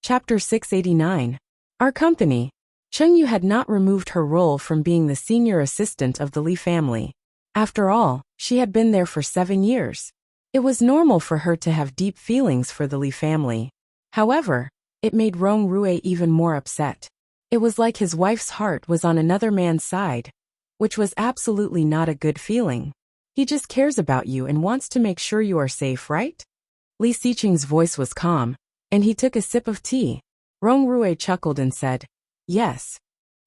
Chapter 689. Our company. Chengyu had not removed her role from being the senior assistant of the Li family. After all, she had been there for 7 years. It was normal for her to have deep feelings for the Li family. However, it made Rong Rue even more upset. It was like his wife's heart was on another man's side, which was absolutely not a good feeling. He just cares about you and wants to make sure you are safe, right? Li Xiqing's voice was calm, and he took a sip of tea. Rong Rue chuckled and said, "Yes."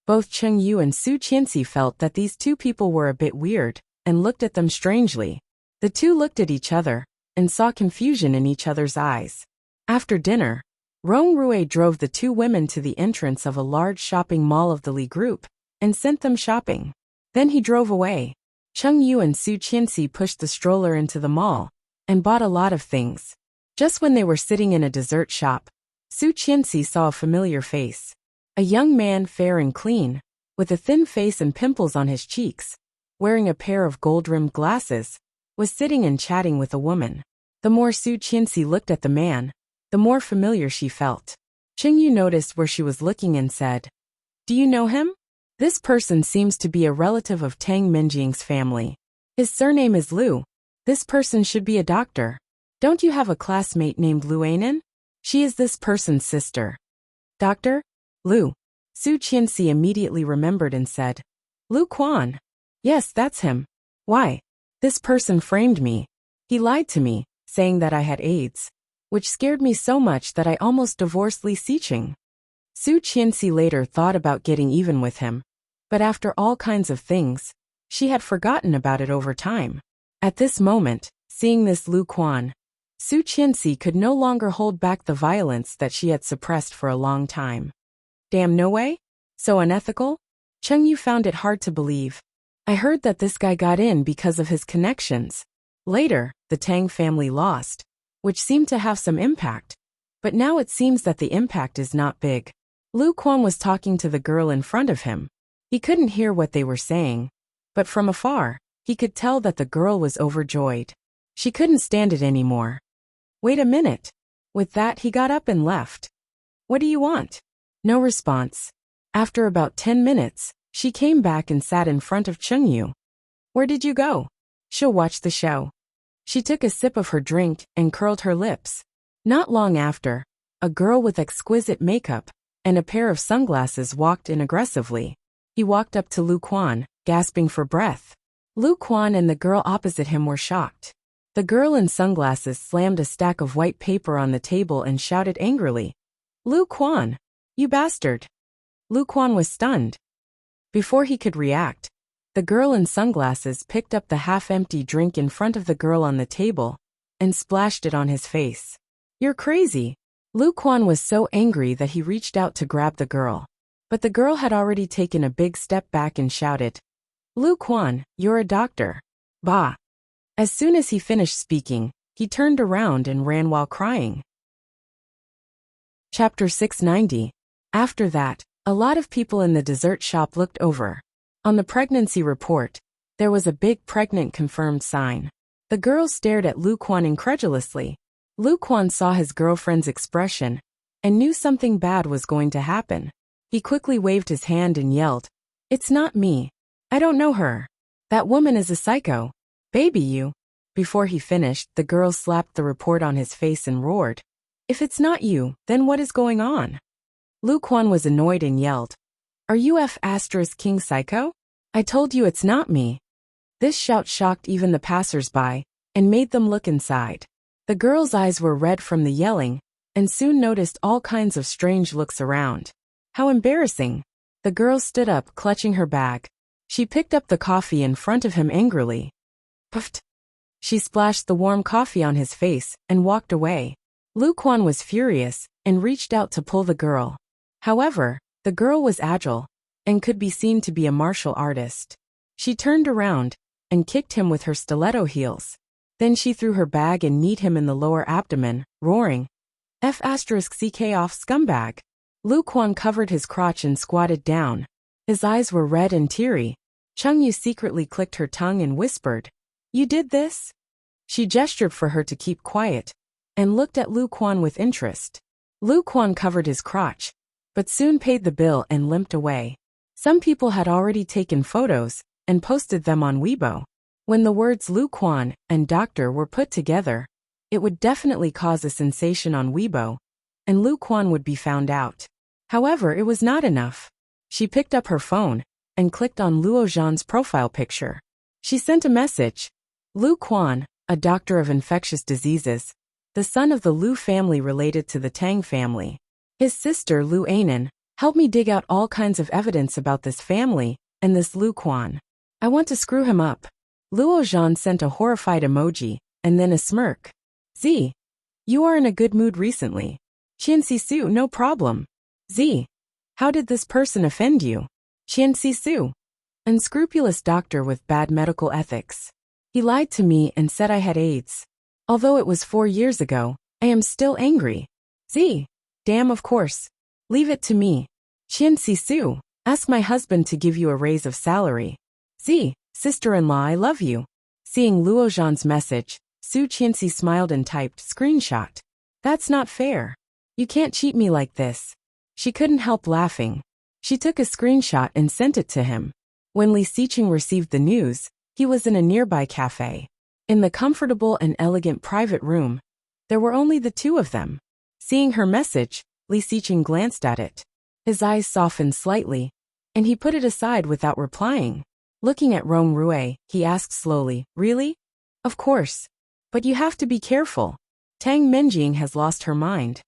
Both Chengyu and Su Qianxi felt that these two people were a bit weird, and looked at them strangely. The two looked at each other, and saw confusion in each other's eyes. After dinner, Rong Rue drove the two women to the entrance of a large shopping mall of the Li group, and sent them shopping. Then he drove away. Chengyu and Su Qianxi pushed the stroller into the mall, and bought a lot of things. Just when they were sitting in a dessert shop, Su Qianxi saw a familiar face. A young man fair and clean, with a thin face and pimples on his cheeks, wearing a pair of gold-rimmed glasses, was sitting and chatting with a woman. The more Su Qianxi looked at the man, the more familiar she felt. Chengyu noticed where she was looking and said, "Do you know him? This person seems to be a relative of Tang Minjing's family. His surname is Liu. This person should be a doctor. Don't you have a classmate named Liu Anan? She is this person's sister." "Doctor? Liu." Su Qianxi immediately remembered and said, "Liu Quan. Yes, that's him. Why? This person framed me. He lied to me, saying that I had AIDS, which scared me so much that I almost divorced Li Xiqing." Su Qianxi later thought about getting even with him, but after all kinds of things, she had forgotten about it over time. At this moment, seeing this Liu Quan, Su Qianxi could no longer hold back the violence that she had suppressed for a long time. Damn, no way? So unethical? Chengyu found it hard to believe. I heard that this guy got in because of his connections. Later, the Tang family lost, which seemed to have some impact. But now it seems that the impact is not big. Liu Quan was talking to the girl in front of him. He couldn't hear what they were saying, but from afar, he could tell that the girl was overjoyed. She couldn't stand it anymore. "Wait a minute." With that, he got up and left. "What do you want?" No response. After about 10 minutes, she came back and sat in front of Chengyu. "Where did you go?" "She'll watch the show." She took a sip of her drink and curled her lips. Not long after, a girl with exquisite makeup and a pair of sunglasses walked in aggressively. He walked up to Liu Quan, gasping for breath. Liu Quan and the girl opposite him were shocked. The girl in sunglasses slammed a stack of white paper on the table and shouted angrily, "Liu Quan! You bastard!" Liu Quan was stunned. Before he could react, the girl in sunglasses picked up the half-empty drink in front of the girl on the table and splashed it on his face. "You're crazy!" Liu Quan was so angry that he reached out to grab the girl. But the girl had already taken a big step back and shouted, "Liu Quan, you're a doctor." Bah! As soon as he finished speaking, he turned around and ran while crying. Chapter 690. After that, a lot of people in the dessert shop looked over. On the pregnancy report, there was a big pregnant confirmed sign. The girls stared at Liu Quan incredulously. Liu Quan saw his girlfriend's expression and knew something bad was going to happen. He quickly waved his hand and yelled, "It's not me. I don't know her. That woman is a psycho. Baby you." Before he finished, the girls slapped the report on his face and roared, "If it's not you, then what is going on?" Liu Quan was annoyed and yelled, "Are you King Psycho? I told you it's not me." This shout shocked even the passers-by and made them look inside. The girls' eyes were red from the yelling and soon noticed all kinds of strange looks around. How embarrassing! The girl stood up, clutching her bag. She picked up the coffee in front of him angrily. Puffed! She splashed the warm coffee on his face and walked away. Liu Quan was furious and reached out to pull the girl. However, the girl was agile and could be seen to be a martial artist. She turned around and kicked him with her stiletto heels. Then she threw her bag and kneed him in the lower abdomen, roaring, "F***ck off, scumbag." Liu Quan covered his crotch and squatted down. His eyes were red and teary. Chengyu secretly clicked her tongue and whispered, "You did this?" She gestured for her to keep quiet and looked at Liu Quan with interest. Lu Quan covered his crotch, but soon paid the bill and limped away. Some people had already taken photos and posted them on Weibo. When the words Lu Quan and doctor were put together, it would definitely cause a sensation on Weibo, and Lu Quan would be found out. However, it was not enough. She picked up her phone and clicked on Luo Zhan's profile picture. She sent a message. Lu Quan, a doctor of infectious diseases, the son of the Lu family related to the Tang family. His sister Lu Anan helped me dig out all kinds of evidence about this family and this Lu Quan. I want to screw him up. Luo Zhan sent a horrified emoji and then a smirk. Z. You are in a good mood recently. Qian Sisu, no problem. Z. How did this person offend you? Qian Sisu. Unscrupulous doctor with bad medical ethics. He lied to me and said I had AIDS. Although it was 4 years ago, I am still angry. Z. Damn, of course. Leave it to me. Qian Sisu. Ask my husband to give you a raise of salary. Z. Sister-in-law, I love you. Seeing Luo Zhan's message, Su Qianxi smiled and typed, screenshot. That's not fair. You can't cheat me like this. She couldn't help laughing. She took a screenshot and sent it to him. When Li Xiqing received the news, he was in a nearby cafe. In the comfortable and elegant private room, there were only the two of them. Seeing her message, Li Xiqing glanced at it. His eyes softened slightly, and he put it aside without replying. Looking at Rong Rui, he asked slowly, really? Of course. But you have to be careful. Tang Menjing has lost her mind.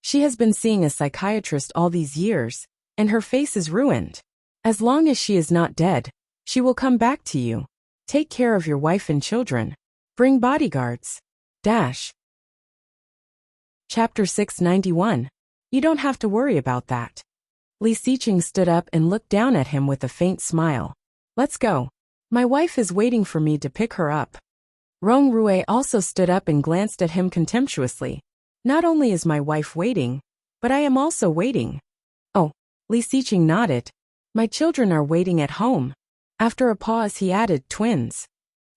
She has been seeing a psychiatrist all these years, and her face is ruined. As long as she is not dead, she will come back to you. Take care of your wife and children. Bring bodyguards. Dash. Chapter 691. You don't have to worry about that. Li Xiqing stood up and looked down at him with a faint smile. Let's go. My wife is waiting for me to pick her up. Rong Rui also stood up and glanced at him contemptuously. Not only is my wife waiting, but I am also waiting. Oh, Li Xiqing nodded. My children are waiting at home. After a pause he added, twins.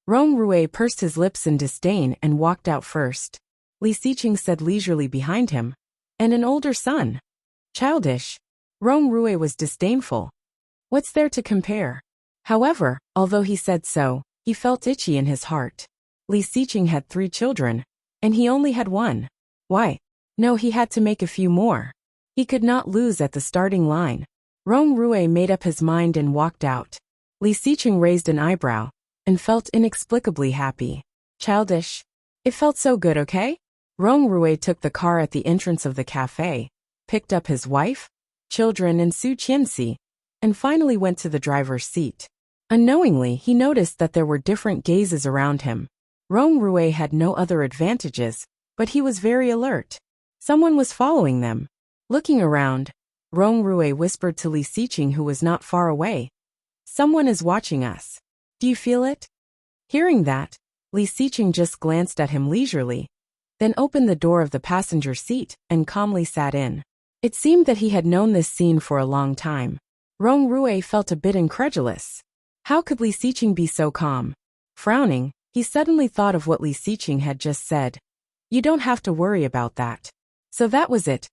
Rong Rui pursed his lips in disdain and walked out first. Li Xiqing said leisurely behind him. And an older son. Childish. Rong Rui was disdainful. What's there to compare? However, although he said so, he felt itchy in his heart. Li Xiqing had 3 children, and he only had 1. Why? No, he had to make a few more. He could not lose at the starting line. Rong Rui made up his mind and walked out. Li Xiqing raised an eyebrow and felt inexplicably happy. Childish. It felt so good, okay? Rong Rui took the car at the entrance of the cafe, picked up his wife, children and Su Qianxi, and finally went to the driver's seat. Unknowingly, he noticed that there were different gazes around him. Rong Rui had no other advantages, but he was very alert. Someone was following them. Looking around, Rong Rui whispered to Li Xiqing, who was not far away. Someone is watching us. Do you feel it? Hearing that, Li Xiqing just glanced at him leisurely, then opened the door of the passenger seat and calmly sat in. It seemed that he had known this scene for a long time. Rong Rui felt a bit incredulous. How could Li Xiqing be so calm? Frowning, he suddenly thought of what Li Xiqing had just said. You don't have to worry about that. So that was it.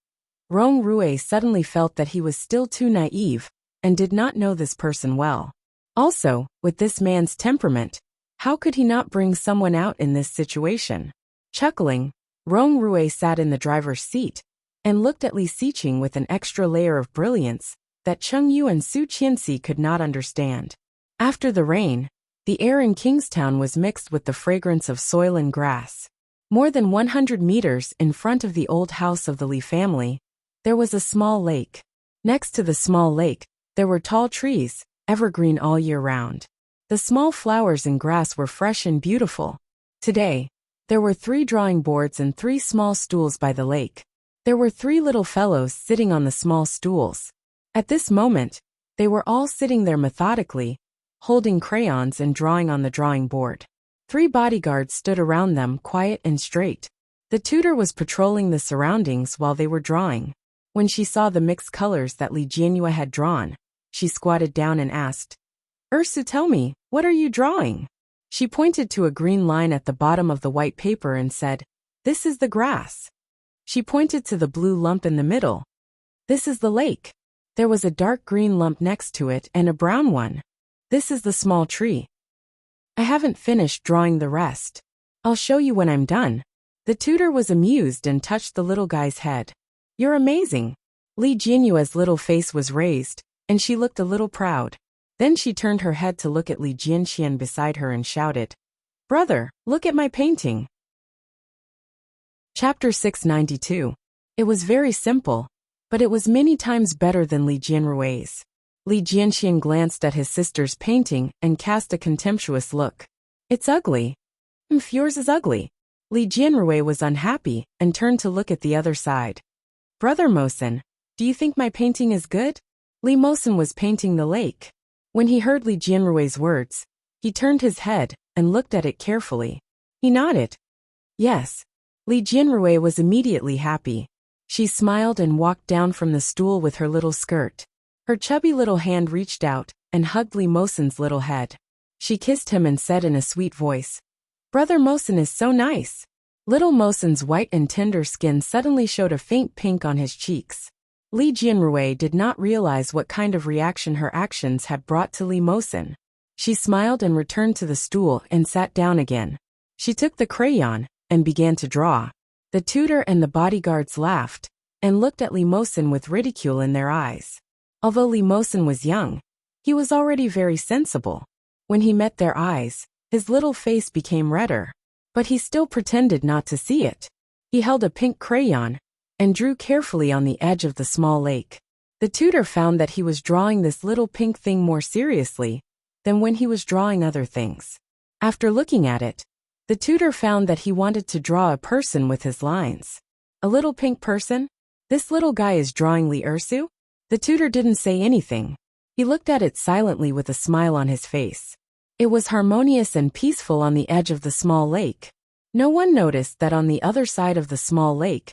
Rong Rui suddenly felt that he was still too naive and did not know this person well. Also, with this man's temperament, how could he not bring someone out in this situation? Chuckling, Rong Rui sat in the driver's seat and looked at Li Xiqing with an extra layer of brilliance that Cheng Yu and Su Qianxi could not understand. After the rain, the air in Kingstown was mixed with the fragrance of soil and grass. More than 100 meters in front of the old house of the Li family, there was a small lake. Next to the small lake, there were tall trees, evergreen all year round. The small flowers and grass were fresh and beautiful. Today, there were 3 drawing boards and 3 small stools by the lake. There were 3 little fellows sitting on the small stools. At this moment, they were all sitting there methodically, holding crayons and drawing on the drawing board. 3 bodyguards stood around them, quiet and straight. The tutor was patrolling the surroundings while they were drawing. When she saw the mixed colors that Li Jianyue had drawn, she squatted down and asked, Ursu, tell me, what are you drawing? She pointed to a green line at the bottom of the white paper and said, This is the grass. She pointed to the blue lump in the middle. This is the lake. There was a dark green lump next to it and a brown one. This is the small tree. I haven't finished drawing the rest. I'll show you when I'm done. The tutor was amused and touched the little guy's head. You're amazing. Li Jianyue's little face was raised, and she looked a little proud. Then she turned her head to look at Li Jianxian beside her and shouted, Brother, look at my painting. Chapter 692. It was very simple, but it was many times better than Li Jianrui's. Li Jianxian glanced at his sister's painting and cast a contemptuous look. It's ugly. Yours is ugly. Li Jianrui was unhappy and turned to look at the other side. Brother Mosen, do you think my painting is good? Li Mosen was painting the lake. When he heard Li Jianrui's words, he turned his head and looked at it carefully. He nodded. Yes. Li Jianrui was immediately happy. She smiled and walked down from the stool with her little skirt. Her chubby little hand reached out and hugged Li Mosen's little head. She kissed him and said in a sweet voice, Brother Mosen is so nice. Little Mosen's white and tender skin suddenly showed a faint pink on his cheeks. Li Jianrui did not realize what kind of reaction her actions had brought to Li Mosen. She smiled and returned to the stool and sat down again. She took the crayon and began to draw. The tutor and the bodyguards laughed and looked at Li Mosen with ridicule in their eyes. Although Li Mosen was young, he was already very sensible. When he met their eyes, his little face became redder, but he still pretended not to see it. He held a pink crayon and drew carefully on the edge of the small lake. The tutor found that he was drawing this little pink thing more seriously than when he was drawing other things. After looking at it, the tutor found that he wanted to draw a person with his lines. A little pink person? This little guy is drawing Li Ersu? The tutor didn't say anything. He looked at it silently with a smile on his face. It was harmonious and peaceful on the edge of the small lake. No one noticed that on the other side of the small lake,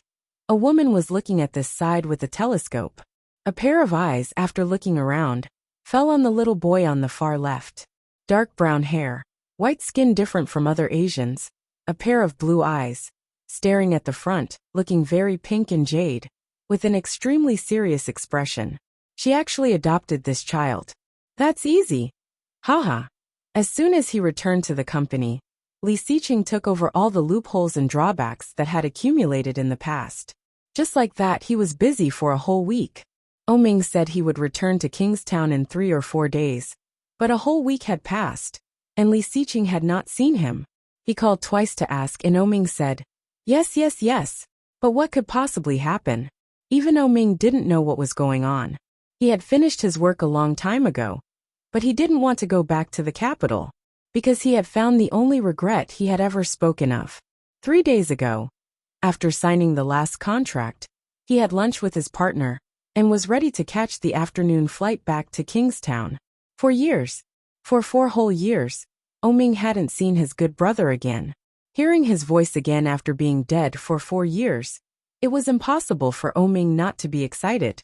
a woman was looking at this side with a telescope. A pair of eyes, after looking around, fell on the little boy on the far left. Dark brown hair, white skin different from other Asians, a pair of blue eyes, staring at the front, looking very pink and jade, with an extremely serious expression. She actually adopted this child. That's easy. Haha. As soon as he returned to the company, Li Xiqing took over all the loopholes and drawbacks that had accumulated in the past. Just like that, he was busy for a whole week. Oming said he would return to Kingstown in 3 or 4 days, but a whole week had passed, and Li Xiqing had not seen him. He called twice to ask, and Oming said, Yes, but what could possibly happen? Even Oming didn't know what was going on. He had finished his work a long time ago, but he didn't want to go back to the capital, because he had found the only regret he had ever spoken of. 3 days ago, after signing the last contract, he had lunch with his partner and was ready to catch the afternoon flight back to Kingstown. For 4 whole years, Oming hadn't seen his good brother again. Hearing his voice again after being dead for 4 years, it was impossible for Oming not to be excited.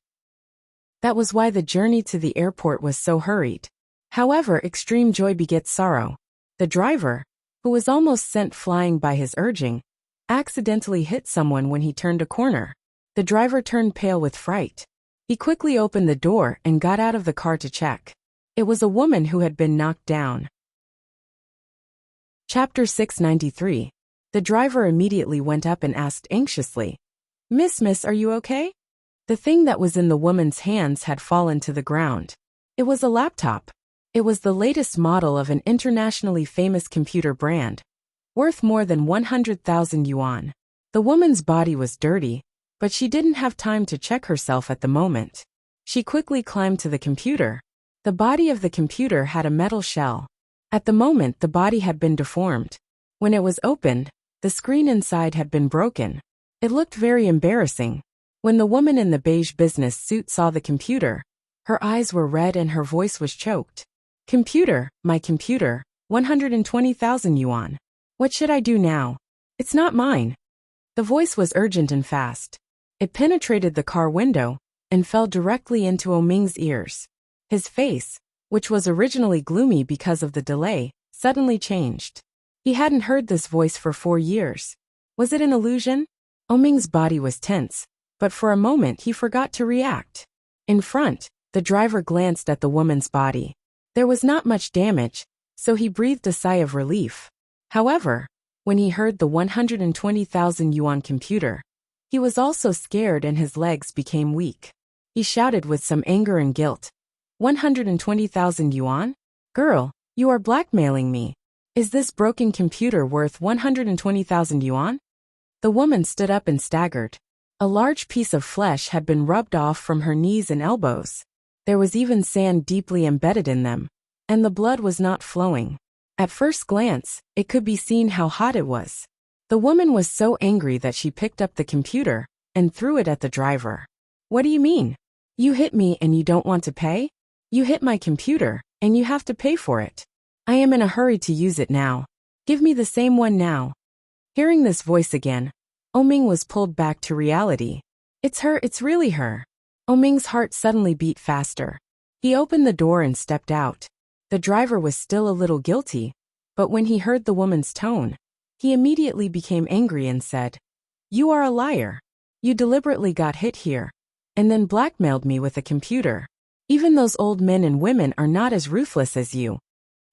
That was why the journey to the airport was so hurried. However, extreme joy begets sorrow. The driver, who was almost sent flying by his urging, accidentally hit someone when he turned a corner. The driver turned pale with fright. He quickly opened the door and got out of the car to check. It was a woman who had been knocked down. Chapter 693. The driver immediately went up and asked anxiously, Miss, are you okay? The thing that was in the woman's hands had fallen to the ground. It was a laptop. It was the latest model of an internationally famous computer brand, worth more than 100,000 yuan. The woman's body was dirty, but she didn't have time to check herself at the moment. She quickly climbed to the computer. The body of the computer had a metal shell. At the moment, the body had been deformed. When it was opened, the screen inside had been broken. It looked very embarrassing. When the woman in the beige business suit saw the computer, her eyes were red and her voice was choked. Computer, my computer, 120,000 yuan. What should I do now? It's not mine. The voice was urgent and fast. It penetrated the car window and fell directly into Oming's ears. His face, which was originally gloomy because of the delay, suddenly changed. He hadn't heard this voice for 4 years. Was it an illusion? Oming's body was tense, but for a moment he forgot to react. In front, the driver glanced at the woman's body. There was not much damage, so he breathed a sigh of relief. However, when he heard the 120,000 yuan computer, he was also scared and his legs became weak. He shouted with some anger and guilt. 120,000 yuan? Girl, you are blackmailing me. Is this broken computer worth 120,000 yuan? The woman stood up and staggered. A large piece of flesh had been rubbed off from her knees and elbows. There was even sand deeply embedded in them, and the blood was not flowing. At first glance, it could be seen how hot it was. The woman was so angry that she picked up the computer and threw it at the driver. What do you mean? You hit me and you don't want to pay? You hit my computer, and you have to pay for it. I am in a hurry to use it now. Give me the same one now. Hearing this voice again, Oming was pulled back to reality. It's her, it's really her. Oming's heart suddenly beat faster. He opened the door and stepped out. The driver was still a little guilty, but when he heard the woman's tone, he immediately became angry and said, "You are a liar. You deliberately got hit here, and then blackmailed me with a computer. Even those old men and women are not as ruthless as you."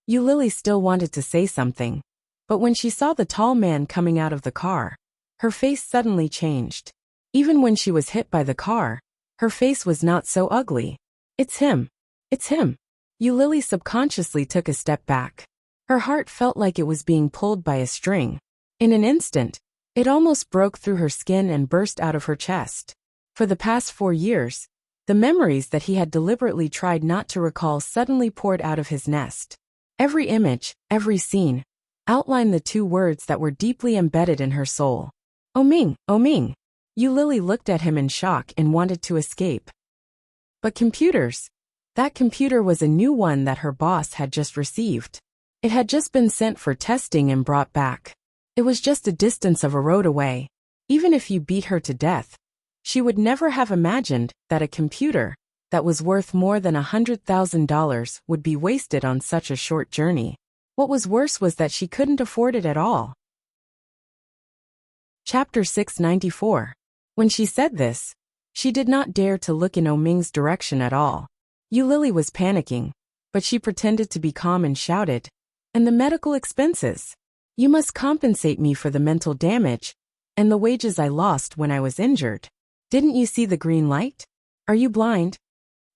Lily still wanted to say something, but when she saw the tall man coming out of the car, her face suddenly changed. Even when she was hit by the car, her face was not so ugly. It's him. It's him. Lily subconsciously took a step back. Her heart felt like it was being pulled by a string. In an instant, it almost broke through her skin and burst out of her chest. For the past 4 years, the memories that he had deliberately tried not to recall suddenly poured out of his nest. Every image, every scene, outlined the 2 words that were deeply embedded in her soul. Oming, Oming. Lily looked at him in shock and wanted to escape. But computers. That computer was a new one that her boss had just received. It had just been sent for testing and brought back. It was just a distance of a road away. Even if you beat her to death, she would never have imagined that a computer that was worth more than $100,000 would be wasted on such a short journey. What was worse was that she couldn't afford it at all. Chapter 694. When she said this, she did not dare to look in Oming's direction at all. Lily was panicking, but she pretended to be calm and shouted, "And the medical expenses? You must compensate me for the mental damage and the wages I lost when I was injured. Didn't you see the green light? Are you blind?"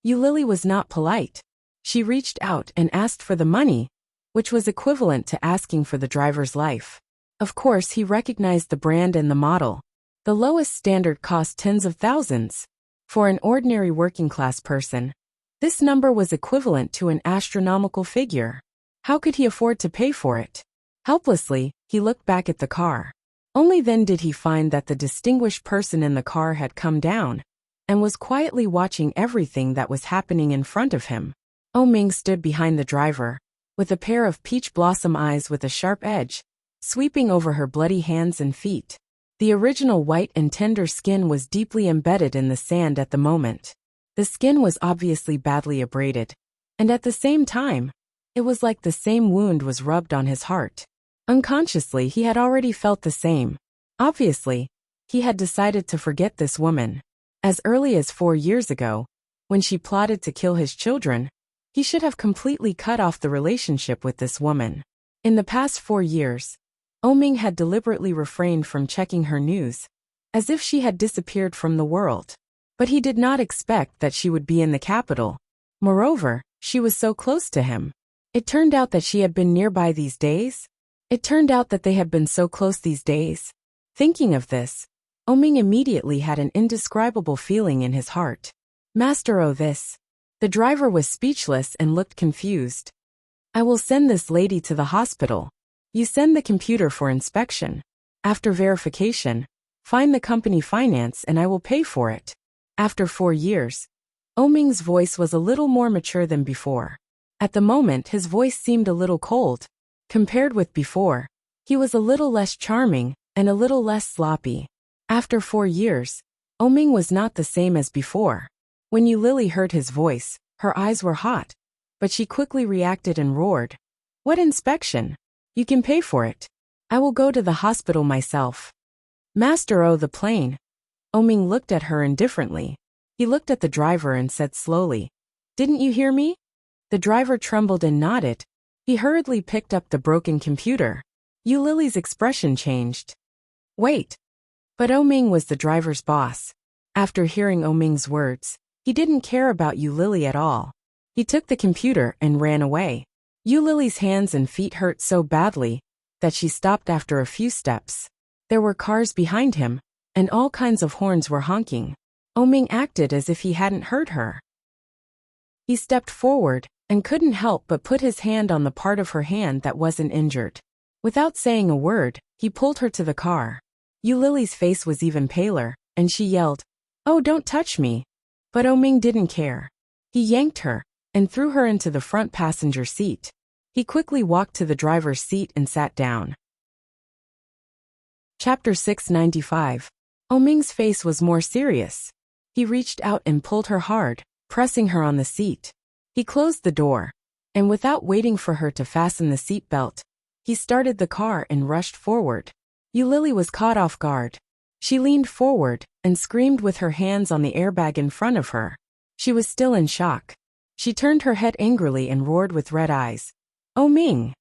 Lily was not polite. She reached out and asked for the money, which was equivalent to asking for the driver's life. Of course, he recognized the brand and the model. The lowest standard cost tens of thousands. For an ordinary working-class person, this number was equivalent to an astronomical figure. How could he afford to pay for it? Helplessly, he looked back at the car. Only then did he find that the distinguished person in the car had come down and was quietly watching everything that was happening in front of him. Oming stood behind the driver, with a pair of peach blossom eyes with a sharp edge, sweeping over her bloody hands and feet. The original white and tender skin was deeply embedded in the sand at the moment. The skin was obviously badly abraded, and at the same time, it was like the same wound was rubbed on his heart. Unconsciously, he had already felt the same. Obviously, he had decided to forget this woman. As early as 4 years ago, when she plotted to kill his children, he should have completely cut off the relationship with this woman. In the past 4 years, Oming had deliberately refrained from checking her news, as if she had disappeared from the world. But he did not expect that she would be in the capital. Moreover, she was so close to him. It turned out that she had been nearby these days. It turned out that they had been so close these days. Thinking of this, Oming immediately had an indescribable feeling in his heart. Master, oh this. The driver was speechless and looked confused. I will send this lady to the hospital. You send the computer for inspection. After verification, find the company finance and I will pay for it. After 4 years, Oming's voice was a little more mature than before. At the moment, his voice seemed a little cold. Compared with before, he was a little less charming and a little less sloppy. After 4 years, Oming was not the same as before. When Lily heard his voice, her eyes were hot, but she quickly reacted and roared. What inspection? You can pay for it. I will go to the hospital myself. Master O the plane. Oming looked at her indifferently. He looked at the driver and said slowly, "Didn't you hear me?" The driver trembled and nodded. He hurriedly picked up the broken computer. Lily's expression changed. "Wait." But Oming was the driver's boss. After hearing Oming's words, he didn't care about Lily at all. He took the computer and ran away. Lily's hands and feet hurt so badly that she stopped after a few steps. There were cars behind him, and all kinds of horns were honking. Oming acted as if he hadn't heard her. He stepped forward and couldn't help but put his hand on the part of her hand that wasn't injured. Without saying a word, he pulled her to the car. Lily's face was even paler, and she yelled, "Oh, don't touch me." But Oming didn't care. He yanked her and threw her into the front passenger seat. He quickly walked to the driver's seat and sat down. Chapter 695. Oming's face was more serious. He reached out and pulled her hard, pressing her on the seat. He closed the door, and without waiting for her to fasten the seat belt, he started the car and rushed forward. Lily was caught off guard. She leaned forward and screamed with her hands on the airbag in front of her. She was still in shock. She turned her head angrily and roared with red eyes, "Oming!"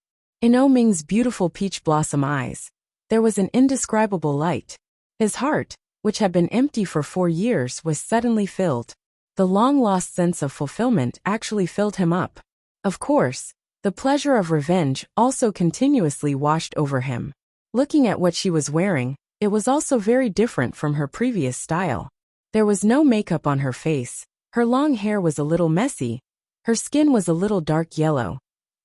In Oming's beautiful peach blossom eyes, there was an indescribable light. His heart, which had been empty for 4 years, was suddenly filled. The long-lost sense of fulfillment actually filled him up. Of course, the pleasure of revenge also continuously washed over him. Looking at what she was wearing, it was also very different from her previous style. There was no makeup on her face, her long hair was a little messy, her skin was a little dark yellow,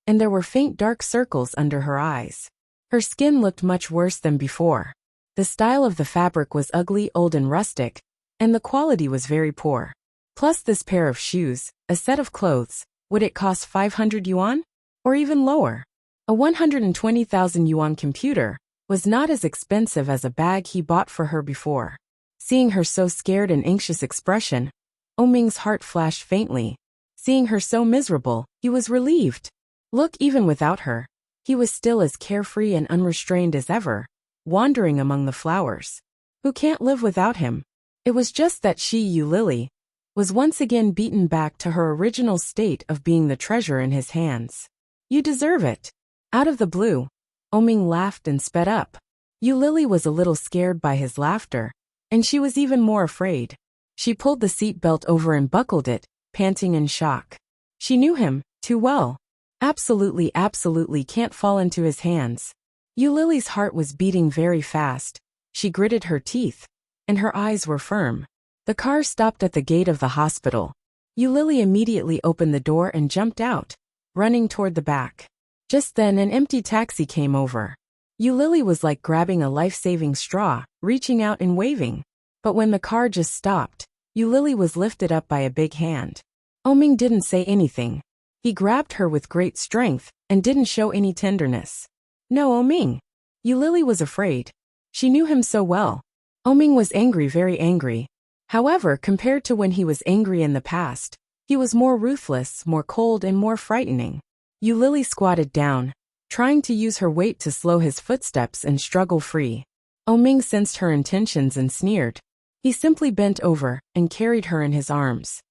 and there were faint dark circles under her eyes. Her skin looked much worse than before. The style of the fabric was ugly, old and rustic, and the quality was very poor. Plus this pair of shoes, a set of clothes, would it cost 500 yuan? Or even lower? A 120,000 yuan computer was not as expensive as a bag he bought for her before. Seeing her so scared and anxious expression, Oming's heart flashed faintly. Seeing her so miserable, he was relieved. Look, even without her, he was still as carefree and unrestrained as ever, wandering among the flowers. Who can't live without him? It was just that she, Lily, was once again beaten back to her original state of being the treasure in his hands. "You deserve it." Out of the blue, Oming laughed and sped up. Lily was a little scared by his laughter, and she was even more afraid. She pulled the seat belt over and buckled it, panting in shock. She knew him too well. Absolutely can't fall into his hands. Lily's heart was beating very fast. She gritted her teeth, and her eyes were firm. The car stopped at the gate of the hospital. Lily immediately opened the door and jumped out, running toward the back. Just then an empty taxi came over. Lily was like grabbing a life-saving straw, reaching out and waving. But when the car just stopped, Lily was lifted up by a big hand. Oming didn't say anything. He grabbed her with great strength and didn't show any tenderness. No, Oming. Lily was afraid. She knew him so well. Oming was angry, very angry. However, compared to when he was angry in the past, he was more ruthless, more cold and more frightening. Lily squatted down, trying to use her weight to slow his footsteps and struggle free. Oming sensed her intentions and sneered. He simply bent over and carried her in his arms.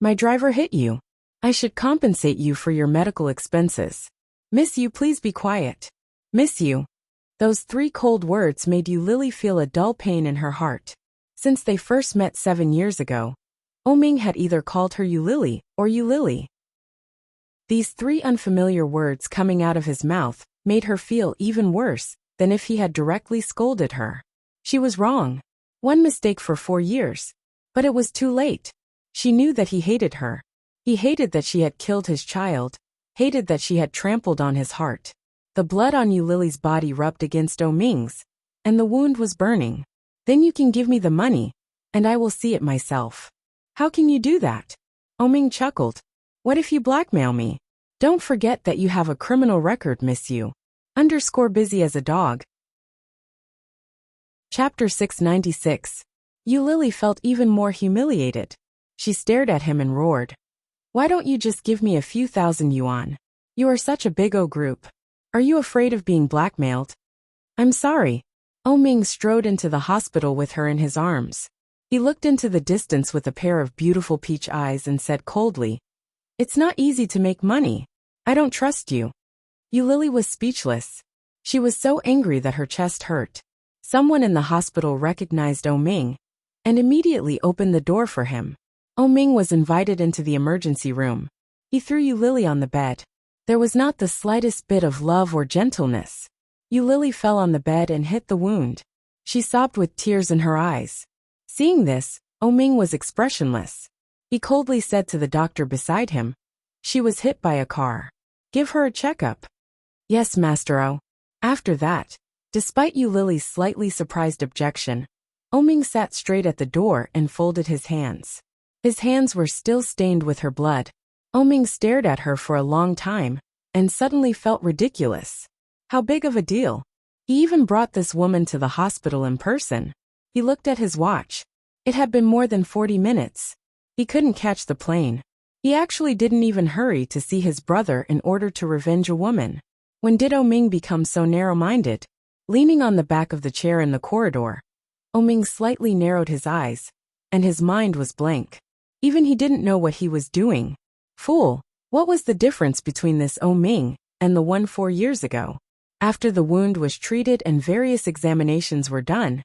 "My driver hit you. I should compensate you for your medical expenses. Miss you, please be quiet. Miss you." Those 3 cold words made Lily feel a dull pain in her heart. Since they first met 7 years ago, Oming had either called her Lily or Lily. These 3 unfamiliar words coming out of his mouth made her feel even worse than if he had directly scolded her. She was wrong. One mistake for 4 years. But it was too late. She knew that he hated her. He hated that she had killed his child, hated that she had trampled on his heart. The blood on Lily's body rubbed against Oming's, and the wound was burning. "Then you can give me the money, and I will see it myself." "How can you do that?" Oming chuckled. "What if you blackmail me? Don't forget that you have a criminal record, Miss you. Busy as a dog." Chapter 696. Lily felt even more humiliated. She stared at him and roared. "Why don't you just give me a few thousand yuan? You are such a big O group. Are you afraid of being blackmailed?" "I'm sorry. Ming strode into the hospital with her in his arms. He looked into the distance with a pair of beautiful peach eyes and said coldly, "It's not easy to make money. I don't trust you." Lily was speechless. She was so angry that her chest hurt. Someone in the hospital recognized Ming and immediately opened the door for him. Ming was invited into the emergency room. He threw Lily on the bed. There was not the slightest bit of love or gentleness. Lily fell on the bed and hit the wound. She sobbed with tears in her eyes. Seeing this, Ming was expressionless. He coldly said to the doctor beside him, "She was hit by a car. Give her a checkup." "Yes, Master O." After that, despite Lily's slightly surprised objection, Ming sat straight at the door and folded his hands. His hands were still stained with her blood. Ming stared at her for a long time and suddenly felt ridiculous. How big of a deal? He even brought this woman to the hospital in person. He looked at his watch. It had been more than 40 minutes. He couldn't catch the plane. He actually didn't even hurry to see his brother in order to revenge a woman. When did Ming become so narrow-minded? Leaning on the back of the chair in the corridor, Ming slightly narrowed his eyes, and his mind was blank. Even he didn't know what he was doing. Fool, what was the difference between this Ming and the one 4 years ago? After the wound was treated and various examinations were done,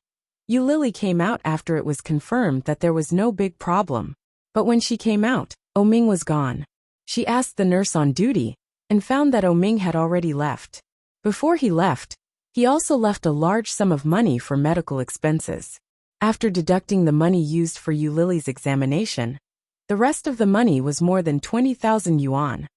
Lily came out after it was confirmed that there was no big problem. But when she came out, Ming was gone. She asked the nurse on duty and found that Ming had already left. Before he left, he also left a large sum of money for medical expenses. After deducting the money used for Lily's examination, the rest of the money was more than 20,000 yuan,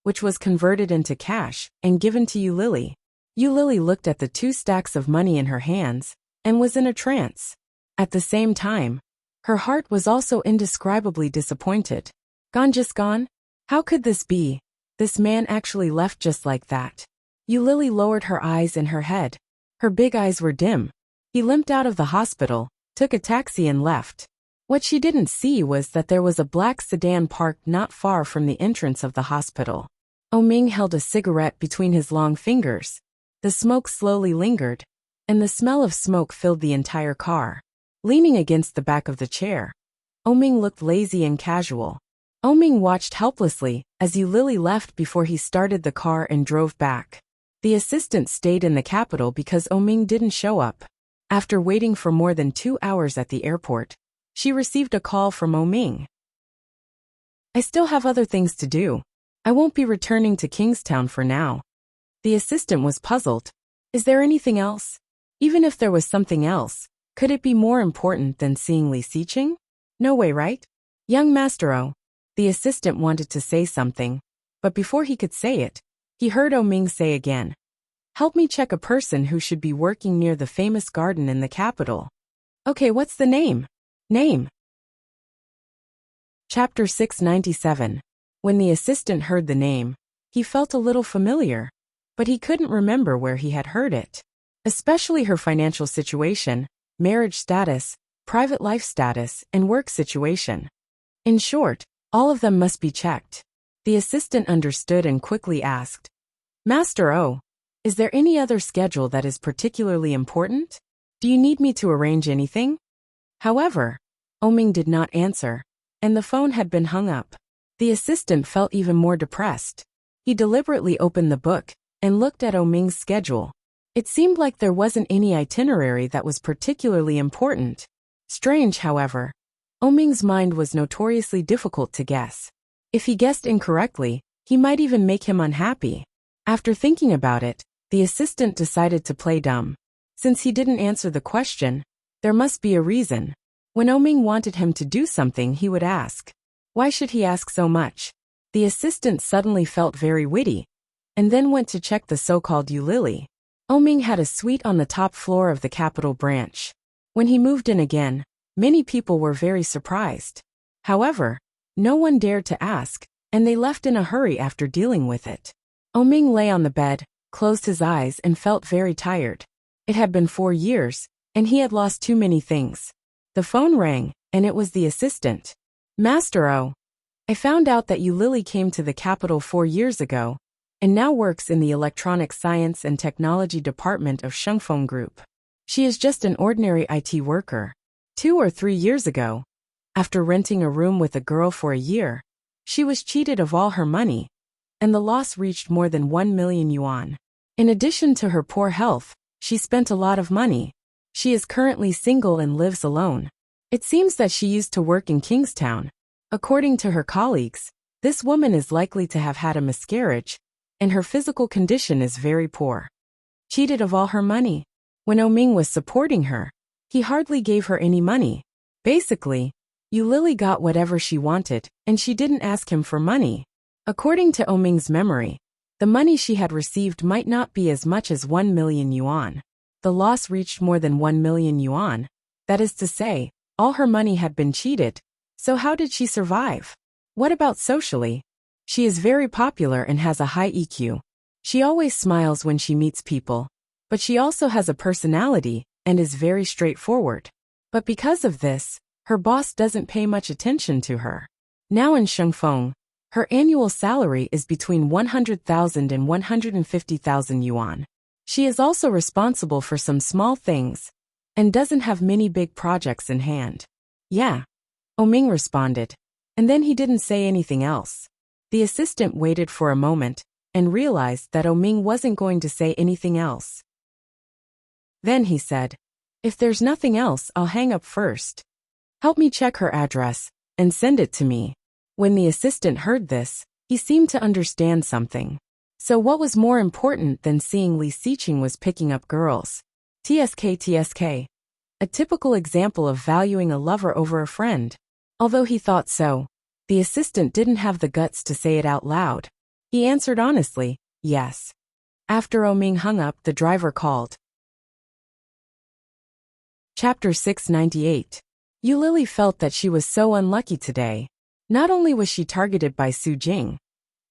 which was converted into cash and given to Lily. Lily looked at the 2 stacks of money in her hands and was in a trance. At the same time, her heart was also indescribably disappointed. Gone, just gone? How could this be? This man actually left just like that. Lily lowered her eyes and her head. Her big eyes were dim. He limped out of the hospital, took a taxi and left. What she didn't see was that there was a black sedan parked not far from the entrance of the hospital. Ming held a cigarette between his long fingers. The smoke slowly lingered, and the smell of smoke filled the entire car. Leaning against the back of the chair, Ming looked lazy and casual. Ming watched helplessly as Lily left before he started the car and drove back. The assistant stayed in the capital because Ming didn't show up. After waiting for more than 2 hours at the airport, she received a call from Ming. "I still have other things to do. I won't be returning to Kingstown for now." The assistant was puzzled. Is there anything else? Even if there was something else, could it be more important than seeing Li Xiqing? No way, right? "Young Master O." The assistant wanted to say something, but before he could say it, he heard Ming say again, "Help me check a person who should be working near the famous garden in the capital." "Okay, what's the name?" "Name." Chapter 697. When the assistant heard the name, he felt a little familiar, but he couldn't remember where he had heard it. Especially her financial situation, marriage status, private life status, and work situation. In short, all of them must be checked. The assistant understood and quickly asked, "Master O, is there any other schedule that is particularly important? Do you need me to arrange anything?" However, Ming did not answer, and the phone had been hung up. The assistant felt even more depressed. He deliberately opened the book and looked at Ming's schedule. It seemed like there wasn't any itinerary that was particularly important. Strange, however. Ming's mind was notoriously difficult to guess. If he guessed incorrectly, he might even make him unhappy. After thinking about it, the assistant decided to play dumb. Since he didn't answer the question, there must be a reason. When Ming wanted him to do something, he would ask. Why should he ask so much? The assistant suddenly felt very witty, and then went to check the so-called Lily. Ming had a suite on the top floor of the capital branch. When he moved in again, many people were very surprised. However, no one dared to ask, and they left in a hurry after dealing with it. Ming lay on the bed, closed his eyes and felt very tired. It had been 4 years, and he had lost too many things. The phone rang, and it was the assistant. "Master O, I found out that Lily came to the capital 4 years ago, and now works in the Electronic Science and Technology Department of Shengfeng Group. She is just an ordinary IT worker. 2 or 3 years ago, after renting a room with a girl for a year, she was cheated of all her money, and the loss reached more than 1 million yuan. In addition to her poor health, she spent a lot of money. She is currently single and lives alone. It seems that she used to work in Kingstown. According to her colleagues, this woman is likely to have had a miscarriage, and her physical condition is very poor. Cheated of all her money. When Oming was supporting her, he hardly gave her any money. Basically, Lily got whatever she wanted, and she didn't ask him for money. According to Oming's memory, the money she had received might not be as much as 1 million yuan. The loss reached more than 1 million yuan. That is to say, all her money had been cheated. So how did she survive? What about socially? She is very popular and has a high EQ. She always smiles when she meets people, but she also has a personality and is very straightforward. But because of this, her boss doesn't pay much attention to her. Now in Shengfeng, her annual salary is between 100,000 and 150,000 yuan. She is also responsible for some small things and doesn't have many big projects in hand. Yeah, Oming responded, and then he didn't say anything else. The assistant waited for a moment and realized that Oming wasn't going to say anything else. Then he said, "If there's nothing else, I'll hang up first. Help me check her address and send it to me." When the assistant heard this, he seemed to understand something. So what was more important than seeing Li Xiqing was picking up girls. TSK. A typical example of valuing a lover over a friend. Although he thought so, the assistant didn't have the guts to say it out loud. He answered honestly, yes. After Oming hung up, the driver called. Chapter 698. Lily felt that she was so unlucky today. Not only was she targeted by Su Jing,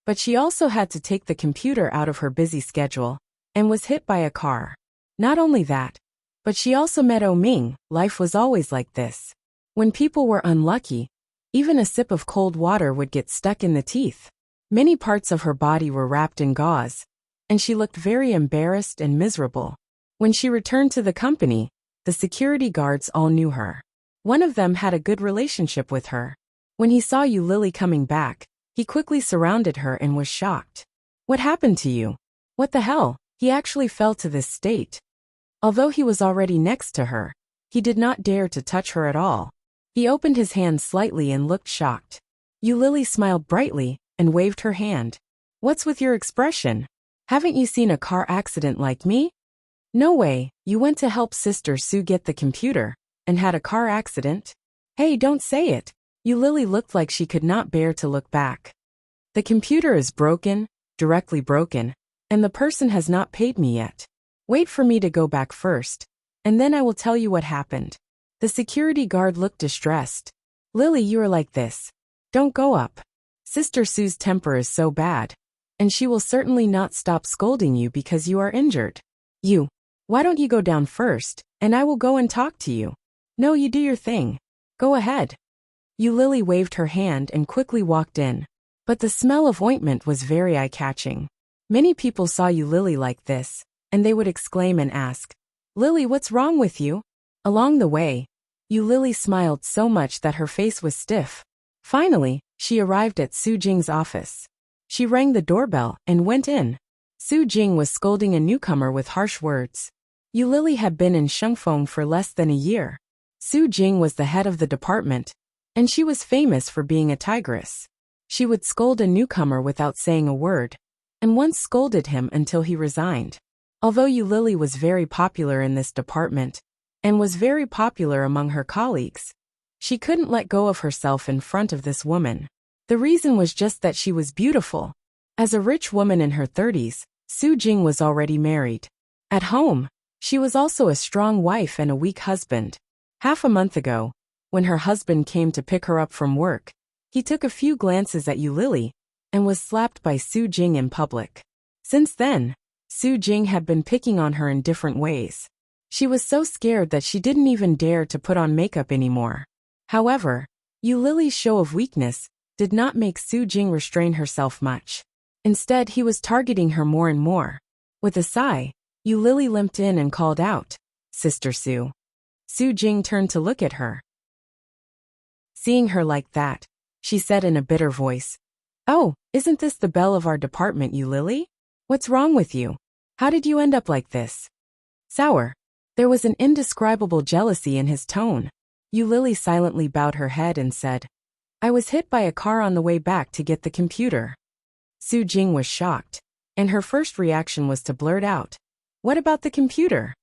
but she also had to take the computer out of her busy schedule and was hit by a car. Not only that, but she also met Oming. Life was always like this. When people were unlucky, even a sip of cold water would get stuck in the teeth. Many parts of her body were wrapped in gauze, and she looked very embarrassed and miserable. When she returned to the company, the security guards all knew her. One of them had a good relationship with her. When he saw Lily coming back, he quickly surrounded her and was shocked. "What happened to you? What the hell?" He actually fell to this state. Although he was already next to her, he did not dare to touch her at all. He opened his hand slightly and looked shocked. Lily smiled brightly and waved her hand. "What's with your expression? Haven't you seen a car accident like me?" "No way, you went to help Sister Su get the computer and had a car accident?" "Hey, don't say it." Lily looked like she could not bear to look back. "The computer is broken, directly broken, and the person has not paid me yet. Wait for me to go back first, and then I will tell you what happened." The security guard looked distressed. "Lily, you are like this. Don't go up. Sister Sue's temper is so bad, and she will certainly not stop scolding you because you are injured. Why don't you go down first, and I will go and talk to you?" "No, you do your thing. Go ahead." Lily waved her hand and quickly walked in. But the smell of ointment was very eye-catching. Many people saw Lily like this, and they would exclaim and ask, "Lily, what's wrong with you?" Along the way, Lily smiled so much that her face was stiff. Finally, she arrived at Su Jing's office. She rang the doorbell and went in. Su Jing was scolding a newcomer with harsh words. Lily had been in Shengfeng for less than a year. Su Jing was the head of the department, and she was famous for being a tigress. She would scold a newcomer without saying a word, and once scolded him until he resigned. Although Lily was very popular in this department, and was very popular among her colleagues, she couldn't let go of herself in front of this woman. The reason was just that she was beautiful. As a rich woman in her 30s, Su Jing was already married. At home, she was also a strong wife and a weak husband. Half a month ago, when her husband came to pick her up from work, he took a few glances at Lily and was slapped by Su Jing in public. Since then, Su Jing had been picking on her in different ways. She was so scared that she didn't even dare to put on makeup anymore. However, Lily's show of weakness did not make Su Jing restrain herself much. Instead, he was targeting her more and more. With a sigh, Lily limped in and called out, Sister Sue. Su Jing turned to look at her. Seeing her like that, she said in a bitter voice, "Oh, isn't this the belle of our department, you Lily? What's wrong with you? How did you end up like this?" Sour. There was an indescribable jealousy in his tone. Lily silently bowed her head and said, "I was hit by a car on the way back to get the computer." Su Jing was shocked, and her first reaction was to blurt out, "What about the computer?"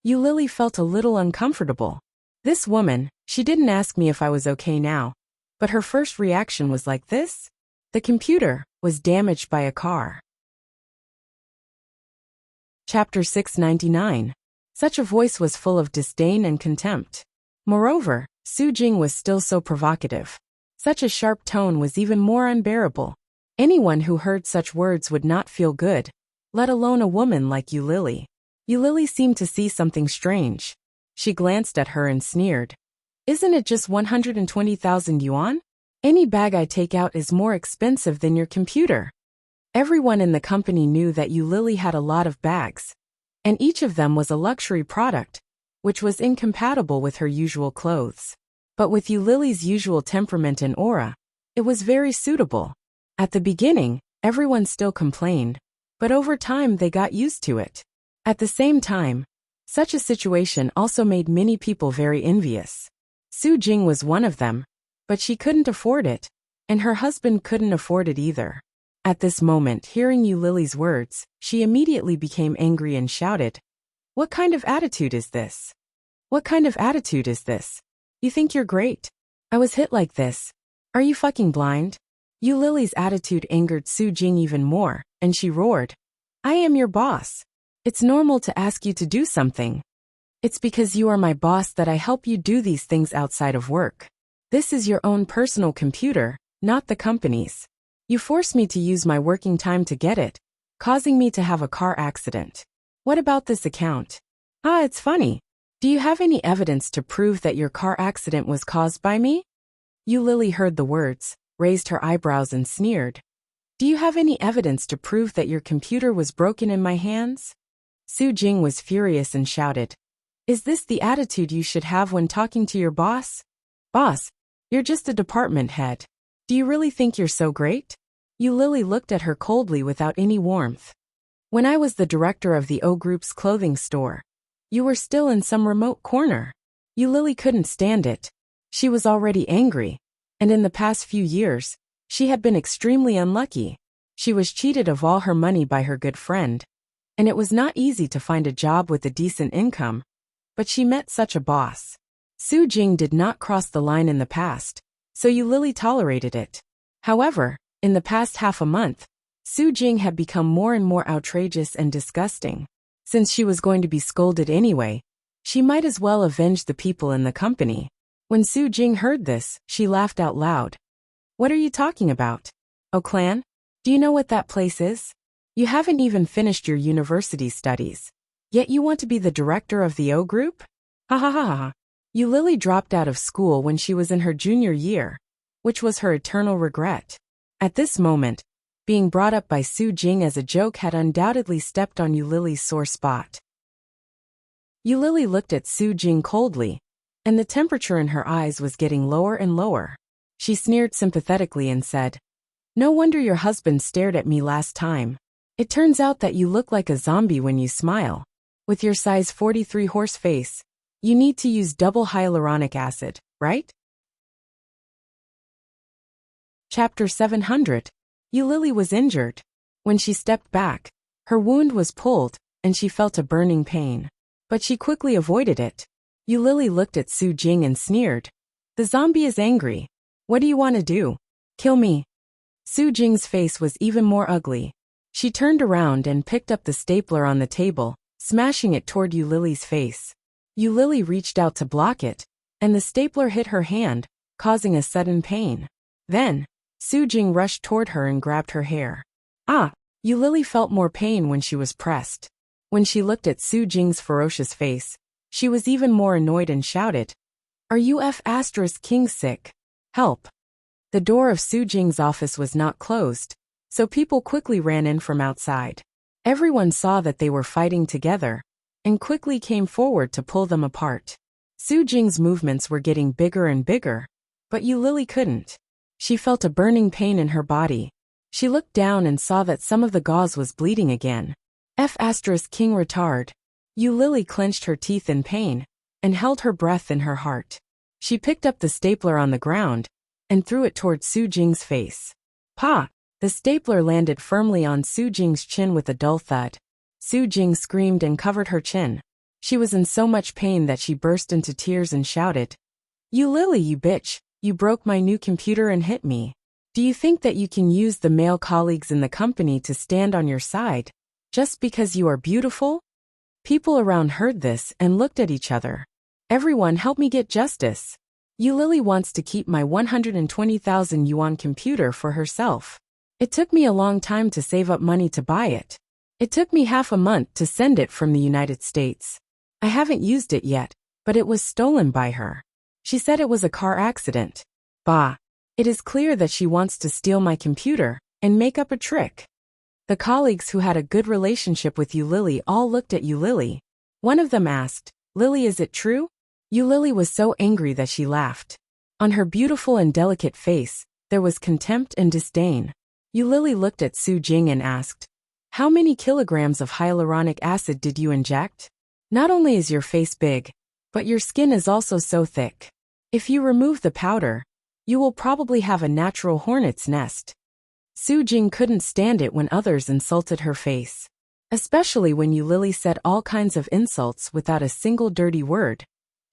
Lily felt a little uncomfortable. This woman, she didn't ask me if I was okay now, but her first reaction was like this? The computer was damaged by a car. Chapter 699. Such a voice was full of disdain and contempt. Moreover, Su Jing was still so provocative. Such a sharp tone was even more unbearable. Anyone who heard such words would not feel good, let alone a woman like Lily. Lily seemed to see something strange. She glanced at her and sneered. "Isn't it just 120,000 yuan? Any bag I take out is more expensive than your computer." Everyone in the company knew that Lily had a lot of bags, and each of them was a luxury product, which was incompatible with her usual clothes. But with Lily's usual temperament and aura, it was very suitable. At the beginning, everyone still complained, but over time they got used to it. At the same time, such a situation also made many people very envious. Su Jing was one of them, but she couldn't afford it, and her husband couldn't afford it either. At this moment, hearing Lily's words, she immediately became angry and shouted, "What kind of attitude is this? What kind of attitude is this? You think you're great? I was hit like this. Are you fucking blind?" Lily's attitude angered Su Jing even more, and she roared, "I am your boss. It's normal to ask you to do something. It's because you are my boss that I help you do these things outside of work. This is your own personal computer, not the company's. You forced me to use my working time to get it, causing me to have a car accident. What about this account? Ah, it's funny. Do you have any evidence to prove that your car accident was caused by me?" Lily heard the words, raised her eyebrows and sneered. "Do you have any evidence to prove that your computer was broken in my hands?" Su Jing was furious and shouted, "Is this the attitude you should have when talking to your boss? Boss, you're just a department head. Do you really think you're so great?" Lily looked at her coldly without any warmth. "When I was the director of the O Group's clothing store, you were still in some remote corner." Lily couldn't stand it. She was already angry, and in the past few years, she had been extremely unlucky. She was cheated of all her money by her good friend, and it was not easy to find a job with a decent income, but she met such a boss. Su Jing did not cross the line in the past, so Lily tolerated it. However, in the past half a month, Su Jing had become more and more outrageous and disgusting. Since she was going to be scolded anyway, she might as well avenge the people in the company. When Su Jing heard this, she laughed out loud. "What are you talking about? Oh clan? Do you know what that place is? You haven't even finished your university studies, yet you want to be the director of the O Group? Ha ha ha ha." Lily dropped out of school when she was in her junior year, which was her eternal regret. At this moment, being brought up by Su Jing as a joke had undoubtedly stepped on Lily's sore spot. Lily looked at Su Jing coldly, and the temperature in her eyes was getting lower and lower. She sneered sympathetically and said, "No wonder your husband stared at me last time. It turns out that you look like a zombie when you smile. With your size 43 horse face, you need to use double hyaluronic acid, right?" Chapter 700. Lily was injured. When she stepped back, her wound was pulled, and she felt a burning pain. But she quickly avoided it. Lily looked at Su Jing and sneered. "The zombie is angry. What do you want to do? Kill me?" Su Jing's face was even more ugly. She turned around and picked up the stapler on the table, smashing it toward Lily's face. Lily reached out to block it, and the stapler hit her hand, causing a sudden pain. Then, Su Jing rushed toward her and grabbed her hair. Ah! Lily felt more pain when she was pressed. When she looked at Su Jing's ferocious face, she was even more annoyed and shouted, "Are you King sick? Help!" The door of Su Jing's office was not closed, so people quickly ran in from outside. Everyone saw that they were fighting together, and quickly came forward to pull them apart. Su Jing's movements were getting bigger and bigger, but Yu Lily couldn't. She felt a burning pain in her body. She looked down and saw that some of the gauze was bleeding again. King retard. Yu Lily clenched her teeth in pain and held her breath in her heart. She picked up the stapler on the ground and threw it toward Su Jing's face. Pa! The stapler landed firmly on Su Jing's chin with a dull thud. Su Jing screamed and covered her chin. She was in so much pain that she burst into tears and shouted, "You Lily, you bitch, you broke my new computer and hit me. Do you think that you can use the male colleagues in the company to stand on your side, just because you are beautiful?" People around heard this and looked at each other. "Everyone help me get justice. Yu Lily wants to keep my 120,000 yuan computer for herself. It took me a long time to save up money to buy it. It took me half a month to send it from the United States. I haven't used it yet, but it was stolen by her. She said it was a car accident. Bah! It is clear that she wants to steal my computer and make up a trick." The colleagues who had a good relationship with Yu Lily all looked at Yu Lily. One of them asked, "Lily, is it true?" Yu Lily was so angry that she laughed. On her beautiful and delicate face, there was contempt and disdain. Yu Lily looked at Su Jing and asked, "How many kilograms of hyaluronic acid did you inject? Not only is your face big, but your skin is also so thick. If you remove the powder, you will probably have a natural hornet's nest." Su Jing couldn't stand it when others insulted her face. Especially when Yu Lily said all kinds of insults without a single dirty word.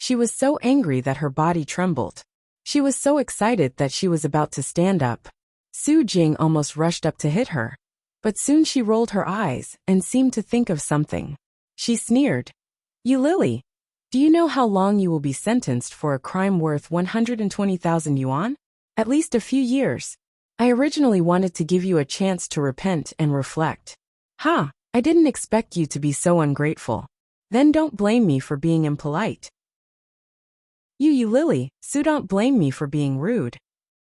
She was so angry that her body trembled. She was so excited that she was about to stand up. Su Jing almost rushed up to hit her. But soon she rolled her eyes and seemed to think of something. She sneered. "Yu Lily, do you know how long you will be sentenced for a crime worth 120,000 yuan? At least a few years. I originally wanted to give you a chance to repent and reflect. Ha! I didn't expect you to be so ungrateful. Then don't blame me for being impolite. Yu Lily, so don't blame me for being rude.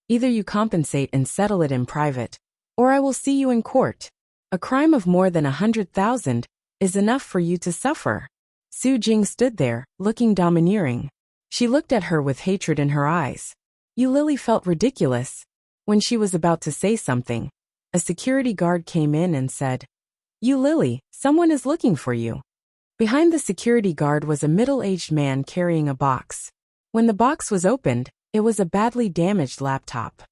Either you compensate and settle it in private, or I will see you in court. A crime of more than 100,000 is enough for you to suffer." Su Jing stood there, looking domineering. She looked at her with hatred in her eyes. Yu Lily felt ridiculous. When she was about to say something, a security guard came in and said, "Yu Lily, someone is looking for you." Behind the security guard was a middle-aged man carrying a box. When the box was opened, it was a badly damaged laptop.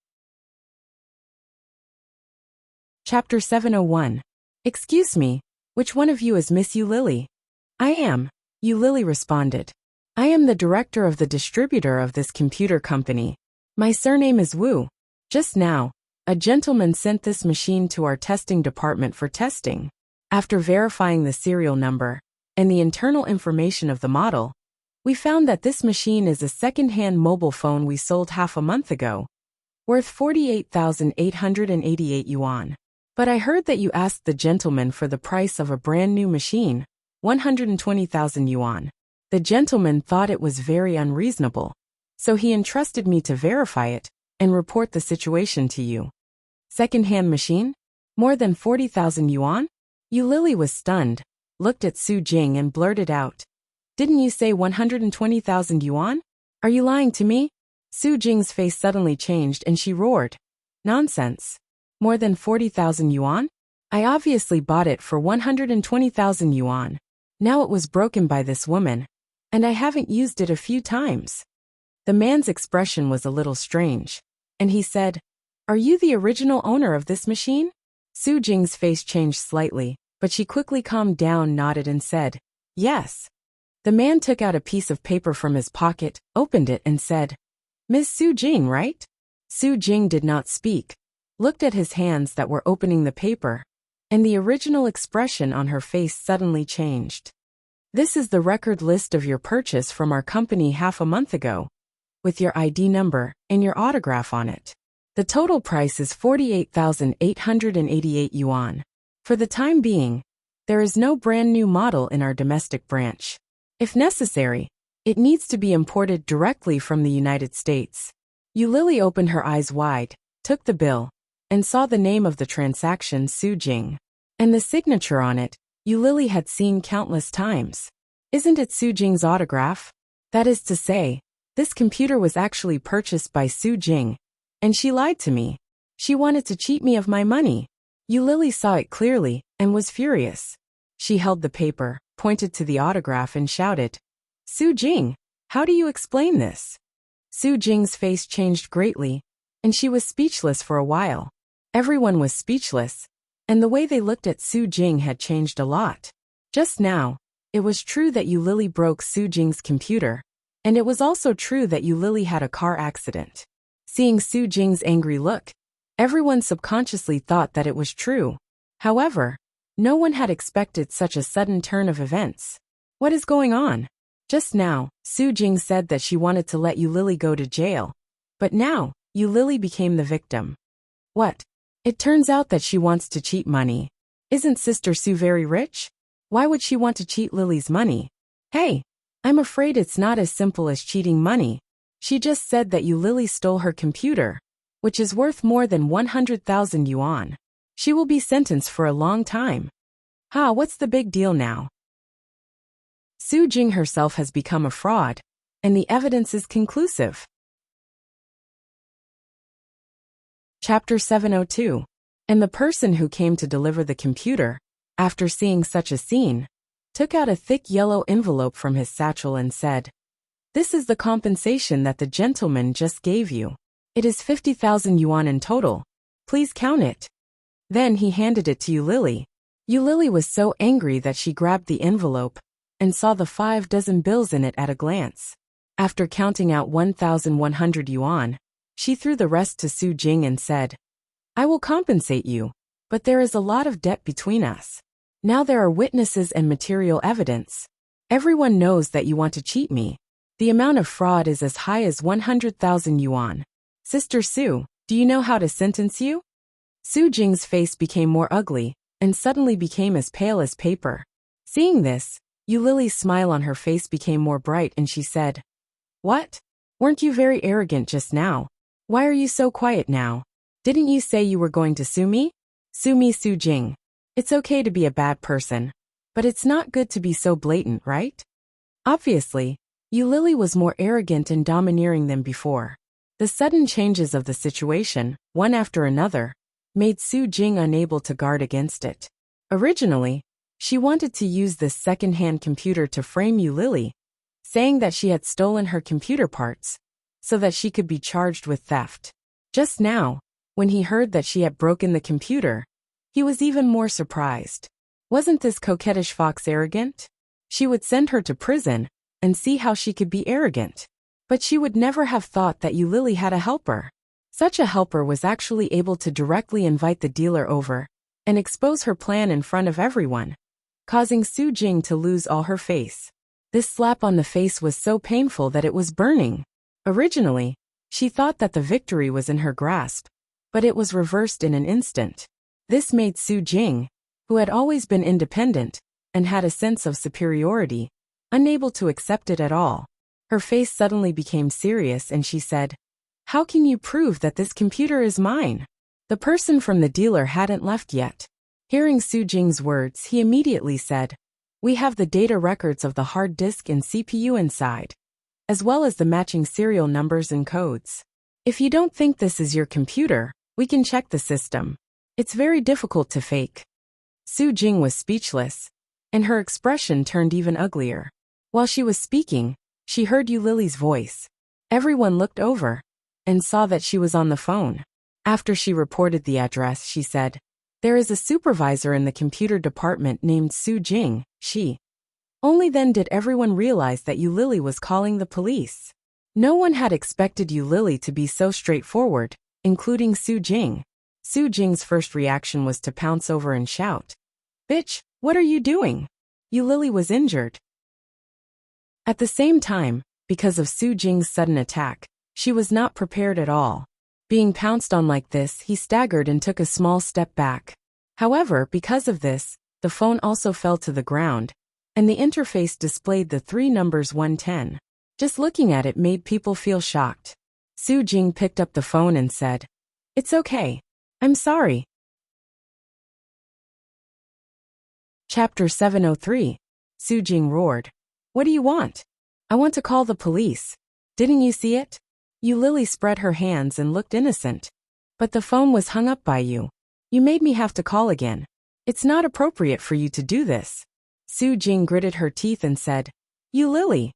Chapter 701. "Excuse me, which one of you is Miss Yu Lily?" "I am," Yu Lily responded. "I am the director of the distributor of this computer company. My surname is Wu. Just now, a gentleman sent this machine to our testing department for testing. After verifying the serial number and the internal information of the model, we found that this machine is a second-hand mobile phone we sold half a month ago, worth 48,888 yuan. But I heard that you asked the gentleman for the price of a brand new machine, 120,000 yuan. The gentleman thought it was very unreasonable, so he entrusted me to verify it and report the situation to you." Second-hand machine? More than 40,000 yuan? Yu Lily was stunned, looked at Su Jing and blurted out, "Didn't you say 120,000 yuan? Are you lying to me?" Su Jing's face suddenly changed and she roared, "Nonsense. More than 40,000 yuan? I obviously bought it for 120,000 yuan. Now it was broken by this woman, and I haven't used it a few times." The man's expression was a little strange, and he said, "Are you the original owner of this machine?" Su Jing's face changed slightly, but she quickly calmed down, nodded and said, "Yes." The man took out a piece of paper from his pocket, opened it and said, "Miss Su Jing, right?" Su Jing did not speak, looked at his hands that were opening the paper, and the original expression on her face suddenly changed. "This is the record list of your purchase from our company half a month ago, with your ID number and your autograph on it. The total price is 48,888 yuan. For the time being, there is no brand new model in our domestic branch. If necessary, it needs to be imported directly from the United States." Yu Lily opened her eyes wide, took the bill, and saw the name of the transaction, Su Jing. And the signature on it, Yu Lily had seen countless times. Isn't it Su Jing's autograph? That is to say, this computer was actually purchased by Su Jing, and she lied to me. She wanted to cheat me of my money. Yu Lily saw it clearly and was furious. She held the paper, pointed to the autograph and shouted, Su Jing, how do you explain this? Su Jing's face changed greatly, and she was speechless for a while. Everyone was speechless, and the way they looked at Su Jing had changed a lot. Just now, it was true that Yu Lily broke Su Jing's computer, and it was also true that Yu Lily had a car accident. Seeing Su Jing's angry look, everyone subconsciously thought that it was true. However, no one had expected such a sudden turn of events. What is going on? Just now, Su Jing said that she wanted to let Yu Lily go to jail, but now, Yu Lily became the victim. What? It turns out that she wants to cheat money. Isn't Sister Su very rich? Why would she want to cheat Lily's money? Hey, I'm afraid it's not as simple as cheating money. She just said that Yu Lily stole her computer, which is worth more than 100,000 yuan. She will be sentenced for a long time. What's the big deal now? Su Jing herself has become a fraud, and the evidence is conclusive. Chapter 702. And the person who came to deliver the computer, after seeing such a scene, took out a thick yellow envelope from his satchel and said, This is the compensation that the gentleman just gave you. It is 50,000 yuan in total. Please count it. Then he handed it to Yu Lily. Yu Lily was so angry that she grabbed the envelope and saw the 5 dozen bills in it at a glance. After counting out 1,100 yuan, she threw the rest to Su Jing and said, I will compensate you, but there is a lot of debt between us. Now there are witnesses and material evidence. Everyone knows that you want to cheat me. The amount of fraud is as high as 100,000 yuan. Sister Su, do you know how to sentence you? Su Jing's face became more ugly, and suddenly became as pale as paper. Seeing this, Yu Lily's smile on her face became more bright and she said, What? Weren't you very arrogant just now? Why are you so quiet now? Didn't you say you were going to sue me? Sue me, Su Jing. It's okay to be a bad person, but it's not good to be so blatant, right? Obviously, Yu Lily was more arrogant and domineering than before. The sudden changes of the situation, one after another, made Su Jing unable to guard against it. Originally, she wanted to use this second-hand computer to frame Yu Lily, saying that she had stolen her computer parts, so that she could be charged with theft. Just now, when he heard that she had broken the computer, he was even more surprised. Wasn't this coquettish fox arrogant? She would send her to prison and see how she could be arrogant. But she would never have thought that Yu Lily had a helper. Such a helper was actually able to directly invite the dealer over and expose her plan in front of everyone, causing Su Jing to lose all her face. This slap on the face was so painful that it was burning. Originally, she thought that the victory was in her grasp, but it was reversed in an instant. This made Su Jing, who had always been independent and had a sense of superiority, unable to accept it at all. Her face suddenly became serious and she said, How can you prove that this computer is mine? The person from the dealer hadn't left yet. Hearing Su Jing's words, he immediately said, We have the data records of the hard disk and CPU inside, as well as the matching serial numbers and codes. If you don't think this is your computer, we can check the system. It's very difficult to fake. Su Jing was speechless, and her expression turned even uglier. While she was speaking, she heard Yu Lily's voice. Everyone looked over and saw that she was on the phone. After she reported the address, she said, There is a supervisor in the computer department named Su Jing, she. Only then did everyone realize that Yu Lily was calling the police. No one had expected Yu Lily to be so straightforward, including Su Jing. Su Jing's first reaction was to pounce over and shout, Bitch, what are you doing? Yu Lily was injured. At the same time, because of Su Jing's sudden attack, she was not prepared at all. Being pounced on like this, he staggered and took a small step back. However, because of this, the phone also fell to the ground, and the interface displayed the 3 numbers 110. Just looking at it made people feel shocked. Su Jing picked up the phone and said, It's okay. I'm sorry. Chapter 703. Su Jing roared. What do you want? I want to call the police. Didn't you see it? Lily spread her hands and looked innocent. But the phone was hung up by you. You made me have to call again. It's not appropriate for you to do this. Su Jing gritted her teeth and said, Lily.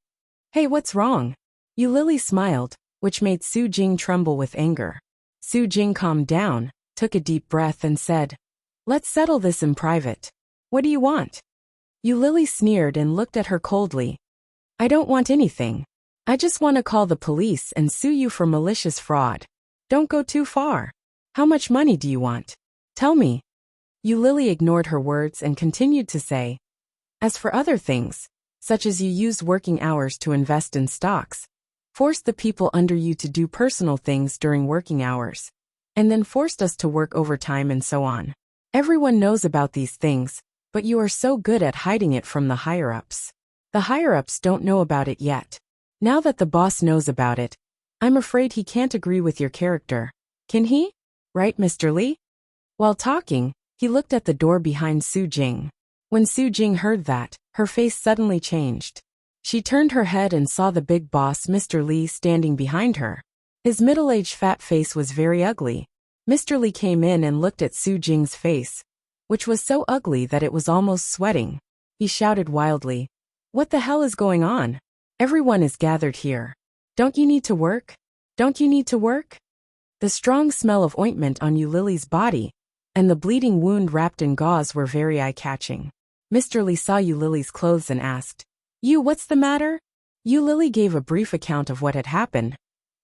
Hey, what's wrong? Lily smiled, which made Su Jing tremble with anger. Su Jing calmed down, took a deep breath and said, Let's settle this in private. What do you want? Lily sneered and looked at her coldly. I don't want anything. I just want to call the police and sue you for malicious fraud. Don't go too far. How much money do you want? Tell me. Lily ignored her words and continued to say, As for other things, such as you used working hours to invest in stocks, forced the people under you to do personal things during working hours, and then forced us to work overtime and so on. Everyone knows about these things, but you are so good at hiding it from the higher-ups. The higher-ups don't know about it yet. Now that the boss knows about it, I'm afraid he can't agree with your character. Can he? Right, Mr. Li? While talking, he looked at the door behind Su Jing. When Su Jing heard that, her face suddenly changed. She turned her head and saw the big boss, Mr. Li, standing behind her. His middle-aged fat face was very ugly. Mr. Li came in and looked at Su Jing's face, which was so ugly that it was almost sweating. He shouted wildly, What the hell is going on? Everyone is gathered here. Don't you need to work? Don't you need to work? The strong smell of ointment on Lily's body and the bleeding wound wrapped in gauze were very eye-catching. Mr. Li saw Lily's clothes and asked, What's the matter? Lily gave a brief account of what had happened,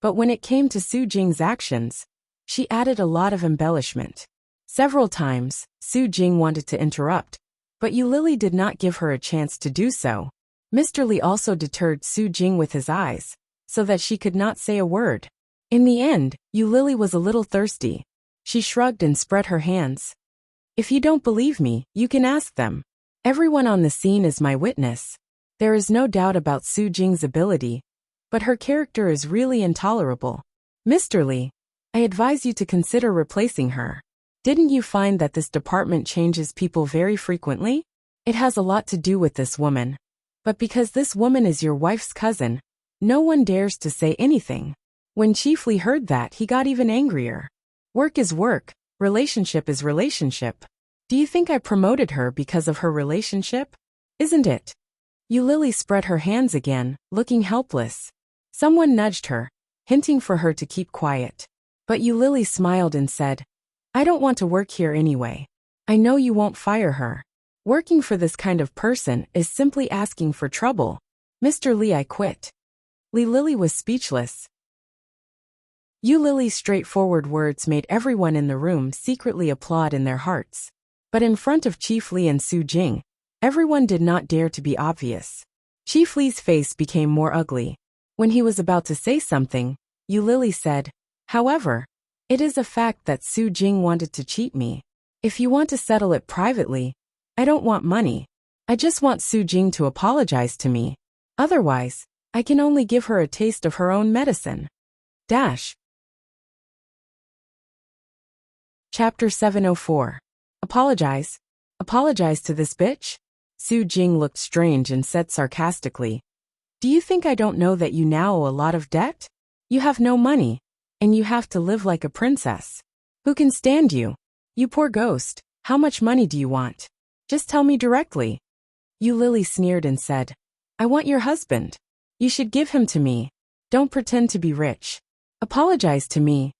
but when it came to Su Jing's actions, she added a lot of embellishment. Several times, Su Jing wanted to interrupt, but Lily did not give her a chance to do so. Mr. Li also deterred Su Jing with his eyes, so that she could not say a word. In the end, Lily was a little thirsty. She shrugged and spread her hands. If you don't believe me, you can ask them. Everyone on the scene is my witness. There is no doubt about Su Jing's ability, but her character is really intolerable. Mr. Li, I advise you to consider replacing her. Didn't you find that this department changes people very frequently? It has a lot to do with this woman. But because this woman is your wife's cousin, no one dares to say anything. When Chief Li heard that, he got even angrier. Work is work, relationship is relationship. Do you think I promoted her because of her relationship? Isn't it? Lily spread her hands again, looking helpless. Someone nudged her, hinting for her to keep quiet. But Lily smiled and said, I don't want to work here anyway. I know you won't fire her. Working for this kind of person is simply asking for trouble. Mr. Li, I quit. Lily was speechless. Lily's straightforward words made everyone in the room secretly applaud in their hearts. But in front of Chief Li and Su Jing, everyone did not dare to be obvious. Chief Li's face became more ugly. When he was about to say something, Lily said, However, it is a fact that Su Jing wanted to cheat me. If you want to settle it privately, I don't want money. I just want Su Jing to apologize to me. Otherwise, I can only give her a taste of her own medicine. Chapter 704. Apologize? Apologize to this bitch? Su Jing looked strange and said sarcastically, Do you think I don't know that you now owe a lot of debt? You have no money, and you have to live like a princess. Who can stand you? You poor ghost, how much money do you want? Just tell me directly. Lily sneered and said, I want your husband. You should give him to me. Don't pretend to be rich. Apologize to me.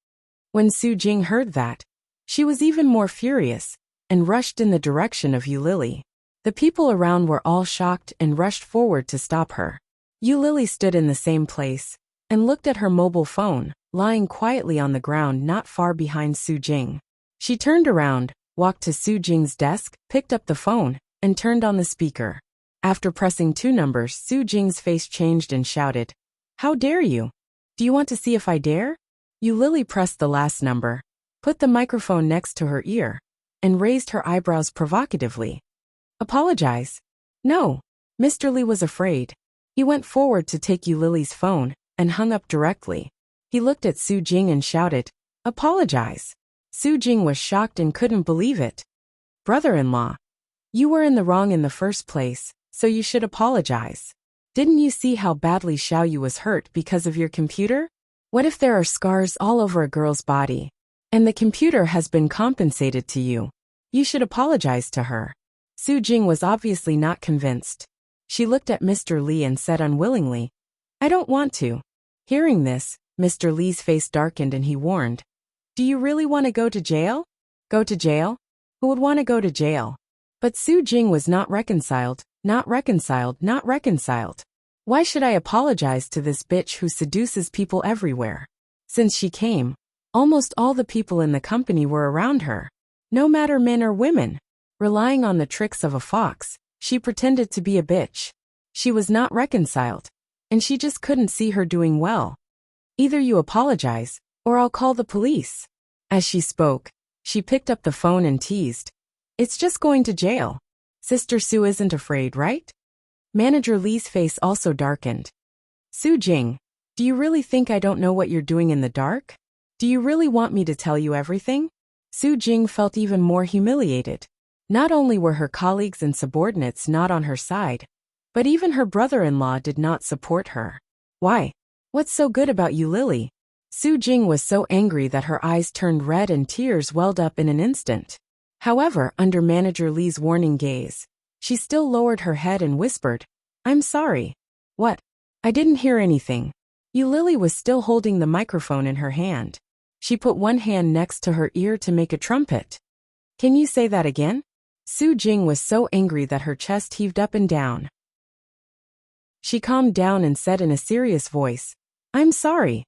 When Su Jing heard that, she was even more furious and rushed in the direction of Lily. The people around were all shocked and rushed forward to stop her. Lily stood in the same place and looked at her mobile phone, lying quietly on the ground not far behind Su Jing. She turned around, walked to Su Jing's desk, picked up the phone, and turned on the speaker. After pressing 2 numbers, Su Jing's face changed and shouted, How dare you? Do you want to see if I dare? Lily pressed the last number, put the microphone next to her ear, and raised her eyebrows provocatively. Apologize? No. Mr. Li was afraid. He went forward to take Lily's phone and hung up directly. He looked at Su Jing and shouted, Apologize. Su Jing was shocked and couldn't believe it. Brother-in-law, you were in the wrong in the first place, so you should apologize. Didn't you see how badly Xiaoyu was hurt because of your computer? What if there are scars all over a girl's body? And the computer has been compensated to you. You should apologize to her. Su Jing was obviously not convinced. She looked at Mr. Li and said unwillingly, I don't want to. Hearing this, Mr. Li's face darkened and he warned, Do you really want to go to jail? Go to jail? Who would want to go to jail? But Su Jing was not reconciled. Why should I apologize to this bitch who seduces people everywhere? Since she came, almost all the people in the company were around her. No matter men or women. Relying on the tricks of a fox, she pretended to be a bitch. She was not reconciled. And she just couldn't see her doing well. Either you apologize, or I'll call the police. As she spoke, she picked up the phone and teased. It's just going to jail. Sister Su isn't afraid, right? Manager Li's face also darkened. Su Jing, do you really think I don't know what you're doing in the dark? Do you really want me to tell you everything? Su Jing felt even more humiliated. Not only were her colleagues and subordinates not on her side, but even her brother-in-law did not support her. Why? What's so good about you, Lily? Su Jing was so angry that her eyes turned red and tears welled up in an instant. However, under Manager Li's warning gaze, she still lowered her head and whispered, I'm sorry. What? I didn't hear anything. Lily was still holding the microphone in her hand. She put one hand next to her ear to make a trumpet. Can you say that again? Su Jing was so angry that her chest heaved up and down. She calmed down and said in a serious voice, I'm sorry.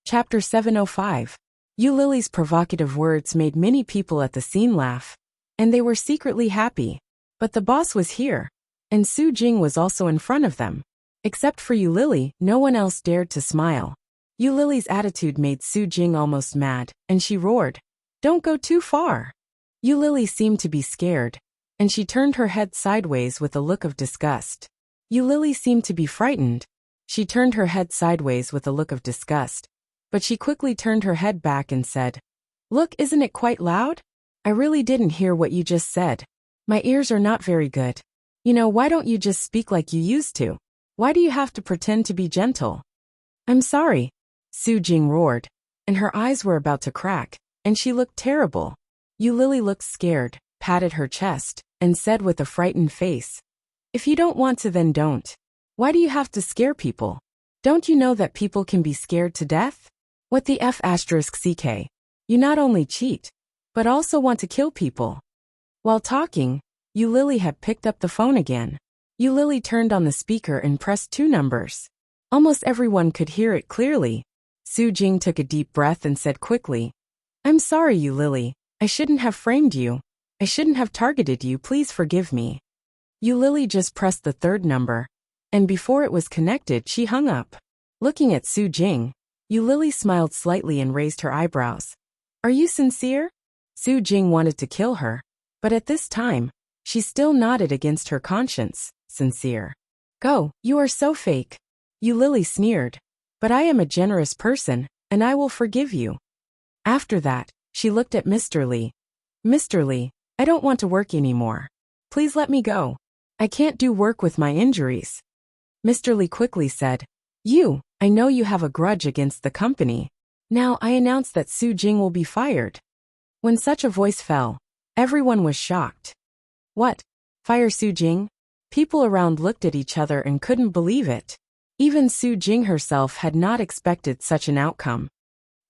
Chapter 705. Lily's provocative words made many people at the scene laugh, and they were secretly happy. But the boss was here, and Su Jing was also in front of them. Except for Lily, no one else dared to smile. Lily's attitude made Su Jing almost mad, and she roared, Don't go too far. Lily seemed to be scared, and she turned her head sideways with a look of disgust. Lily seemed to be frightened. She turned her head sideways with a look of disgust. But she quickly turned her head back and said, Look, isn't it quite loud? I really didn't hear what you just said. My ears are not very good. Why don't you just speak like you used to? Why do you have to pretend to be gentle? I'm sorry, Su Jing roared, and her eyes were about to crack, and she looked terrible. Lily looked scared, patted her chest, and said with a frightened face, If you don't want to, then don't. Why do you have to scare people? Don't you know that people can be scared to death? What the F***ck? You not only cheat, but also want to kill people. While talking, Lily had picked up the phone again. Lily turned on the speaker and pressed 2 numbers. Almost everyone could hear it clearly. Su Jing took a deep breath and said quickly, I'm sorry, Lily. I shouldn't have framed you. I shouldn't have targeted you. Please forgive me. Lily just pressed the 3rd number, and before it was connected, she hung up. Looking at Su Jing, Lily smiled slightly and raised her eyebrows. Are you sincere? Su Jing wanted to kill her, but at this time, she still nodded against her conscience. Sincere. Go, you are so fake. Lily sneered. But I am a generous person, and I will forgive you. After that, she looked at Mr. Li. Mr. Li, I don't want to work anymore. Please let me go. I can't do work with my injuries. Mr. Li quickly said, I know you have a grudge against the company. Now I announce that Su Jing will be fired. When such a voice fell, everyone was shocked. What? Fire Su Jing? People around looked at each other and couldn't believe it. Even Su Jing herself had not expected such an outcome.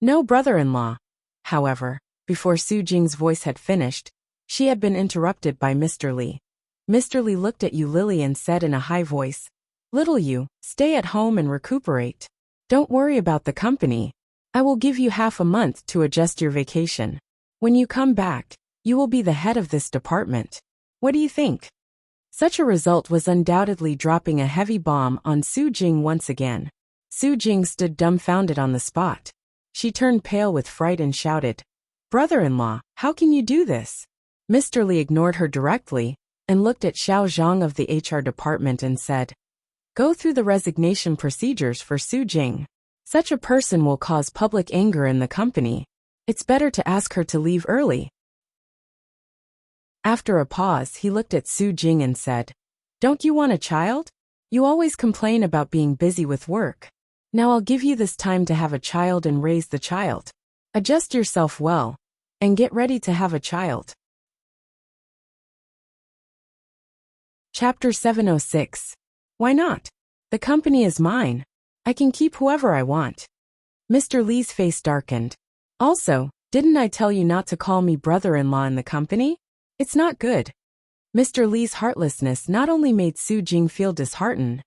No brother-in-law. However, before Su Jing's voice had finished, she had been interrupted by Mr. Li. Mr. Li looked at Lily and said in a high voice, Little you, stay at home and recuperate. Don't worry about the company. I will give you half a month to adjust your vacation. When you come back, you will be the head of this department. What do you think? Such a result was undoubtedly dropping a heavy bomb on Su Jing once again. Su Jing stood dumbfounded on the spot. She turned pale with fright and shouted, Brother-in-law, how can you do this? Mr. Li ignored her directly and looked at Xiao Zhang of the HR department and said, Go through the resignation procedures for Su Jing. Such a person will cause public anger in the company. It's better to ask her to leave early. After a pause, he looked at Su Jing and said, Don't you want a child? You always complain about being busy with work. Now I'll give you this time to have a child and raise the child. Adjust yourself well, and get ready to have a child. Chapter 706. Why not? The company is mine. I can keep whoever I want. Mr. Lee's face darkened. Also, didn't I tell you not to call me brother-in-law in the company? It's not good. Mr. Lee's heartlessness not only made Su Jing feel disheartened,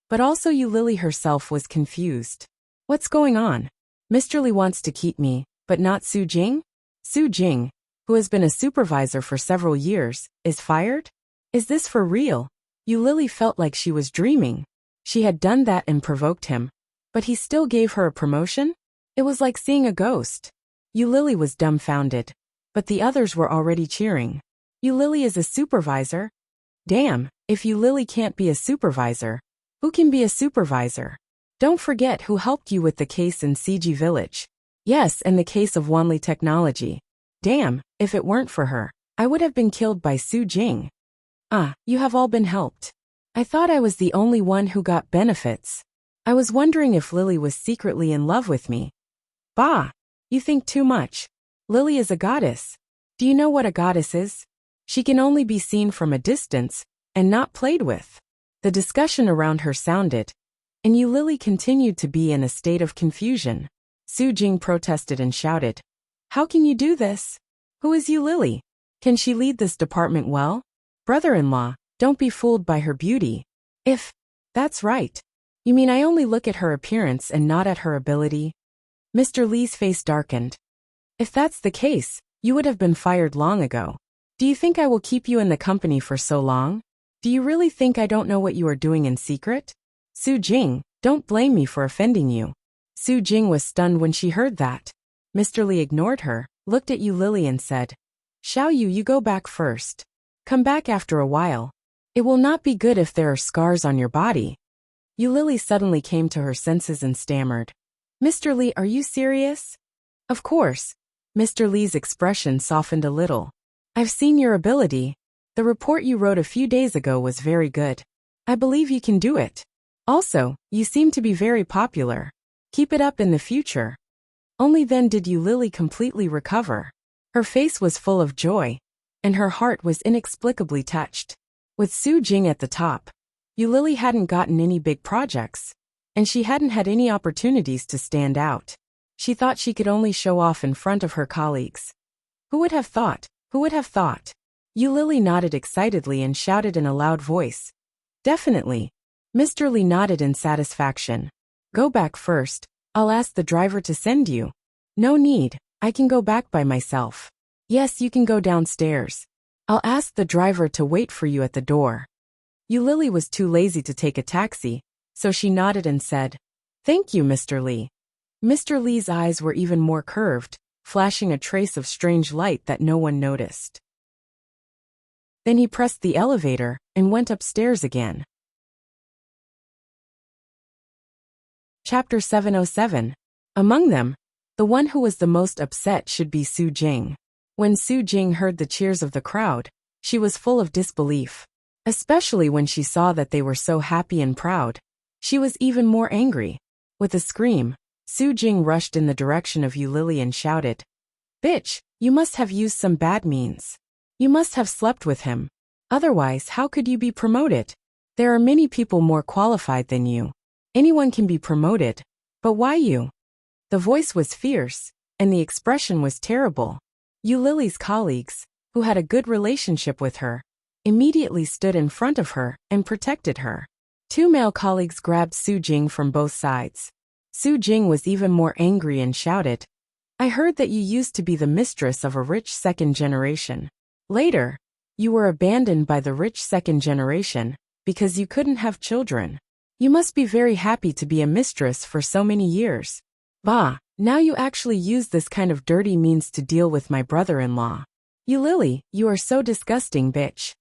but also Lily herself was confused. What's going on? Mr. Lee wants to keep me, but not Su Jing? Su Jing, who has been a supervisor for several years, is fired? Is this for real? Lily felt like she was dreaming. She had done that and provoked him, but he still gave her a promotion? It was like seeing a ghost. Lily was dumbfounded, but the others were already cheering. Lily is a supervisor? Damn, if Lily can't be a supervisor, who can be a supervisor? Don't forget who helped you with the case in CG Village. Yes, and the case of Wanli Technology. Damn, if it weren't for her, I would have been killed by Su Jing. Ah, you have all been helped. I thought I was the only one who got benefits. I was wondering if Lily was secretly in love with me. Bah! You think too much. Lily is a goddess. Do you know what a goddess is? She can only be seen from a distance, and not played with. The discussion around her sounded, and Lily continued to be in a state of confusion. Su Jing protested and shouted, "How can you do this? Who is Lily? Can she lead this department well? Brother-in-law, don't be fooled by her beauty. That's right. You mean I only look at her appearance and not at her ability?" Mr. Lee's face darkened. If that's the case, you would have been fired long ago. Do you think I will keep you in the company for so long? Do you really think I don't know what you are doing in secret? Su Jing, don't blame me for offending you. Su Jing was stunned when she heard that. Mr. Lee ignored her, looked at Lily and said, "Xiao Yu, you go back first. Come back after a while. It will not be good if there are scars on your body." Lily suddenly came to her senses and stammered, "Mr. Lee, are you serious?" "Of course." Mr. Lee's expression softened a little. "I've seen your ability. The report you wrote a few days ago was very good. I believe you can do it. Also, you seem to be very popular. Keep it up in the future." Only then did Lily completely recover. Her face was full of joy, and her heart was inexplicably touched. With Su Jing at the top, Lily hadn't gotten any big projects, and she hadn't had any opportunities to stand out. She thought she could only show off in front of her colleagues. Who would have thought? Who would have thought? Lily nodded excitedly and shouted in a loud voice, "Definitely." Mr. Lee nodded in satisfaction. "Go back first. I'll ask the driver to send you." "No need. I can go back by myself." "Yes, you can go downstairs. I'll ask the driver to wait for you at the door." Lily was too lazy to take a taxi, so she nodded and said, "Thank you, Mr. Lee." Mr. Lee's eyes were even more curved, flashing a trace of strange light that no one noticed. Then he pressed the elevator and went upstairs again. Chapter 707. Among them, the one who was the most upset should be Su Jing. When Su Jing heard the cheers of the crowd, she was full of disbelief. Especially when she saw that they were so happy and proud. She was even more angry. With a scream, Su Jing rushed in the direction of Lily and shouted, "Bitch, you must have used some bad means. You must have slept with him. Otherwise, how could you be promoted? There are many people more qualified than you. Anyone can be promoted, but why you?" The voice was fierce, and the expression was terrible. Lily's colleagues, who had a good relationship with her, immediately stood in front of her and protected her. Two male colleagues grabbed Su Jing from both sides. Su Jing was even more angry and shouted, "I heard that you used to be the mistress of a rich second generation. Later, you were abandoned by the rich second generation because you couldn't have children. You must be very happy to be a mistress for so many years. Bah, now you actually use this kind of dirty means to deal with my brother-in-law. Lily, you are so disgusting, bitch."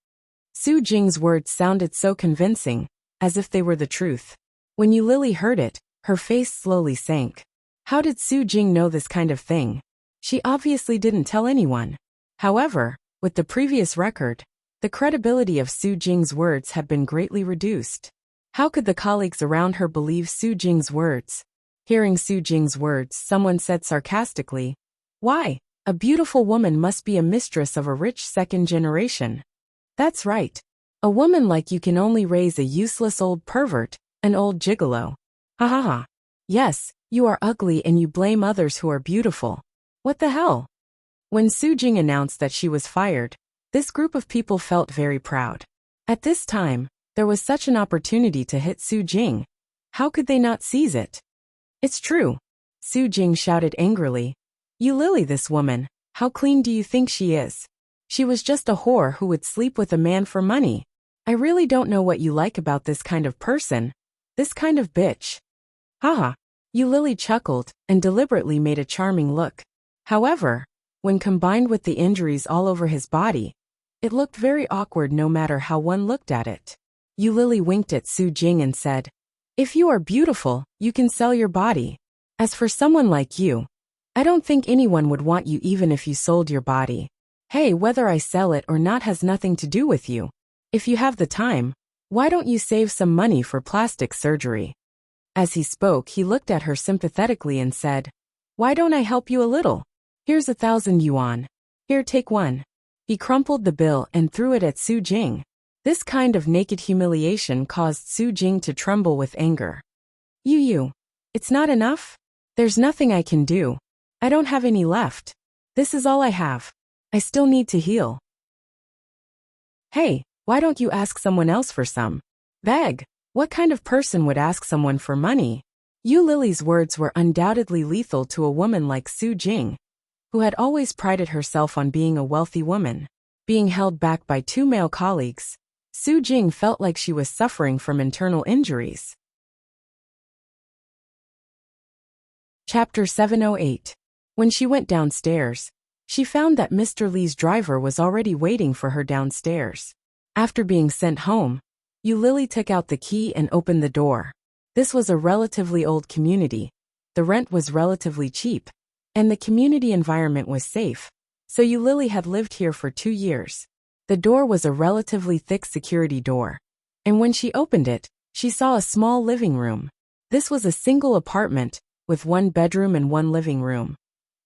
Su Jing's words sounded so convincing, as if they were the truth. When Lily heard it, her face slowly sank. How did Su Jing know this kind of thing? She obviously didn't tell anyone. However, with the previous record, The credibility of Su Jing's words had been greatly reduced. How could the colleagues around her believe Su Jing's words? Hearing Su Jing's words, someone said sarcastically, "Why? A beautiful woman must be a mistress of a rich second generation." That's right. A woman like you can only raise a useless old pervert, an old gigolo. Ha ha ha. Yes, you are ugly and you blame others who are beautiful. What the hell? When Su Jing announced that she was fired, this group of people felt very proud. At this time, there was such an opportunity to hit Su Jing. How could they not seize it? It's true. Su Jing shouted angrily. You lily this woman, how clean do you think she is? She was just a whore who would sleep with a man for money. I really don't know what you like about this kind of person. This kind of bitch. Haha. You lily chuckled and deliberately made a charming look. However, when combined with the injuries all over his body, it looked very awkward no matter how one looked at it. Yu Lily winked at Su Jing and said, "If you are beautiful, you can sell your body. As for someone like you, I don't think anyone would want you even if you sold your body. Hey, whether I sell it or not has nothing to do with you. If you have the time, why don't you save some money for plastic surgery?" As he spoke, he looked at her sympathetically and said, "Why don't I help you a little? Here's 1,000 yuan. Here, take one." He crumpled the bill and threw it at Su Jing. This kind of naked humiliation caused Su Jing to tremble with anger. You, it's not enough? There's nothing I can do. I don't have any left. This is all I have. I still need to heal. Hey, why don't you ask someone else for some? Beg. What kind of person would ask someone for money? Yu Lily's words were undoubtedly lethal to a woman like Su Jing, who had always prided herself on being a wealthy woman. Being held back by two male colleagues, Su Jing felt like she was suffering from internal injuries. Chapter 708. When she went downstairs, she found that Mr. Li's driver was already waiting for her downstairs. After being sent home, Yu Lily took out the key and opened the door. This was a relatively old community. The rent was relatively cheap, and the community environment was safe, so Yu Lily had lived here for 2 years. The door was a relatively thick security door, and when she opened it, she saw a small living room. This was a single apartment, with 1 bedroom and 1 living room.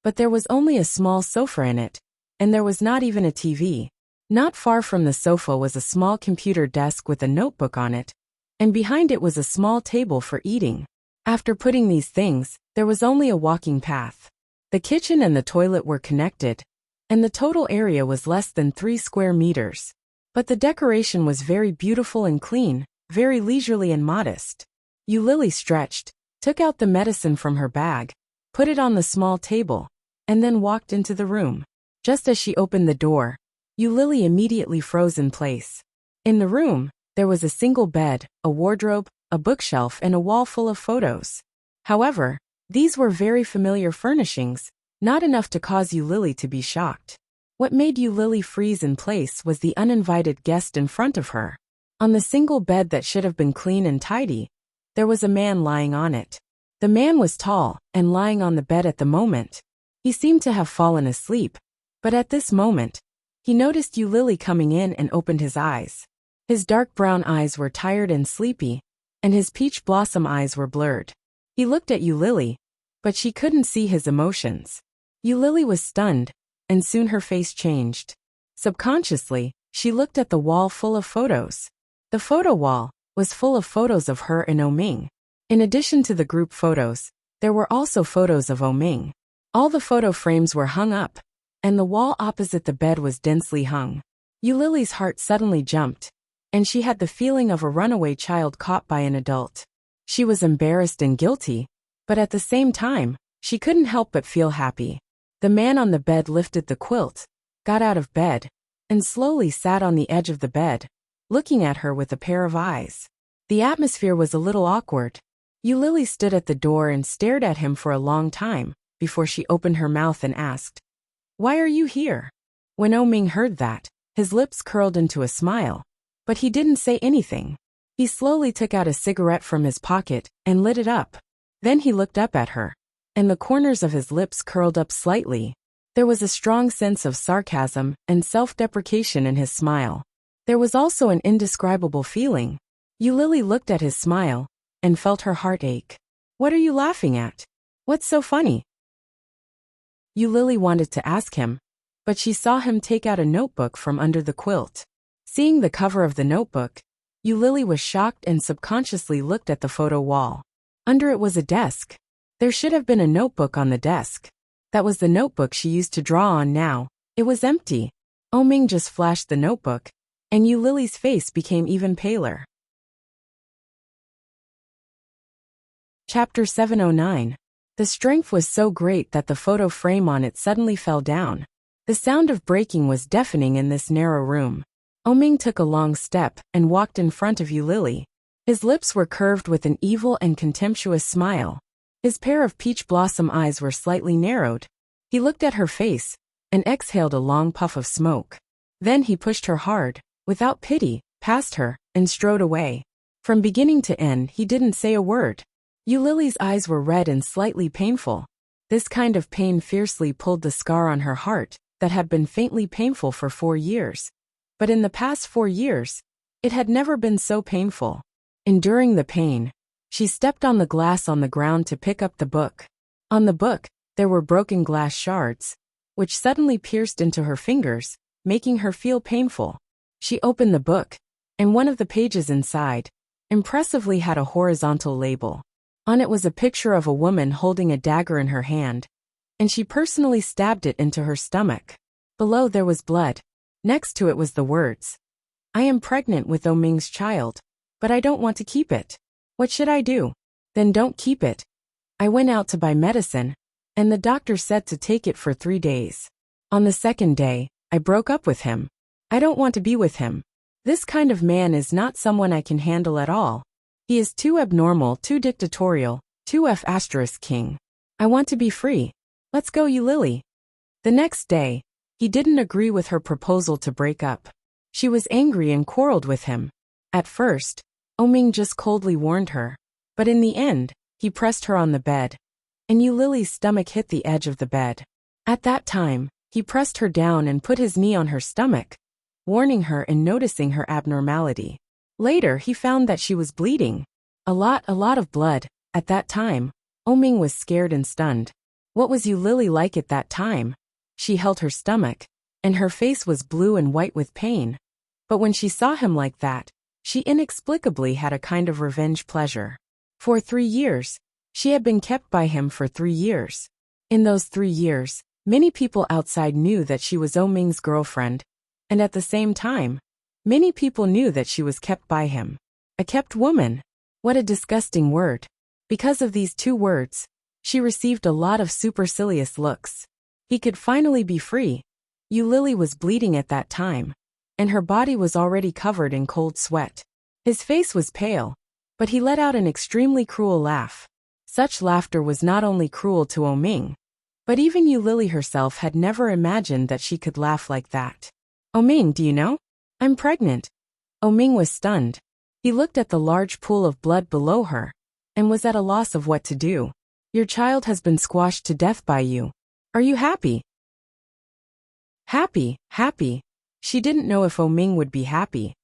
But there was only a small sofa in it, and there was not even a TV. Not far from the sofa was a small computer desk with a notebook on it, and behind it was a small table for eating. After putting these things, there was only a walking path. The kitchen and the toilet were connected, and the total area was less than 3 square meters. But the decoration was very beautiful and clean, very leisurely and modest. Yu Lily stretched, took out the medicine from her bag, put it on the small table, and then walked into the room. Just as she opened the door, Yu Lily immediately froze in place. In the room, there was a single bed, a wardrobe, a bookshelf, and a wall full of photos. However, these were very familiar furnishings, not enough to cause Yu Lily to be shocked. What made Yu Lily freeze in place was the uninvited guest in front of her. On the single bed that should have been clean and tidy, there was a man lying on it. The man was tall and lying on the bed at the moment. He seemed to have fallen asleep, but at this moment, he noticed Yu Lily coming in and opened his eyes. His dark brown eyes were tired and sleepy, and his peach blossom eyes were blurred. He looked at Yu Lily, but she couldn't see his emotions. Yu Lily was stunned, and soon her face changed. Subconsciously, she looked at the wall full of photos. The photo wall was full of photos of her and Oming. In addition to the group photos, there were also photos of Oming. All the photo frames were hung up, and the wall opposite the bed was densely hung. Yu Lily's heart suddenly jumped, and she had the feeling of a runaway child caught by an adult. She was embarrassed and guilty, but at the same time, she couldn't help but feel happy. The man on the bed lifted the quilt, got out of bed, and slowly sat on the edge of the bed, looking at her with a pair of eyes. The atmosphere was a little awkward. Yu Lily stood at the door and stared at him for a long time, before she opened her mouth and asked, "Why are you here?" When Oming heard that, his lips curled into a smile, but he didn't say anything. He slowly took out a cigarette from his pocket and lit it up. Then he looked up at her, and the corners of his lips curled up slightly. There was a strong sense of sarcasm and self-deprecation in his smile. There was also an indescribable feeling. Eulalie looked at his smile and felt her heart ache. What are you laughing at? What's so funny? Eulalie wanted to ask him, but she saw him take out a notebook from under the quilt. Seeing the cover of the notebook, Eulalie was shocked and subconsciously looked at the photo wall. Under it was a desk. There should have been a notebook on the desk. That was the notebook she used to draw on now. It was empty. Oming just flashed the notebook, and Eulalie's face became even paler. Chapter 709. The strength was so great that the photo frame on it suddenly fell down. The sound of breaking was deafening in this narrow room. Oming took a long step and walked in front of Eulalie. His lips were curved with an evil and contemptuous smile. His pair of peach blossom eyes were slightly narrowed. He looked at her face and exhaled a long puff of smoke. Then he pushed her hard, without pity, past her, and strode away. From beginning to end, he didn't say a word. Eulalie's eyes were red and slightly painful. This kind of pain fiercely pulled the scar on her heart that had been faintly painful for 4 years. But in the past 4 years, it had never been so painful. Enduring the pain, she stepped on the glass on the ground to pick up the book. On the book, there were broken glass shards, which suddenly pierced into her fingers, making her feel painful. She opened the book, and one of the pages inside impressively had a horizontal label. On it was a picture of a woman holding a dagger in her hand, and she personally stabbed it into her stomach. Below there was blood. Next to it was the words, "I am pregnant with Oming's child, but I don't want to keep it. What should I do?" "Then don't keep it. I went out to buy medicine, and the doctor said to take it for 3 days. On the 2nd day, I broke up with him. I don't want to be with him. This kind of man is not someone I can handle at all. He is too abnormal, too dictatorial, too F***king. I want to be free. Let's go, Eulalie." The next day, he didn't agree with her proposal to break up. She was angry and quarreled with him. At first, Oming just coldly warned her, but in the end, he pressed her on the bed, and Eulalie's stomach hit the edge of the bed. At that time, he pressed her down and put his knee on her stomach, warning her and noticing her abnormality. Later, he found that she was bleeding. A lot of blood. At that time, Oming was scared and stunned. What was Eulalie like at that time? She held her stomach, and her face was blue and white with pain. But when she saw him like that, she inexplicably had a kind of revenge pleasure. For 3 years, she had been kept by him for 3 years. In those 3 years, many people outside knew that she was Oming's girlfriend, and at the same time, many people knew that she was kept by him. A kept woman. What a disgusting word. Because of these 2 words, she received a lot of supercilious looks. He could finally be free. Eulalie was bleeding at that time, and her body was already covered in cold sweat. His face was pale, but he let out an extremely cruel laugh. Such laughter was not only cruel to Oming, but even Eulalie herself had never imagined that she could laugh like that. "Oming, do you know? I'm pregnant." Oming was stunned. He looked at the large pool of blood below her, and was at a loss of what to do. "Your child has been squashed to death by you. Are you happy?" Happy. She didn't know if Oming would be happy,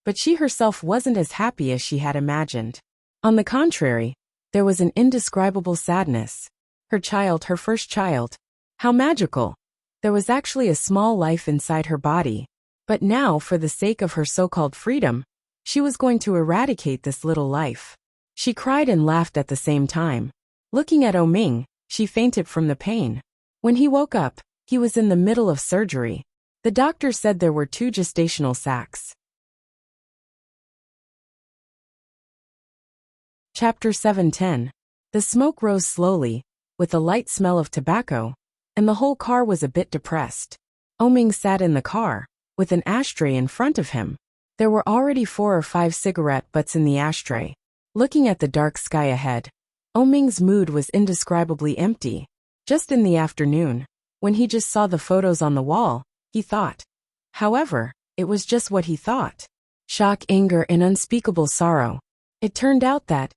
but she herself wasn't as happy as she had imagined. On the contrary, there was an indescribable sadness. Her child, her first child. How magical. There was actually a small life inside her body. But now, for the sake of her so-called freedom, she was going to eradicate this little life. She cried and laughed at the same time. Looking at Oming, she fainted from the pain. When he woke up, he was in the middle of surgery. The doctor said there were 2 gestational sacs. Chapter 710. The smoke rose slowly, with a light smell of tobacco, and the whole car was a bit depressed. Oming sat in the car, with an ashtray in front of him. There were already 4 or 5 cigarette butts in the ashtray. Looking at the dark sky ahead, Oming's mood was indescribably empty. Just in the afternoon, when he just saw the photos on the wall, he thought. However, it was just what he thought. Shock, anger, and unspeakable sorrow. It turned out that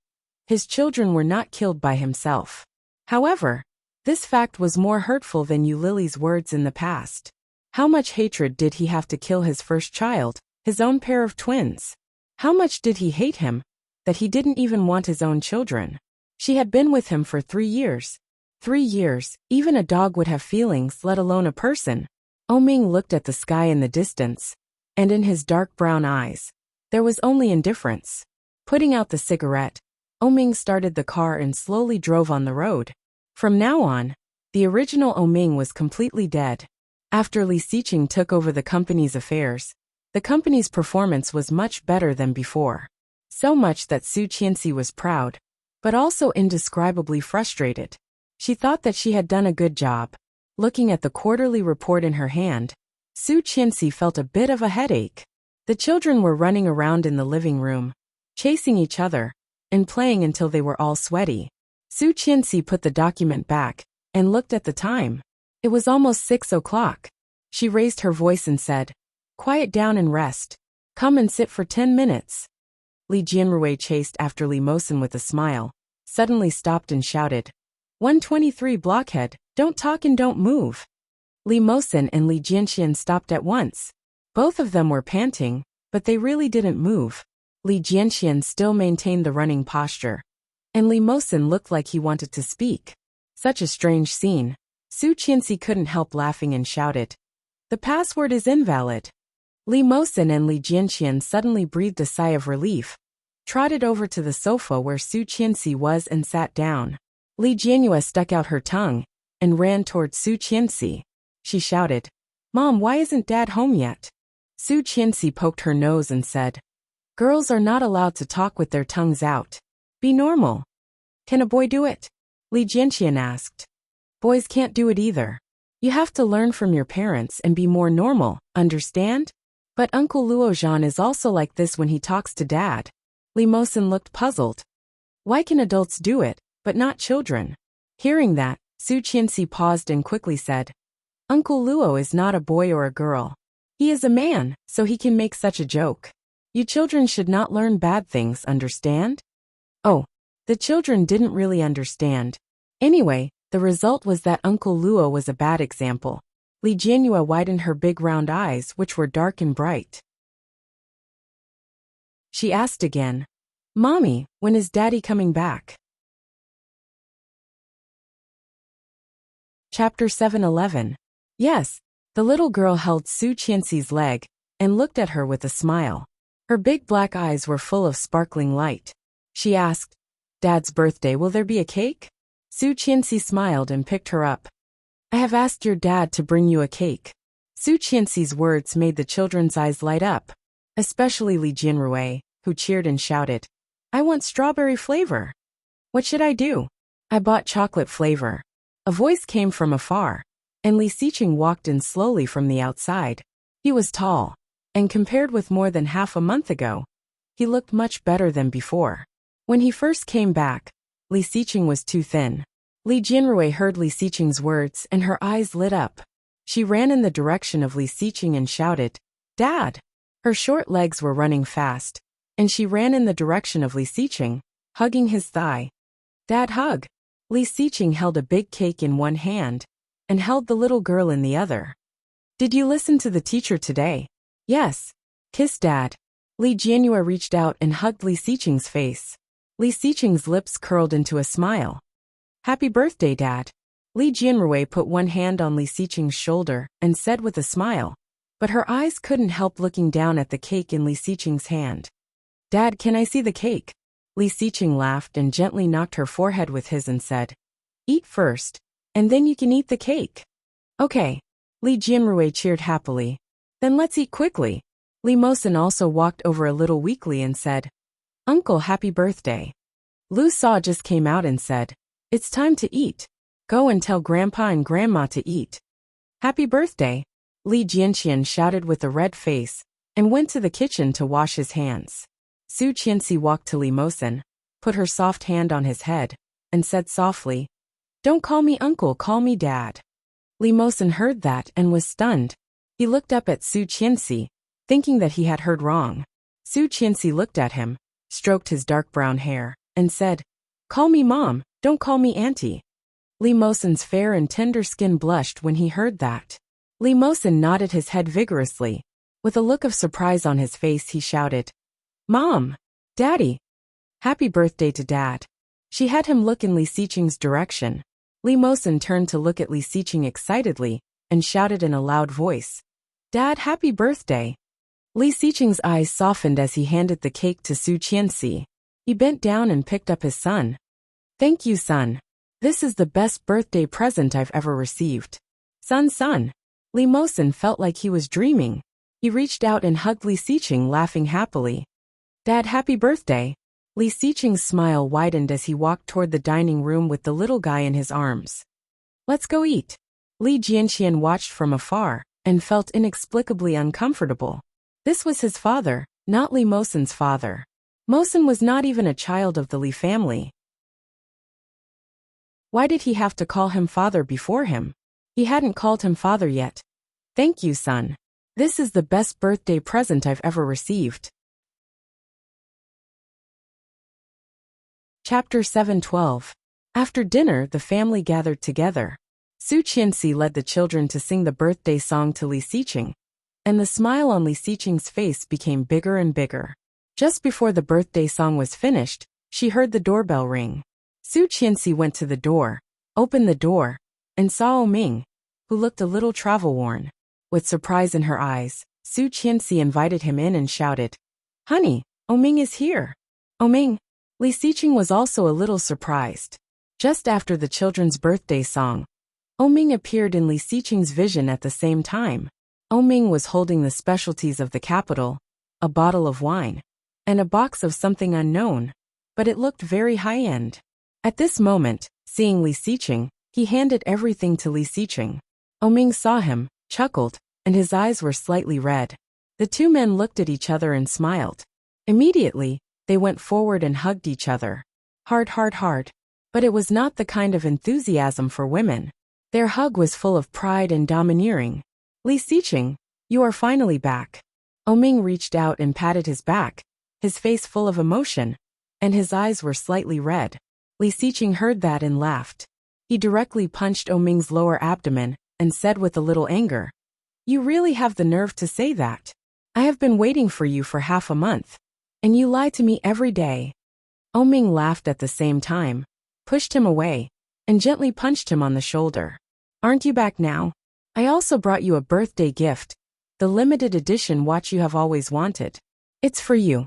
his children were not killed by himself. However, this fact was more hurtful than Eulalie's words in the past. How much hatred did he have to kill his first child, his own pair of twins. How much did he hate him, that he didn't even want his own children? She had been with him for 3 years. 3 years, even a dog would have feelings, let alone a person. Oming looked at the sky in the distance, and in his dark brown eyes, there was only indifference. Putting out the cigarette, Oming started the car and slowly drove on the road. From now on, the original Oming was completely dead. After Li Xiqing took over the company's affairs, the company's performance was much better than before. So much that Su Qianxi was proud, but also indescribably frustrated. She thought that she had done a good job. Looking at the quarterly report in her hand, Su Qianxi felt a bit of a headache. The children were running around in the living room, chasing each other, and playing until they were all sweaty. Su Qianxi put the document back and looked at the time. It was almost 6 o'clock. She raised her voice and said, "Quiet down and rest. Come and sit for 10 minutes." Li Jianrui chased after Li Mosen with a smile, suddenly stopped and shouted, "123 blockhead, don't talk and don't move." Li Mosen and Li Jianxian stopped at once. Both of them were panting, but they really didn't move. Li Jianxian still maintained the running posture, and Li Mosen looked like he wanted to speak. Such a strange scene. Su Qianxi couldn't help laughing and shouted, "The password is invalid." Li Mosen and Li Jianxian suddenly breathed a sigh of relief, trotted over to the sofa where Su Qianxi was and sat down. Li Jianhua stuck out her tongue and ran toward Su Qianxi. She shouted, "Mom, why isn't Dad home yet?" Su Qianxi poked her nose and said, "Girls are not allowed to talk with their tongues out. Be normal." "Can a boy do it?" Li Jianxian asked. "Boys can't do it either. You have to learn from your parents and be more normal, understand? But Uncle Luozhan is also like this when he talks to Dad." Li Mosen looked puzzled. Why can adults do it, but not children? Hearing that, Su Qianxi paused and quickly said, "Uncle Luo is not a boy or a girl. He is a man, so he can make such a joke. You children should not learn bad things, understand?" Oh, the children didn't really understand. Anyway, the result was that Uncle Luo was a bad example. Li Jianhua widened her big round eyes, which were dark and bright. She asked again, "Mommy, when is Daddy coming back?" Chapter 7:11. Yes, the little girl held Su Qianxi's leg and looked at her with a smile. Her big black eyes were full of sparkling light. She asked, "Dad's birthday, will there be a cake?" Su Qianxi smiled and picked her up. "I have asked your dad to bring you a cake." Su Qianxi's words made the children's eyes light up, especially Li Jianrui, who cheered and shouted, "I want strawberry flavor." "What should I do?" "I bought chocolate flavor." A voice came from afar, and Li Xiqing walked in slowly from the outside. He was tall, and compared with more than half a month ago, he looked much better than before. When he first came back, Li Xiqing was too thin. Li Jianrui heard Li Xiqing's words and her eyes lit up. She ran in the direction of Li Xiqing and shouted, "Dad!" Her short legs were running fast, and she ran in the direction of Li Xiqing, hugging his thigh. "Dad, hug!" Li Xiqing held a big cake in one hand and held the little girl in the other. "Did you listen to the teacher today?" "Yes." "Kiss Dad." Li Jianhua reached out and hugged Li Xiqing's face. Li Xiqing's lips curled into a smile. "Happy birthday, Dad." Li Jianrui put one hand on Li Xiqing's shoulder and said with a smile, but her eyes couldn't help looking down at the cake in Li Xiqing's hand. "Dad, can I see the cake?" Li Xiqing laughed and gently knocked her forehead with his and said, "Eat first, and then you can eat the cake." "Okay." Li Jianrui cheered happily. "Then let's eat quickly." Li Mosen also walked over a little weakly and said, "Uncle, happy birthday." Lu Sa just came out and said, "It's time to eat. Go and tell Grandpa and Grandma to eat." "Happy birthday." Li Jianxian shouted with a red face and went to the kitchen to wash his hands. Su Qianxi walked to Li Mosen, put her soft hand on his head, and said softly, "Don't call me uncle, call me Dad." Li Mosen heard that and was stunned. He looked up at Su Qianxi, thinking that he had heard wrong. Su Qianxi looked at him, stroked his dark brown hair, and said, "Call me Mom, don't call me Auntie." Li Mosen's fair and tender skin blushed when he heard that. Li Mosen nodded his head vigorously. With a look of surprise on his face, he shouted, "Mom! Daddy! Happy birthday to Dad." She had him look in Li Xiqing's direction. Li Mosen turned to look at Li Xiqing excitedly and shouted in a loud voice, "Dad, happy birthday." Li Xiqing's eyes softened as he handed the cake to Su Qianxi. He bent down and picked up his son. "Thank you, son. This is the best birthday present I've ever received." Son. Li Mosen felt like he was dreaming. He reached out and hugged Li Xiqing, laughing happily. "Dad, happy birthday." Li Xiqing's smile widened as he walked toward the dining room with the little guy in his arms. "Let's go eat." Li Jianxian watched from afar and felt inexplicably uncomfortable. This was his father, not Li Mosen's father. Mosen was not even a child of the Li family. Why did he have to call him father before him? He hadn't called him father yet. "Thank you, son. This is the best birthday present I've ever received." Chapter 7:12. After dinner, the family gathered together. Su Qianxi led the children to sing the birthday song to Li Xiqing, and the smile on Li Xiqing's face became bigger and bigger. Just before the birthday song was finished, she heard the doorbell ring. Su Qianxi went to the door, opened the door, and saw Oming, who looked a little travel-worn. With surprise in her eyes, Su Qianxi invited him in and shouted, "Honey, Oming is here." "Oming?" Li Xiqing was also a little surprised. Just after the children's birthday song, Oming appeared in Li Xiqing's vision at the same time. Oming was holding the specialties of the capital, a bottle of wine, and a box of something unknown, but it looked very high-end. At this moment, seeing Li Xiqing, he handed everything to Li Xiqing. Oming saw him, chuckled, and his eyes were slightly red. The two men looked at each other and smiled. Immediately, they went forward and hugged each other. Hard. But it was not the kind of enthusiasm for women. Their hug was full of pride and domineering. "Li Xiqing, you are finally back." Oming reached out and patted his back, his face full of emotion, and his eyes were slightly red. Li Xiqing heard that and laughed. He directly punched Oming's lower abdomen and said with a little anger, "You really have the nerve to say that. I have been waiting for you for half a month, and you lie to me every day." Oming laughed at the same time, pushed him away, and gently punched him on the shoulder. "Aren't you back now? I also brought you a birthday gift, the limited edition watch you have always wanted. It's for you."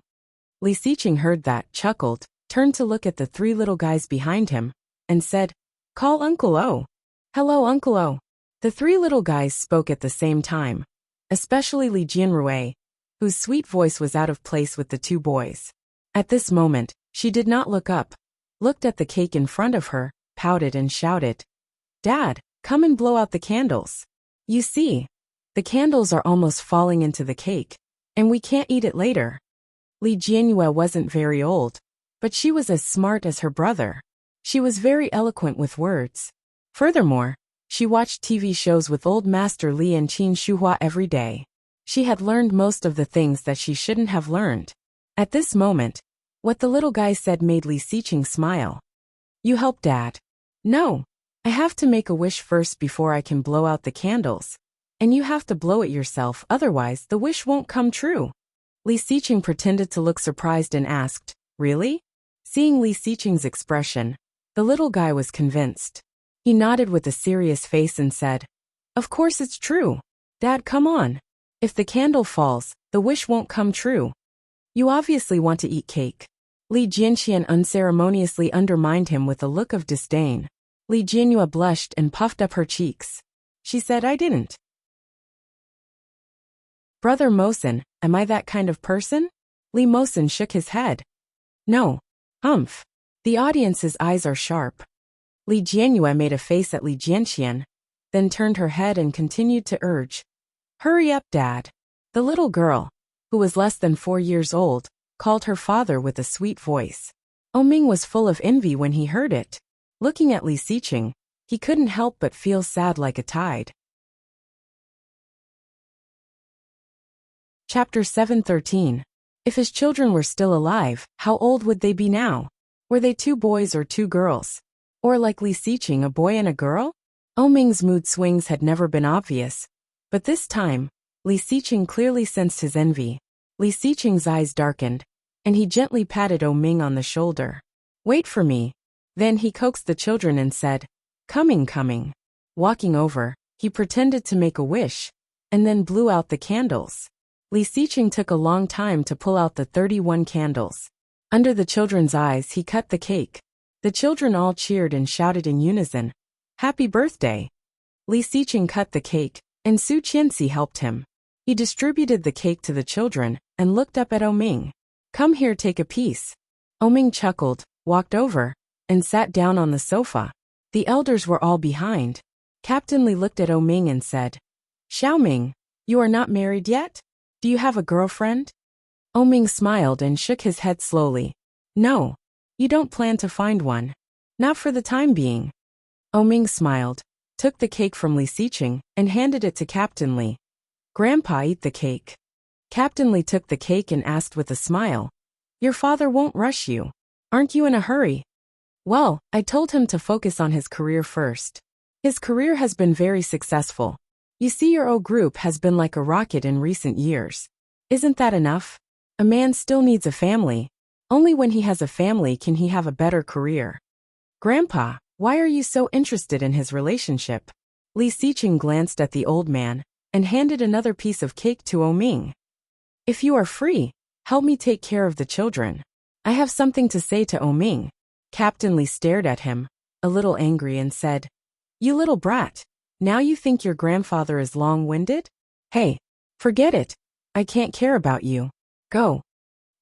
Li Xiqing heard that, chuckled, turned to look at the three little guys behind him, and said, "Call Uncle O." "Hello, Uncle O." The three little guys spoke at the same time, especially Li Jianrui, whose sweet voice was out of place with the two boys. At this moment, she did not look up, looked at the cake in front of her, pouted and shouted, "Dad, come and blow out the candles. You see, the candles are almost falling into the cake, and we can't eat it later." Li Jianyue wasn't very old, but she was as smart as her brother. She was very eloquent with words. Furthermore, she watched TV shows with old master Li and Qin Shuhua every day. She had learned most of the things that she shouldn't have learned. At this moment, what the little guy said made Li Xiqing smile. "You help Dad." "No, I have to make a wish first before I can blow out the candles, and you have to blow it yourself, otherwise the wish won't come true." Li Xiqing pretended to look surprised and asked, "Really?" Seeing Li Xiqing's expression, the little guy was convinced. He nodded with a serious face and said, "Of course it's true. Dad, come on. If the candle falls, the wish won't come true. You obviously want to eat cake." Li Jianxian unceremoniously undermined him with a look of disdain. Li Jianyue blushed and puffed up her cheeks. She said, "I didn't." "Brother Mosen, am I that kind of person?" Li Mosen shook his head. "No. Humph. The audience's eyes are sharp." Li Jianyue made a face at Li Jianxian, then turned her head and continued to urge, "Hurry up, Dad." The little girl, who was less than 4 years old, called her father with a sweet voice. Oming was full of envy when he heard it. Looking at Li Xiqing, he couldn't help but feel sad like a tide. Chapter 7:13. If his children were still alive, how old would they be now? Were they 2 boys or 2 girls? Or like Li Xiqing, a boy and a girl? Oming's mood swings had never been obvious, but this time, Li Xiqing clearly sensed his envy. Li Xiqing's eyes darkened, and he gently patted Ming on the shoulder. Wait for me. Then he coaxed the children and said, coming, coming. Walking over, he pretended to make a wish, and then blew out the candles. Li Xiqing took a long time to pull out the 31 candles. Under the children's eyes he cut the cake. The children all cheered and shouted in unison, Happy birthday! Li Xiqing cut the cake, and Su Qianxi helped him. He distributed the cake to the children, and looked up at Ming. Come here, take a piece. Ming chuckled, walked over, and sat down on the sofa. The elders were all behind. Captain Li looked at Ming and said, Xiaoming, you are not married yet? Do you have a girlfriend? Ming smiled and shook his head slowly. No. You don't plan to find one. Not for the time being. Ming smiled, took the cake from Li Xiqing, and handed it to Captain Li. Grandpa, eat the cake. Captain Li took the cake and asked with a smile, Your father won't rush you. Aren't you in a hurry? Well, I told him to focus on his career first. His career has been very successful. You see, your O group has been like a rocket in recent years. Isn't that enough? A man still needs a family. Only when he has a family can he have a better career. Grandpa, why are you so interested in his relationship? Li Xiqing glanced at the old man, and handed another piece of cake to Ming. If you are free, help me take care of the children. I have something to say to Ming. Captain Li stared at him, a little angry, and said, You little brat, now you think your grandfather is long-winded? Hey, forget it. I can't care about you. Go.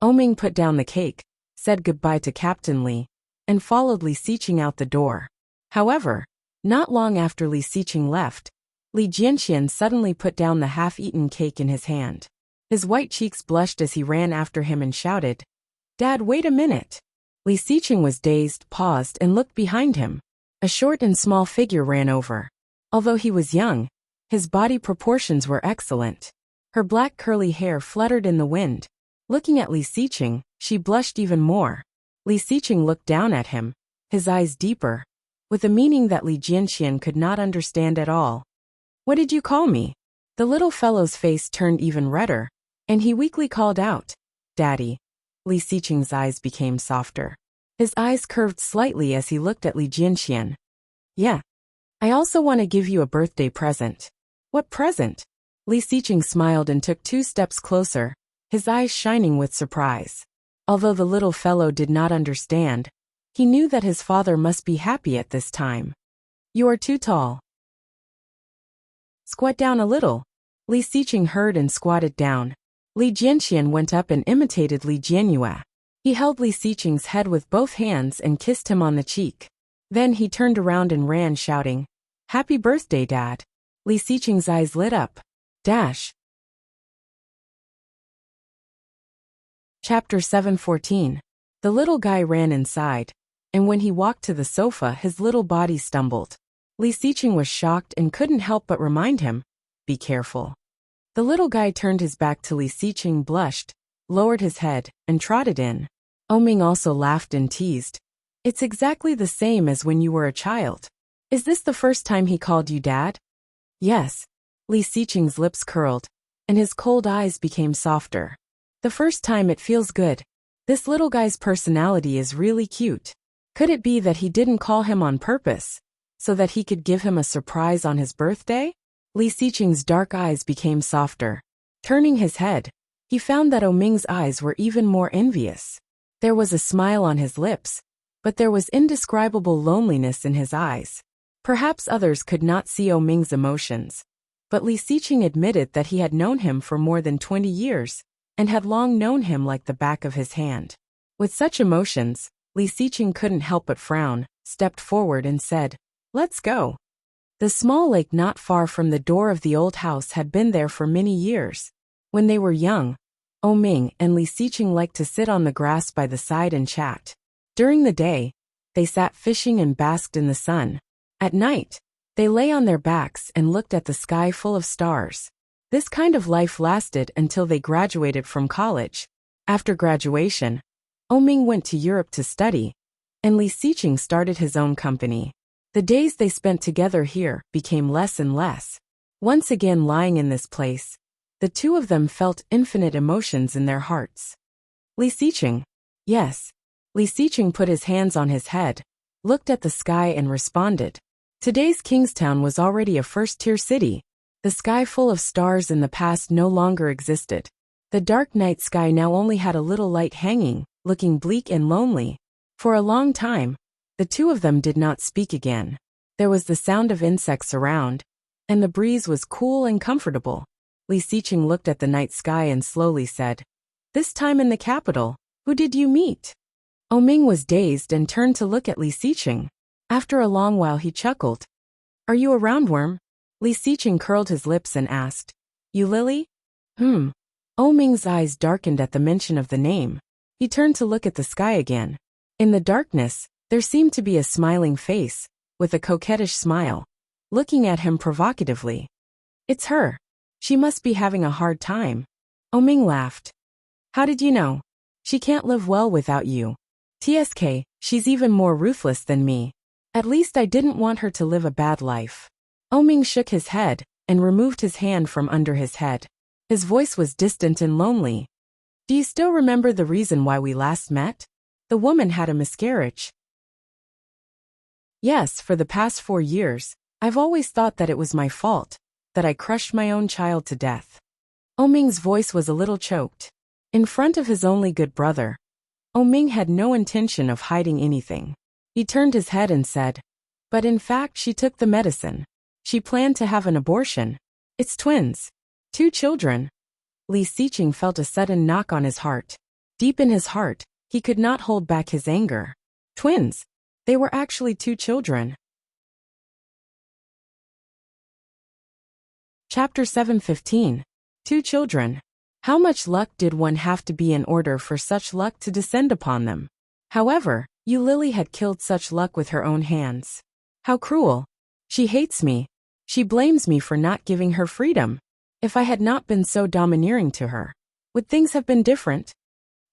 Ming put down the cake, said goodbye to Captain Li, and followed Li Xiqing out the door. However, not long after Li Xiqing left, Li Jianxian suddenly put down the half-eaten cake in his hand. His white cheeks blushed as he ran after him and shouted, Dad, wait a minute. Li Xiqing was dazed, paused, and looked behind him. A short and small figure ran over. Although he was young, his body proportions were excellent. Her black curly hair fluttered in the wind. Looking at Li Xiqing, she blushed even more. Li Xiqing looked down at him, his eyes deeper, with a meaning that Li Jianxian could not understand at all. What did you call me? The little fellow's face turned even redder, and he weakly called out, Daddy. Li Xiqing's eyes became softer. His eyes curved slightly as he looked at Li Jianxian. Yeah. I also want to give you a birthday present. What present? Li Xiqing smiled and took 2 steps closer, his eyes shining with surprise. Although the little fellow did not understand, he knew that his father must be happy at this time. You are too tall. Squat down a little. Li Xiqing heard and squatted down. Li Jianxian went up and imitated Li Jianyue. He held Li Xiqing's head with both hands and kissed him on the cheek. Then he turned around and ran, shouting, Happy birthday, Dad. Li Xiqing's eyes lit up. Dash. Chapter 7:14. The little guy ran inside, and when he walked to the sofa, his little body stumbled. Li Xiqing was shocked and couldn't help but remind him, Be careful. The little guy turned his back to Li Xiqing, blushed, lowered his head, and trotted in. Ming also laughed and teased. It's exactly the same as when you were a child. Is this the first time he called you Dad? Yes. Li Xiqing's lips curled, and his cold eyes became softer. The first time. It feels good. This little guy's personality is really cute. Could it be that he didn't call him on purpose, so that he could give him a surprise on his birthday? Li Xiqing's dark eyes became softer. Turning his head, he found that Ming's eyes were even more envious. There was a smile on his lips, but there was indescribable loneliness in his eyes. Perhaps others could not see Ming's emotions, but Li Xiqing admitted that he had known him for more than 20 years, and had long known him like the back of his hand. With such emotions, Li Xiqing couldn't help but frown, stepped forward and said, Let's go. The small lake not far from the door of the old house had been there for many years. When they were young, Ming and Li Xiqing liked to sit on the grass by the side and chat. During the day, they sat fishing and basked in the sun. At night, they lay on their backs and looked at the sky full of stars. This kind of life lasted until they graduated from college. After graduation, Ming went to Europe to study, and Li Xiqing started his own company. The days they spent together here became less and less. Once again lying in this place, The two of them felt infinite emotions in their hearts. Li Xiqing. Yes. Li Xiqing put his hands on his head, looked at the sky and responded. Today's Kingstown was already a first-tier city. The sky full of stars in the past no longer existed. The dark night sky now only had a little light hanging, looking bleak and lonely. For a long time, the two of them did not speak again. There was the sound of insects around, and the breeze was cool and comfortable. Li Xiqing looked at the night sky and slowly said, "This time in the capital, who did you meet?" Oming was dazed and turned to look at Li Xiqing. After a long while he chuckled. "Are you a roundworm?" Li Xiqing curled his lips and asked. "You Lily?" Oming's eyes darkened at the mention of the name. He turned to look at the sky again. In the darkness, there seemed to be a smiling face, with a coquettish smile, looking at him provocatively. "It's her. She must be having a hard time." Oming laughed. "How did you know? She can't live well without you. TSK, she's even more ruthless than me. At least I didn't want her to live a bad life." Oming shook his head and removed his hand from under his head. His voice was distant and lonely. "Do you still remember the reason why we last met? The woman had a miscarriage." "Yes, for the past 4 years, I've always thought that it was my fault, that I crushed my own child to death." Oming's voice was a little choked. In front of his only good brother, Oming had no intention of hiding anything. He turned his head and said, "But in fact she took the medicine. She planned to have an abortion. It's twins. 2 children." Li Xiqing felt a sudden knock on his heart. Deep in his heart, he could not hold back his anger. Twins. They were actually 2 children. Chapter 7:15. 2 children. How much luck did one have to be in order for such luck to descend upon them? However, Yu Lily had killed such luck with her own hands. How cruel. She hates me. She blames me for not giving her freedom. If I had not been so domineering to her, would things have been different?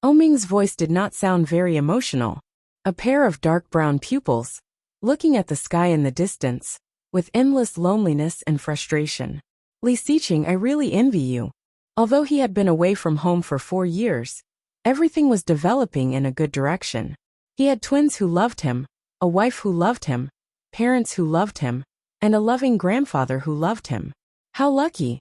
Oming's voice did not sound very emotional. A pair of dark brown pupils, looking at the sky in the distance, with endless loneliness and frustration. "Li Xiqing, I really envy you." Although he had been away from home for 4 years, everything was developing in a good direction. He had twins who loved him, a wife who loved him, parents who loved him, and a loving grandfather who loved him. How lucky!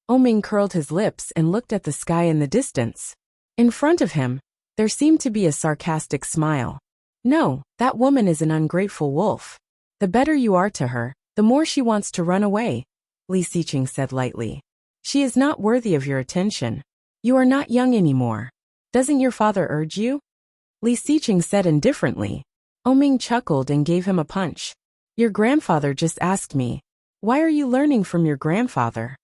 Oming curled his lips and looked at the sky in the distance. In front of him, there seemed to be a sarcastic smile. "No, that woman is an ungrateful wolf. The better you are to her, the more she wants to run away," Li Xiqing said lightly. "She is not worthy of your attention. You are not young anymore. Doesn't your father urge you?" Li Xiqing said indifferently. Oming chuckled and gave him a punch. "Your grandfather just asked me, why are you learning from your grandfather?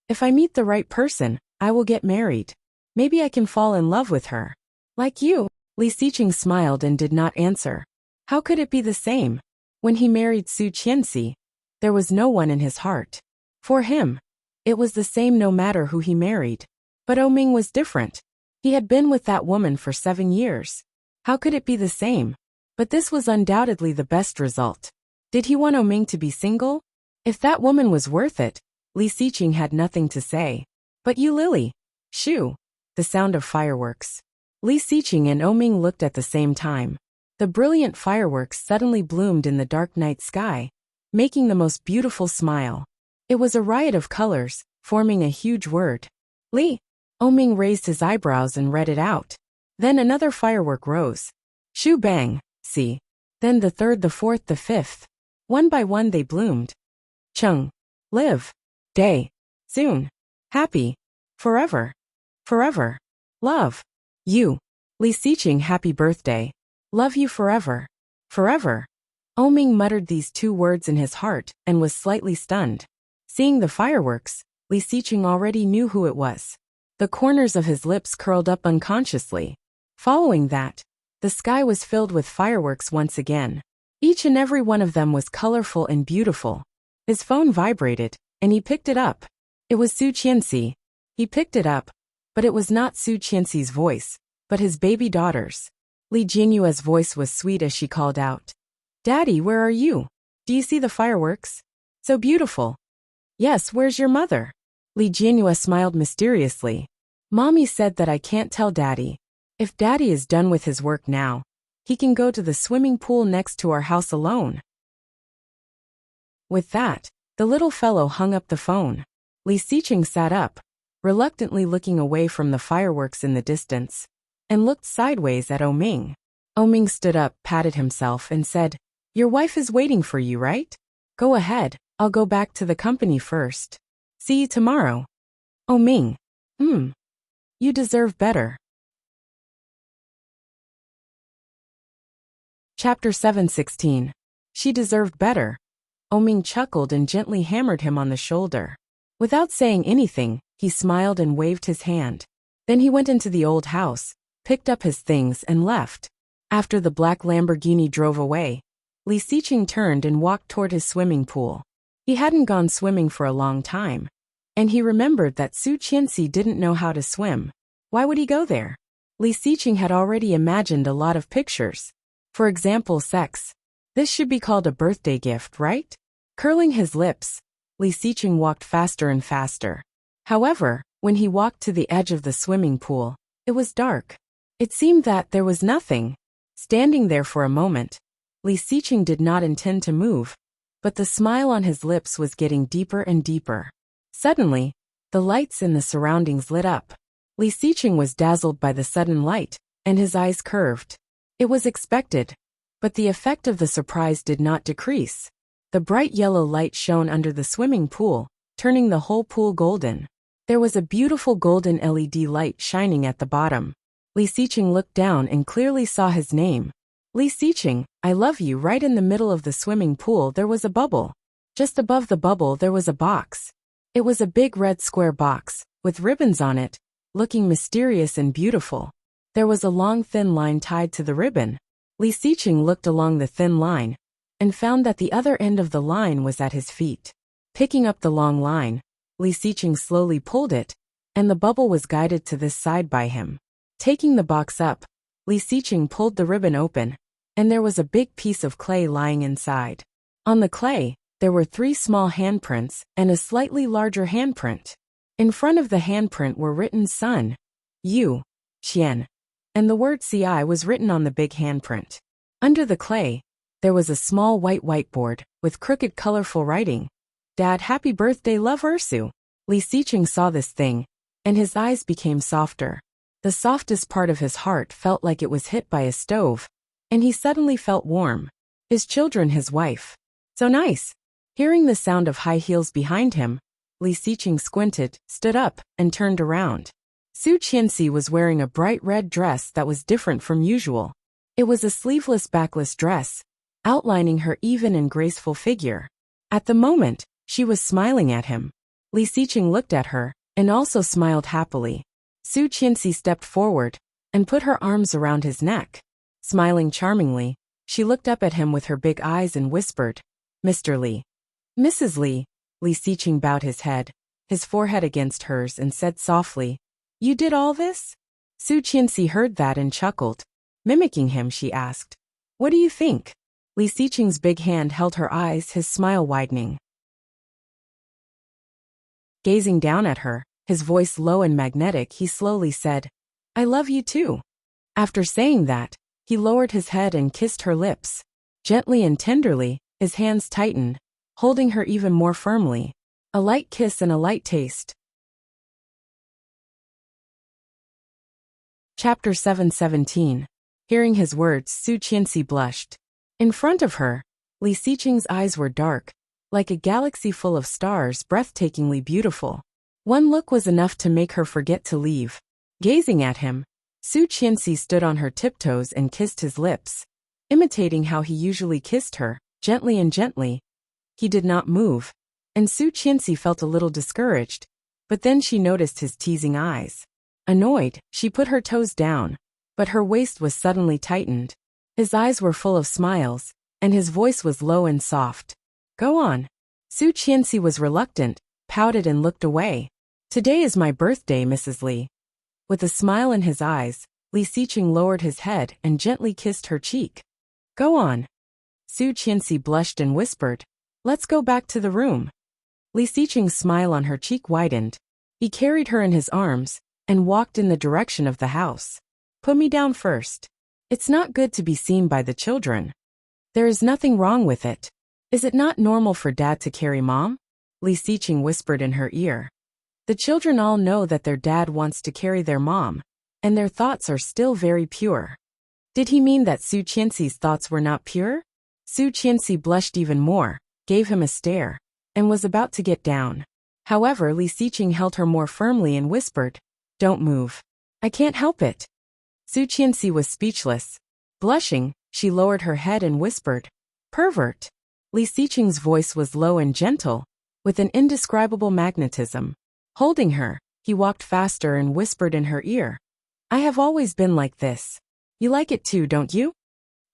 If I meet the right person, I will get married. Maybe I can fall in love with her. Like you." Li Xiqing smiled and did not answer. How could it be the same? When he married Su Qianxi, there was no one in his heart. For him, it was the same no matter who he married. But Oming was different. He had been with that woman for 7 years. How could it be the same? But this was undoubtedly the best result. Did he want Oming to be single? If that woman was worth it, Li Xiqing had nothing to say. "But you Lily." Shoo! The sound of fireworks. Li Xiqing and Oming looked at the same time. The brilliant fireworks suddenly bloomed in the dark night sky, making the most beautiful smile. It was a riot of colors, forming a huge word. "Li." Oming raised his eyebrows and read it out. Then another firework rose. Shoo bang, see. Then the third, the fourth, the fifth. One by one they bloomed. Chung. Live. Day. Soon. Happy. Forever. Forever. Love. You. Li Xiqing, happy birthday. Love you forever. Forever. Oming muttered these 2 words in his heart and was slightly stunned. Seeing the fireworks, Li Xiqing already knew who it was. The corners of his lips curled up unconsciously. Following that, the sky was filled with fireworks once again. Each and every one of them was colorful and beautiful. His phone vibrated, and he picked it up. It was Su Qianxi. He picked it up, but it was not Su Qianxi's voice, but his baby daughter's. Li Jinyue's voice was sweet as she called out, "Daddy, where are you? Do you see the fireworks? So beautiful." "Yes, where's your mother?" Li Jianhua smiled mysteriously. Mommy said that I can't tell Daddy. If Daddy is done with his work now, he can go to the swimming pool next to our house alone. With that, the little fellow hung up the phone. Li Xiqing sat up, reluctantly looking away from the fireworks in the distance, and looked sideways at Oming. Oming stood up, patted himself, and said, "Your wife is waiting for you, right? Go ahead, I'll go back to the company first. See you tomorrow." Oming. You deserve better. Chapter 716. She deserved better. Oming chuckled and gently hammered him on the shoulder. Without saying anything, he smiled and waved his hand. Then he went into the old house, picked up his things and left. After the black Lamborghini drove away, Li Xiqing turned and walked toward his swimming pool. He hadn't gone swimming for a long time, and he remembered that Su Qianxi didn't know how to swim. Why would he go there? Li Xiqing had already imagined a lot of pictures. For example, sex. This should be called a birthday gift, right? Curling his lips, Li Xiqing walked faster and faster. However, when he walked to the edge of the swimming pool, it was dark. It seemed that there was nothing. Standing there for a moment, Li Xiqing did not intend to move, but the smile on his lips was getting deeper and deeper. Suddenly, the lights in the surroundings lit up. Li Xiqing was dazzled by the sudden light, and his eyes curved. It was expected, but the effect of the surprise did not decrease. The bright yellow light shone under the swimming pool, turning the whole pool golden. There was a beautiful golden LED light shining at the bottom. Li Xiqing looked down and clearly saw his name. Li Xiqing, I love you. Right in the middle of the swimming pool there was a bubble. Just above the bubble there was a box. It was a big red square box, with ribbons on it, looking mysterious and beautiful. There was a long thin line tied to the ribbon. Li Xiqing looked along the thin line, and found that the other end of the line was at his feet. Picking up the long line, Li Xiqing slowly pulled it, and the bubble was guided to this side by him. Taking the box up, Li Xiqing pulled the ribbon open, and there was a big piece of clay lying inside. On the clay, there were 3 small handprints and a slightly larger handprint. In front of the handprint were written Sun, Yu, Qian, and the word CI was written on the big handprint. Under the clay, there was a small white whiteboard with crooked colorful writing. Dad, happy birthday, love, Ursu. Li Xiqing saw this thing, and his eyes became softer. The softest part of his heart felt like it was hit by a stove, and he suddenly felt warm. His children, his wife. So nice. Hearing the sound of high heels behind him, Li Xiqing squinted, stood up, and turned around. Su Qianxi was wearing a bright red dress that was different from usual. It was a sleeveless backless dress, outlining her even and graceful figure. At the moment, she was smiling at him. Li Xiqing looked at her, and also smiled happily. Su Qianxi stepped forward, and put her arms around his neck. Smiling charmingly, she looked up at him with her big eyes and whispered, "Mr. Li." "Mrs. Li." Li Xiqing bowed his head, his forehead against hers, and said softly, "You did all this?" Su Qianxi heard that and chuckled. Mimicking him, she asked, "What do you think?" Li Xiqing's big hand held her eyes, his smile widening. Gazing down at her, his voice low and magnetic, he slowly said, "I love you too." After saying that, he lowered his head and kissed her lips. Gently and tenderly, his hands tightened, holding her even more firmly. A light kiss and a light taste. Chapter 717. Hearing his words, Su Qianxi blushed. In front of her, Li Xiqing's eyes were dark, like a galaxy full of stars, breathtakingly beautiful. One look was enough to make her forget to leave. Gazing at him, Su Qianxi stood on her tiptoes and kissed his lips, imitating how he usually kissed her, gently and gently. He did not move, and Su Qianxi felt a little discouraged, but then she noticed his teasing eyes. Annoyed, she put her toes down, but her waist was suddenly tightened. His eyes were full of smiles, and his voice was low and soft. "Go on." Su Qianxi was reluctant, pouted and looked away. "Today is my birthday, Mrs. Li." With a smile in his eyes, Li Xiqing lowered his head and gently kissed her cheek. "Go on." Su Qianxi blushed and whispered, "Let's go back to the room." Li Xiqing's smile on her cheek widened, He carried her in his arms and walked in the direction of the house. Put me down first. It's not good to be seen by the children. There is nothing wrong with it. Is it not normal for dad to carry mom? Li Xiqing whispered in her ear. The children all know that their dad wants to carry their mom, and their thoughts are still very pure. Did he mean that Su Qianxi's thoughts were not pure? Su Qianxi blushed even more, gave him a stare, and was about to get down. However, Li Xiqing held her more firmly and whispered, "Don't move. I can't help it." Su Qianxi was speechless. Blushing, she lowered her head and whispered, "Pervert." Li Xiqing's voice was low and gentle, with an indescribable magnetism. Holding her, he walked faster and whispered in her ear, "I have always been like this. You like it too, don't you?"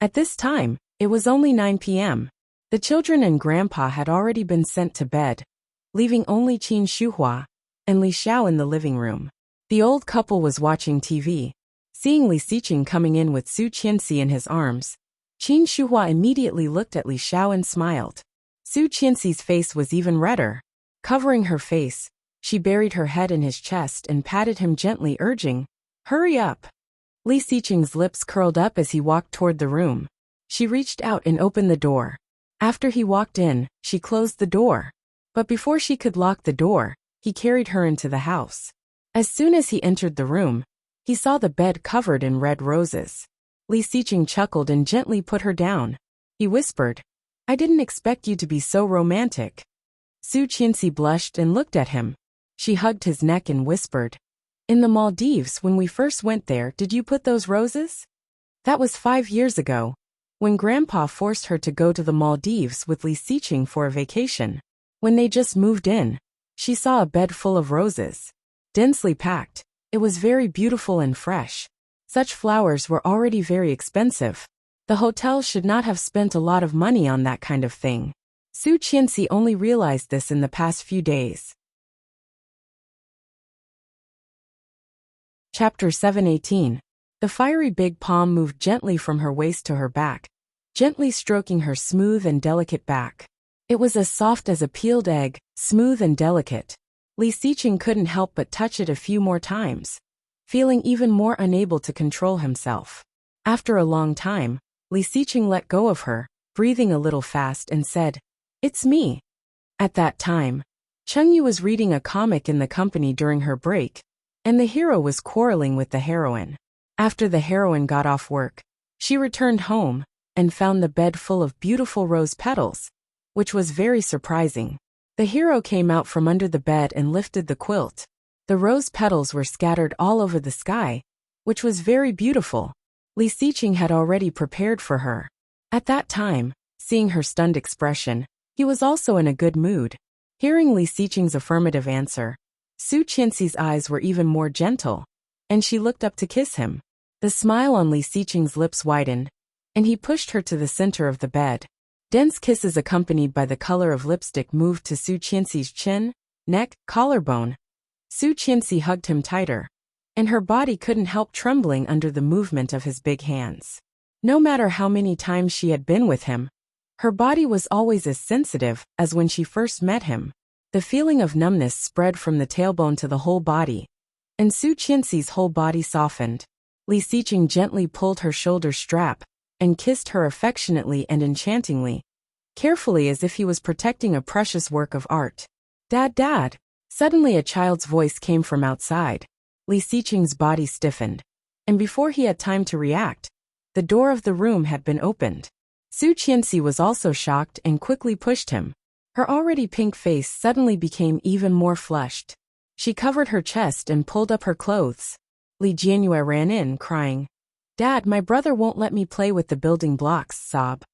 At this time, it was only 9 p.m. The children and grandpa had already been sent to bed, leaving only Qin Shuhua and Li Xiao in the living room. The old couple was watching TV. Seeing Li Xiqing coming in with Su Qianxi in his arms, Qin Shuhua immediately looked at Li Xiao and smiled. Su Qianxi's face was even redder. Covering her face, she buried her head in his chest and patted him gently, urging, "Hurry up." Li Xiqing's lips curled up as he walked toward the room. She reached out and opened the door. After he walked in, she closed the door. But before she could lock the door, he carried her into the house. As soon as he entered the room, he saw the bed covered in red roses. Li Xiqing chuckled and gently put her down. He whispered, "I didn't expect you to be so romantic." Su Qianxi blushed and looked at him. She hugged his neck and whispered, "In the Maldives, when we first went there, did you put those roses?" That was 5 years ago, when Grandpa forced her to go to the Maldives with Li Xiqing for a vacation. When they just moved in, she saw a bed full of roses. Densely packed, it was very beautiful and fresh. Such flowers were already very expensive. The hotel should not have spent a lot of money on that kind of thing. Su Qianxi only realized this in the past few days. Chapter 718. The fiery big palm moved gently from her waist to her back, gently stroking her smooth and delicate back. It was as soft as a peeled egg, smooth and delicate. Li Xiqing couldn't help but touch it a few more times, feeling even more unable to control himself. After a long time, Li Xiqing let go of her, breathing a little fast, and said, "It's me." At that time, Chengyu was reading a comic in the company during her break, and the hero was quarreling with the heroine. After the heroine got off work, she returned home and found the bed full of beautiful rose petals, which was very surprising. The hero came out from under the bed and lifted the quilt. The rose petals were scattered all over the sky, which was very beautiful. Li Xiqing had already prepared for her. At that time, seeing her stunned expression, he was also in a good mood. Hearing Li Xiqing's affirmative answer, Su Qianxi's eyes were even more gentle, and she looked up to kiss him. The smile on Li Xiqing's lips widened, and he pushed her to the center of the bed. Dense kisses accompanied by the color of lipstick moved to Su Qianxi's chin, neck, collarbone. Su Qianxi hugged him tighter, and her body couldn't help trembling under the movement of his big hands. No matter how many times she had been with him, her body was always as sensitive as when she first met him. The feeling of numbness spread from the tailbone to the whole body, and Su Qianxi's whole body softened. Li Xiqing gently pulled her shoulder strap and kissed her affectionately and enchantingly, carefully as if he was protecting a precious work of art. "Dad, Dad!" Suddenly a child's voice came from outside. Li Xiqing's body stiffened, and before he had time to react, the door of the room had been opened. Su Qianxi was also shocked and quickly pushed him. Her already pink face suddenly became even more flushed. She covered her chest and pulled up her clothes. Li Jianyue ran in, crying, "Dad, my brother won't let me play with the building blocks," sob.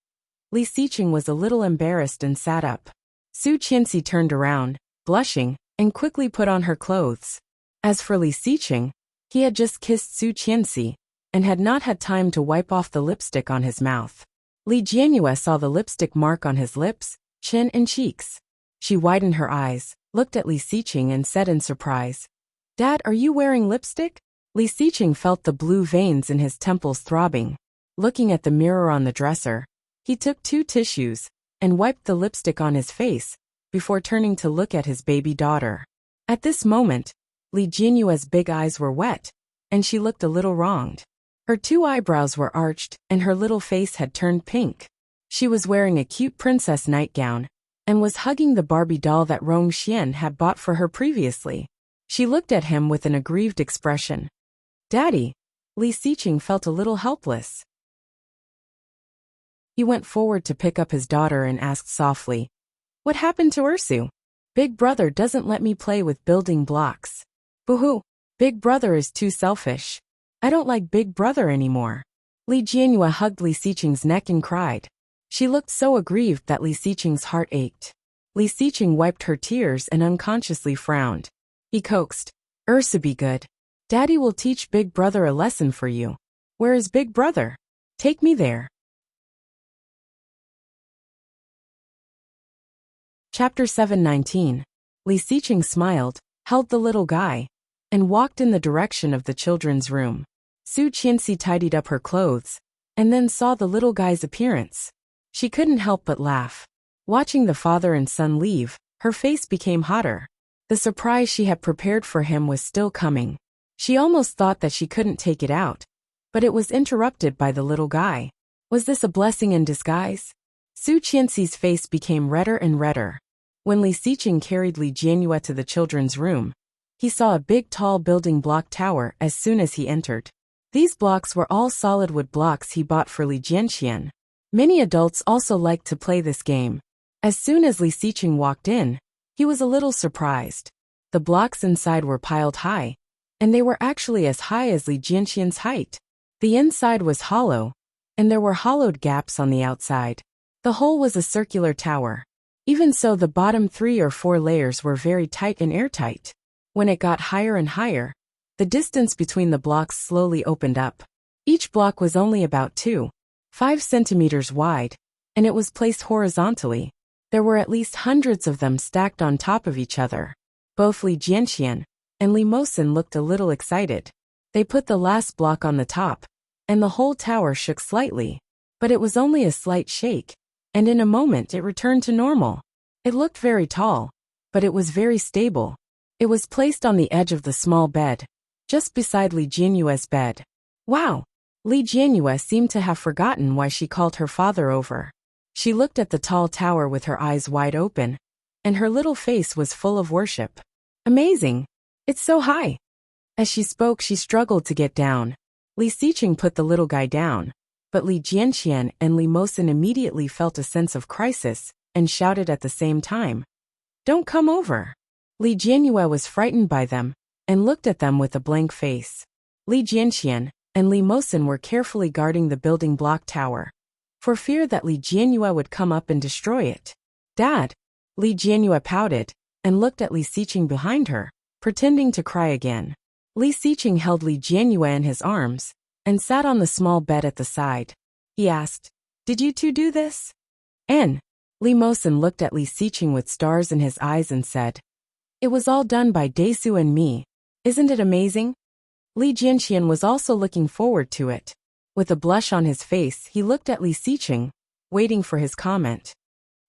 Li Xiqing was a little embarrassed and sat up. Su Qianxi turned around, blushing, and quickly put on her clothes. As for Li Xiqing, he had just kissed Su Qianxi, and had not had time to wipe off the lipstick on his mouth. Li Jianyue saw the lipstick mark on his lips, chin and cheeks. She widened her eyes, looked at Li Xiqing and said in surprise, "Dad, are you wearing lipstick?" Li Xiqing felt the blue veins in his temples throbbing. Looking at the mirror on the dresser, he took 2 tissues and wiped the lipstick on his face before turning to look at his baby daughter. At this moment, Li Jianyue's big eyes were wet, and she looked a little wronged. Her two eyebrows were arched, and her little face had turned pink. She was wearing a cute princess nightgown, and was hugging the Barbie doll that Rong Xian had bought for her previously. She looked at him with an aggrieved expression. "Daddy." Li Xiqing felt a little helpless. He went forward to pick up his daughter and asked softly, "What happened to Ursu? Big brother doesn't let me play with building blocks. Boo-hoo, Big brother is too selfish. I don't like Big brother anymore." Li Jianyue hugged Li Xiqing's neck and cried. She looked so aggrieved that Li Xiqing's heart ached. Li Xiqing wiped her tears and unconsciously frowned. He coaxed, "Ursu, be good. Daddy will teach Big brother a lesson for you. Where is Big brother? Take me there." Chapter 7:19. Li Xiqing smiled, held the little guy, and walked in the direction of the children's room. Su Qianxi tidied up her clothes, and then saw the little guy's appearance. She couldn't help but laugh. Watching the father and son leave, her face became hotter. The surprise she had prepared for him was still coming. She almost thought that she couldn't take it out, but it was interrupted by the little guy. Was this a blessing in disguise? Su Qianxi's face became redder and redder. When Li Xiqing carried Li Jianyue to the children's room, he saw a big tall building block tower as soon as he entered. These blocks were all solid wood blocks he bought for Li Jianxian. Many adults also liked to play this game. As soon as Li Xiqing walked in, he was a little surprised. The blocks inside were piled high, and they were actually as high as Li Jianxian's height. The inside was hollow, and there were hollowed gaps on the outside. The whole was a circular tower. Even so, the bottom 3 or 4 layers were very tight and airtight. When it got higher and higher, the distance between the blocks slowly opened up. Each block was only about 2.5 centimeters wide, and it was placed horizontally. There were at least hundreds of them stacked on top of each other. Both Li Jianxian and Li Mosin looked a little excited. They put the last block on the top, and the whole tower shook slightly. But it was only a slight shake, and in a moment it returned to normal. It looked very tall, but it was very stable. It was placed on the edge of the small bed, just beside Li Jianyue's bed. Wow! Li Jianyue seemed to have forgotten why she called her father over. She looked at the tall tower with her eyes wide open, and her little face was full of worship. Amazing! It's so high! As she spoke, she struggled to get down. Li Xiqing put the little guy down, but Li Jianxian and Li Mosin immediately felt a sense of crisis and shouted at the same time, "Don't come over!" Li Jianyue was frightened by them and looked at them with a blank face. Li Jianxian and Li Mosin were carefully guarding the building block tower, for fear that Li Jianyue would come up and destroy it. "Dad!" Li Jianyue pouted and looked at Li Xiqing behind her, pretending to cry again. Li Xiqing held Li Jianyue in his arms and sat on the small bed at the side. He asked, "Did you two do this?" "And?" Li Mosin looked at Li Xiqing with stars in his eyes and said, "It was all done by Daisu and me. Isn't it amazing?" Li Jianxian was also looking forward to it. With a blush on his face, he looked at Li Xiqing, waiting for his comment.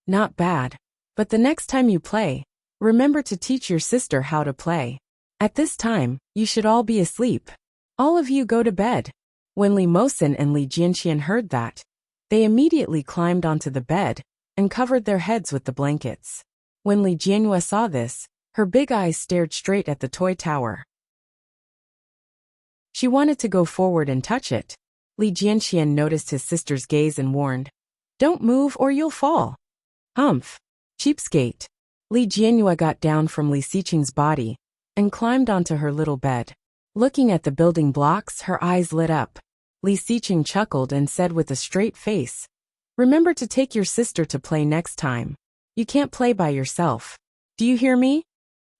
"Not bad. But the next time you play, remember to teach your sister how to play. At this time, you should all be asleep. All of you go to bed." When Li Mosin and Li Jianxian heard that, they immediately climbed onto the bed and covered their heads with the blankets. When Li Jianyue saw this, her big eyes stared straight at the toy tower. She wanted to go forward and touch it. Li Jianxian noticed his sister's gaze and warned, "Don't move or you'll fall." "Humph! Cheapskate." Li Jianyue got down from Li Xiqing's body and climbed onto her little bed. Looking at the building blocks, her eyes lit up. Li Xiqing chuckled and said with a straight face, "Remember to take your sister to play next time. You can't play by yourself. Do you hear me?"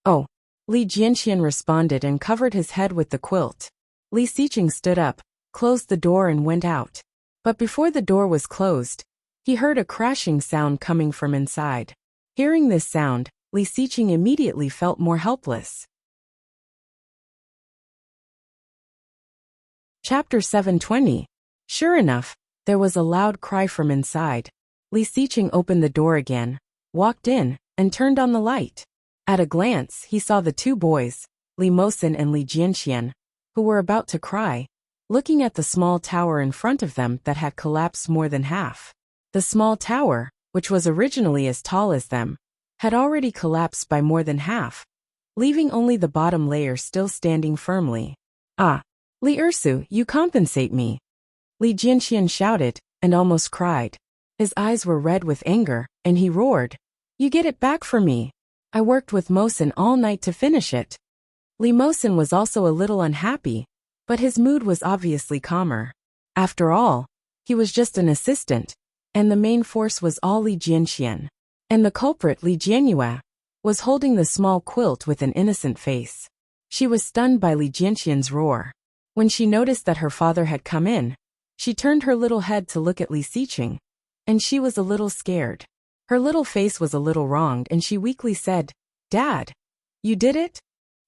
"Oh." Li Jianxian responded and covered his head with the quilt. Li Xiqing stood up, closed the door and went out. But before the door was closed, he heard a crashing sound coming from inside. Hearing this sound, Li Xiqing immediately felt more helpless. Chapter 7:20. Sure enough, there was a loud cry from inside. Li Xiqing opened the door again, walked in, and turned on the light. At a glance, he saw the two boys, Li Mosin and Li Jianxian, who were about to cry, looking at the small tower in front of them that had collapsed more than half. The small tower, which was originally as tall as them, had already collapsed by more than half, leaving only the bottom layer still standing firmly. Ah! Li Ersu, you compensate me! Li Jianxian shouted, and almost cried. His eyes were red with anger, and he roared, "You get it back for me! I worked with Mosin all night to finish it." Li Mosin was also a little unhappy, but his mood was obviously calmer. After all, he was just an assistant, and the main force was all Li Jianxian. And the culprit, Li Jianyue, was holding the small quilt with an innocent face. She was stunned by Li Jianxian's roar. When she noticed that her father had come in, she turned her little head to look at Li Xiqing, and she was a little scared. Her little face was a little wronged and she weakly said, "Dad, you did it?"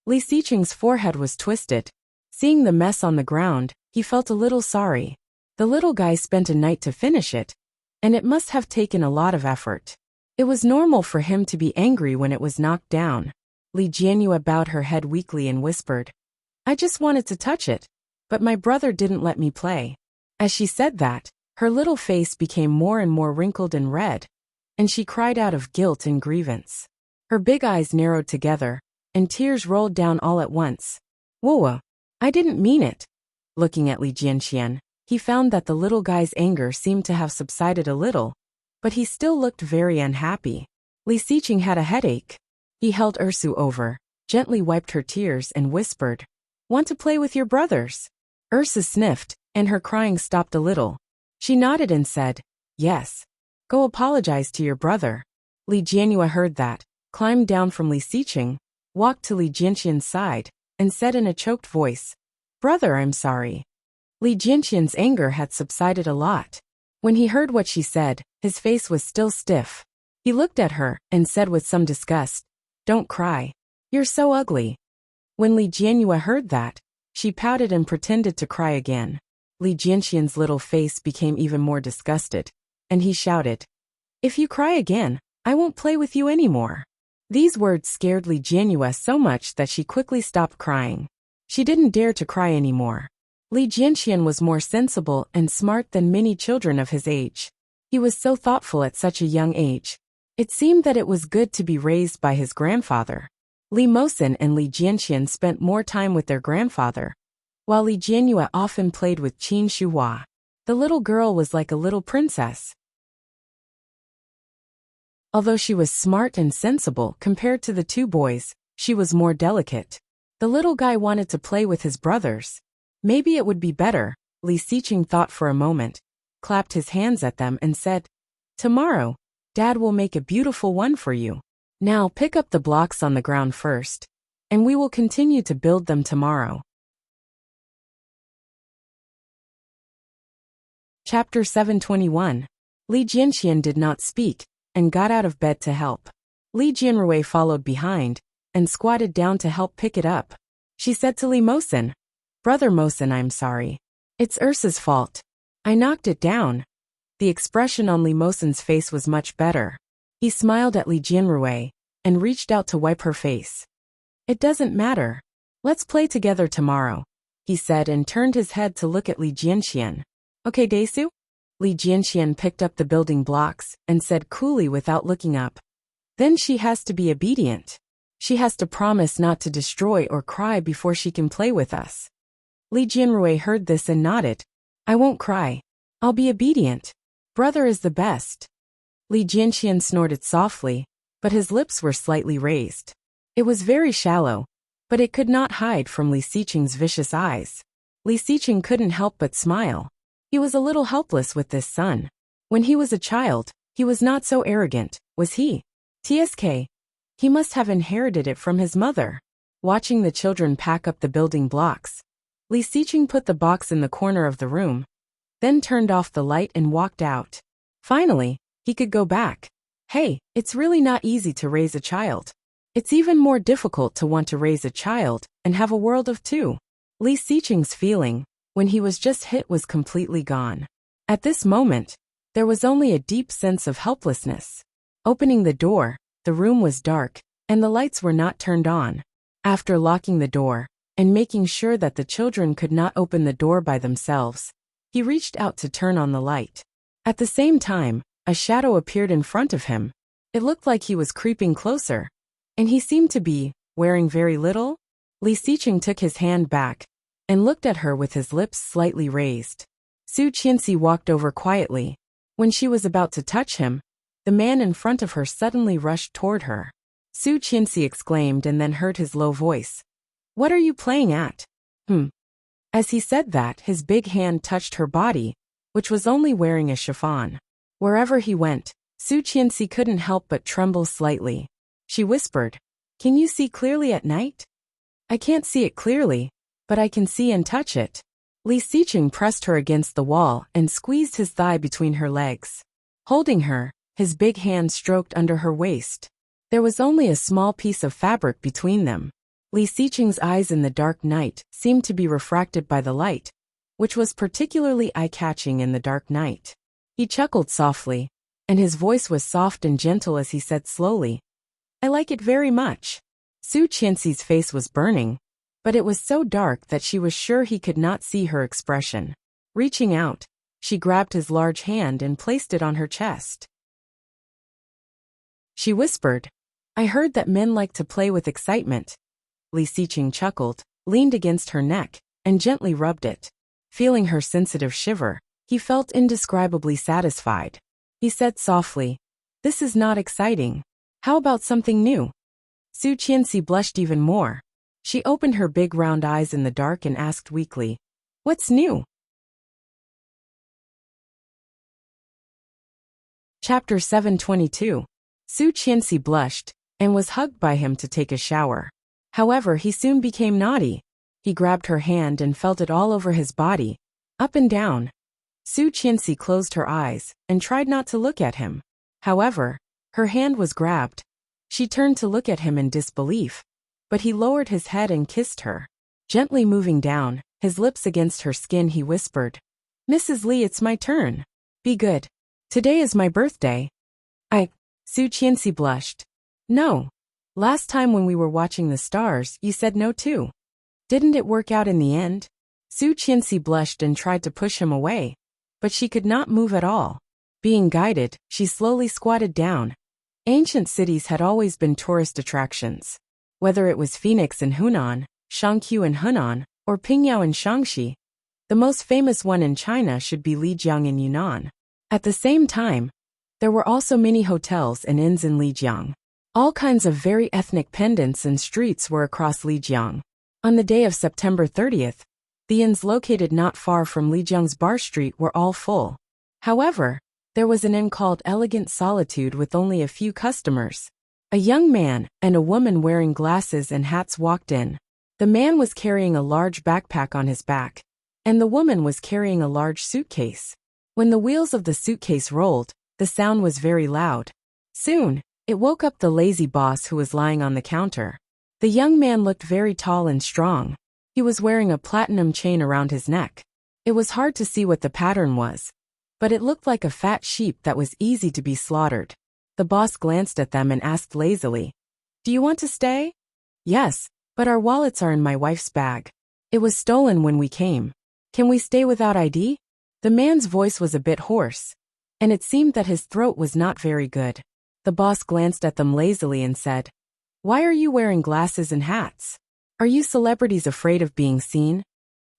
Li Xiqing's forehead was twisted. Seeing the mess on the ground, he felt a little sorry. The little guy spent a night to finish it, and it must have taken a lot of effort. It was normal for him to be angry when it was knocked down. Li Jianyue bowed her head weakly and whispered, "I just wanted to touch it, but my brother didn't let me play." As she said that, her little face became more and more wrinkled and red, and she cried out of guilt and grievance. Her big eyes narrowed together, and tears rolled down all at once. "Whoa, I didn't mean it." Looking at Li Jianxian, he found that the little guy's anger seemed to have subsided a little, but he still looked very unhappy. Li Xiqing had a headache. He held Ersu over, gently wiped her tears and whispered, "Want to play with your brothers?" Ersu sniffed, and her crying stopped a little. She nodded and said, "Yes. Go apologize to your brother." Li Jianyue heard that, climbed down from Li Xiqing, walked to Li Jianxian's side, and said in a choked voice, "Brother, I'm sorry." Li Jianxian's anger had subsided a lot. When he heard what she said, his face was still stiff. He looked at her and said with some disgust, "Don't cry. You're so ugly." When Li Jianyue heard that, she pouted and pretended to cry again. Li Jianxian's little face became even more disgusted, and he shouted, "If you cry again, I won't play with you anymore." These words scared Li Jianyue so much that she quickly stopped crying. She didn't dare to cry anymore. Li Jianxian was more sensible and smart than many children of his age. He was so thoughtful at such a young age. It seemed that it was good to be raised by his grandfather. Li Mosin and Li Jianxian spent more time with their grandfather, while Li Jianyue often played with Qin Shuhua. The little girl was like a little princess. Although she was smart and sensible compared to the two boys, she was more delicate. The little guy wanted to play with his brothers. Maybe it would be better, Li Xiqing thought for a moment, clapped his hands at them and said, "Tomorrow, Dad will make a beautiful one for you. Now pick up the blocks on the ground first, and we will continue to build them tomorrow." Chapter 721. Li Jianxian did not speak, and got out of bed to help. Li Jianrui followed behind, and squatted down to help pick it up. She said to Li Mosin, "Brother Mosin, I'm sorry. It's Ursa's fault. I knocked it down." The expression on Li Mosin's face was much better. He smiled at Li Jianrui, and reached out to wipe her face. "It doesn't matter. Let's play together tomorrow," he said and turned his head to look at Li Jianxian. "Okay, Desu?" Li Jianxian picked up the building blocks and said coolly without looking up, "Then she has to be obedient. She has to promise not to destroy or cry before she can play with us." Li Jianrui heard this and nodded. "I won't cry. I'll be obedient. Brother is the best." Li Jianxian snorted softly, but his lips were slightly raised. It was very shallow, but it could not hide from Li Xiqing's vicious eyes. Li Xiqing couldn't help but smile. He was a little helpless with this son. When he was a child, he was not so arrogant, was he? TSK. He must have inherited it from his mother. Watching the children pack up the building blocks, Li Xiqing put the box in the corner of the room, then turned off the light and walked out. Finally, he could go back. Hey, it's really not easy to raise a child. It's even more difficult to want to raise a child and have a world of two. Li Xiqing's feeling, when he was just hit, was completely gone. At this moment, there was only a deep sense of helplessness. Opening the door, the room was dark, and the lights were not turned on. After locking the door and making sure that the children could not open the door by themselves, he reached out to turn on the light. At the same time, a shadow appeared in front of him. It looked like he was creeping closer, and he seemed to be wearing very little. Li Xiqing took his hand back and looked at her with his lips slightly raised. Su Qianxi walked over quietly. When she was about to touch him, the man in front of her suddenly rushed toward her. Su Qianxi exclaimed and then heard his low voice. "What are you playing at?" As he said that, his big hand touched her body, which was only wearing a chiffon. Wherever he went, Su Qianxi couldn't help but tremble slightly. She whispered, "Can you see clearly at night?" "I can't see it clearly, but I can see and touch it." Li Xiqing pressed her against the wall and squeezed his thigh between her legs. Holding her, his big hand stroked under her waist. There was only a small piece of fabric between them. Li Xiqing's eyes in the dark night seemed to be refracted by the light, which was particularly eye-catching in the dark night. He chuckled softly, and his voice was soft and gentle as he said slowly, "I like it very much." Su Qianxi's face was burning, but it was so dark that she was sure he could not see her expression. Reaching out, she grabbed his large hand and placed it on her chest. She whispered, "I heard that men like to play with excitement." Li Xiqing chuckled, leaned against her neck, and gently rubbed it. Feeling her sensitive shiver, he felt indescribably satisfied. He said softly, "This is not exciting. How about something new?" Su Qianxi blushed even more. She opened her big round eyes in the dark and asked weakly, "What's new?" Chapter 722. Su Qianxi blushed and was hugged by him to take a shower. However, he soon became naughty. He grabbed her hand and felt it all over his body, up and down. Su Qianxi closed her eyes and tried not to look at him. However, her hand was grabbed. She turned to look at him in disbelief, but he lowered his head and kissed her. Gently moving down, his lips against her skin, he whispered, "Mrs. Li, it's my turn. Be good. Today is my birthday." Su Qianxi blushed. "No. Last time when we were watching the stars, you said no too. Didn't it work out in the end?" Su Qianxi blushed and tried to push him away, but she could not move at all. Being guided, she slowly squatted down. Ancient cities had always been tourist attractions. Whether it was Phoenix in Hunan, Shangqiu in Henan, or Pingyao in Shaanxi, the most famous one in China should be Lijiang in Yunnan. At the same time, there were also many hotels and inns in Lijiang. All kinds of very ethnic pendants and streets were across Lijiang. On the day of September 30th, the inns located not far from Lijiang's Bar Street were all full. However, there was an inn called Elegant Solitude with only a few customers. A young man and a woman wearing glasses and hats walked in. The man was carrying a large backpack on his back, and the woman was carrying a large suitcase. When the wheels of the suitcase rolled, the sound was very loud. Soon, it woke up the lazy boss who was lying on the counter. The young man looked very tall and strong. He was wearing a platinum chain around his neck. It was hard to see what the pattern was, but it looked like a fat sheep that was easy to be slaughtered. The boss glanced at them and asked lazily, "Do you want to stay?" "Yes, but our wallets are in my wife's bag. It was stolen when we came. Can we stay without ID?" The man's voice was a bit hoarse, and it seemed that his throat was not very good. The boss glanced at them lazily and said, "Why are you wearing glasses and hats? Are you celebrities afraid of being seen?"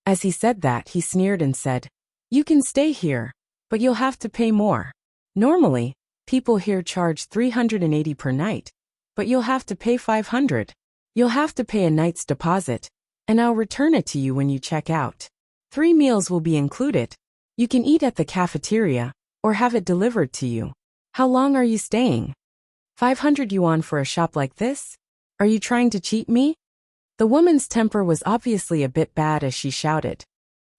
As he said that, he sneered and said, "You can stay here, but you'll have to pay more. Normally, people here charge 380 per night, but you'll have to pay 500. You'll have to pay a night's deposit, and I'll return it to you when you check out. 3 meals will be included. You can eat at the cafeteria, or have it delivered to you. How long are you staying? 500 yuan for a shop like this? Are you trying to cheat me?" The woman's temper was obviously a bit bad as she shouted,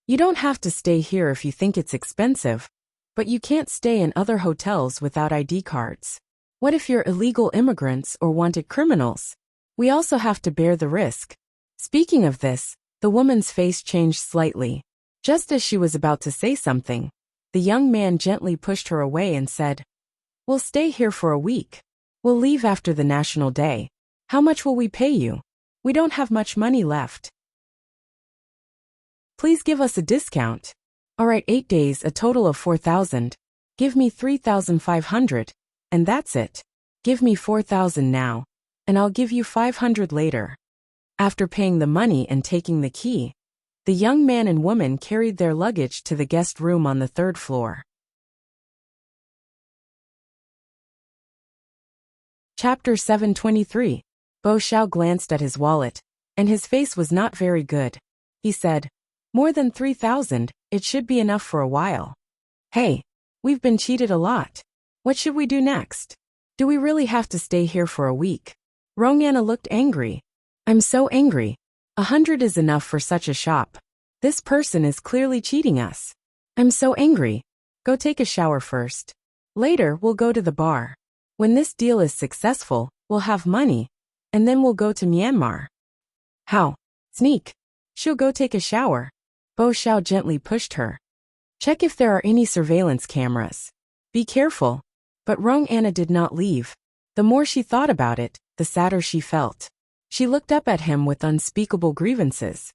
"You don't have to stay here if you think it's expensive, but you can't stay in other hotels without ID cards. What if you're illegal immigrants or wanted criminals? We also have to bear the risk." Speaking of this, the woman's face changed slightly. Just as she was about to say something, the young man gently pushed her away and said, "We'll stay here for a week. We'll leave after the National Day. How much will we pay you?" We don't have much money left. Please give us a discount. Alright, 8 days, a total of 4,000. Give me 3,500, and that's it. Give me 4,000 now, and I'll give you 500 later. After paying the money and taking the key, the young man and woman carried their luggage to the guest room on the 3rd floor. Chapter 723. Bo Xiao glanced at his wallet, and his face was not very good. He said, "More than 3,000, it should be enough for a while. Hey, we've been cheated a lot. What should we do next? Do we really have to stay here for a week?" Rongana looked angry. "I'm so angry. 100 is enough for such a shop. This person is clearly cheating us. I'm so angry. Go take a shower first. Later, we'll go to the bar. When this deal is successful, we'll have money, and then we'll go to Myanmar." "How? Sneak. She'll go take a shower." Bo Xiao gently pushed her. "Check if there are any surveillance cameras. Be careful." But Rongana did not leave. The more she thought about it, the sadder she felt. She looked up at him with unspeakable grievances.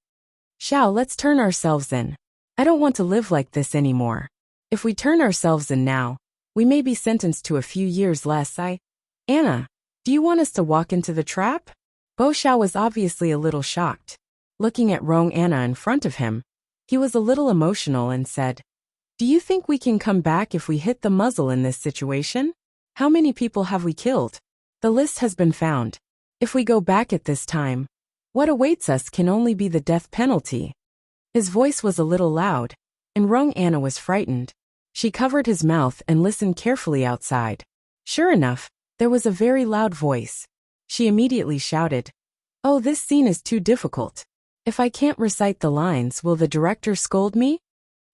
"Xiao, let's turn ourselves in. I don't want to live like this anymore. If we turn ourselves in now, we may be sentenced to a few years less. Anna, do you want us to walk into the trap?" Bo Xiao was obviously a little shocked. Looking at Rongana in front of him, he was a little emotional and said, "Do you think we can come back if we hit the muzzle in this situation? How many people have we killed? The list has been found. If we go back at this time, what awaits us can only be the death penalty." His voice was a little loud, and Rongana was frightened. She covered his mouth and listened carefully outside. Sure enough, there was a very loud voice. She immediately shouted, "Oh, this scene is too difficult. If I can't recite the lines, will the director scold me?"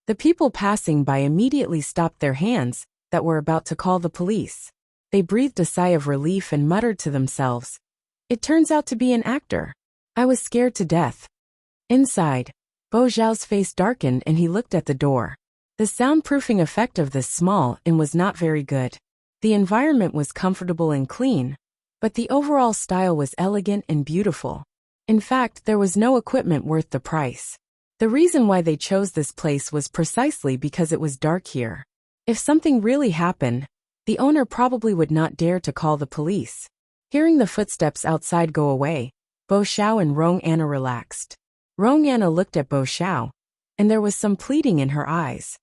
The people passing by immediately stopped their hands that were about to call the police. They breathed a sigh of relief and muttered to themselves, "It turns out to be an actor. I was scared to death." Inside, Bo Xiao's face darkened and he looked at the door. The soundproofing effect of this small inn was not very good. The environment was comfortable and clean, but the overall style was elegant and beautiful. In fact, there was no equipment worth the price. The reason why they chose this place was precisely because it was dark here. If something really happened, the owner probably would not dare to call the police. Hearing the footsteps outside go away, Bo Xiao and Rongana relaxed. Rongana looked at Bo Xiao, and there was some pleading in her eyes.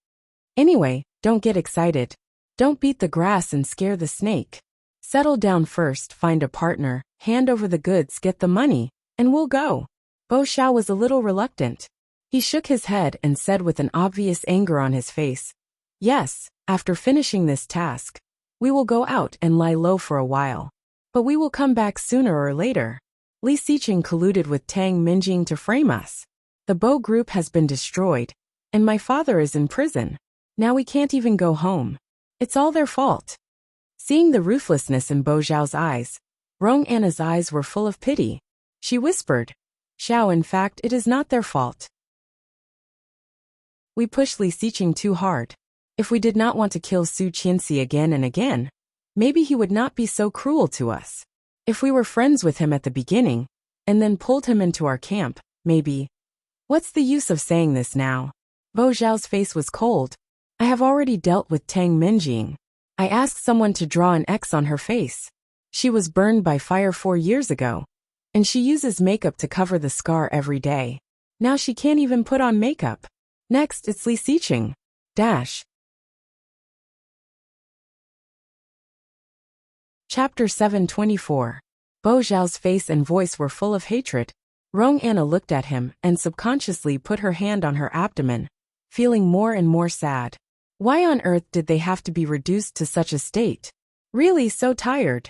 "Anyway, don't get excited. Don't beat the grass and scare the snake. Settle down first, find a partner, hand over the goods, get the money, and we'll go." Bo Xiao was a little reluctant. He shook his head and said with an obvious anger on his face, "Yes, after finishing this task, we will go out and lie low for a while. But we will come back sooner or later. Li Xiqing colluded with Tang Minjing to frame us. The Bo group has been destroyed, and my father is in prison. Now we can't even go home. It's all their fault." Seeing the ruthlessness in Bo Xiao's eyes, Rongana's eyes were full of pity. She whispered, "Xiao, in fact, it is not their fault. We pushed Li Xiqing too hard. If we did not want to kill Su Qianxi again and again, maybe he would not be so cruel to us. If we were friends with him at the beginning, and then pulled him into our camp, maybe. What's the use of saying this now?" Bo Xiao's face was cold. "I have already dealt with Tang Minjing. I asked someone to draw an X on her face. She was burned by fire 4 years ago, and she uses makeup to cover the scar every day. Now she can't even put on makeup. Next, it's Li Xiqing. Dash." Chapter 724. Bo Xiao's face and voice were full of hatred. Rongana looked at him and subconsciously put her hand on her abdomen, feeling more and more sad. Why on earth did they have to be reduced to such a state? Really so tired.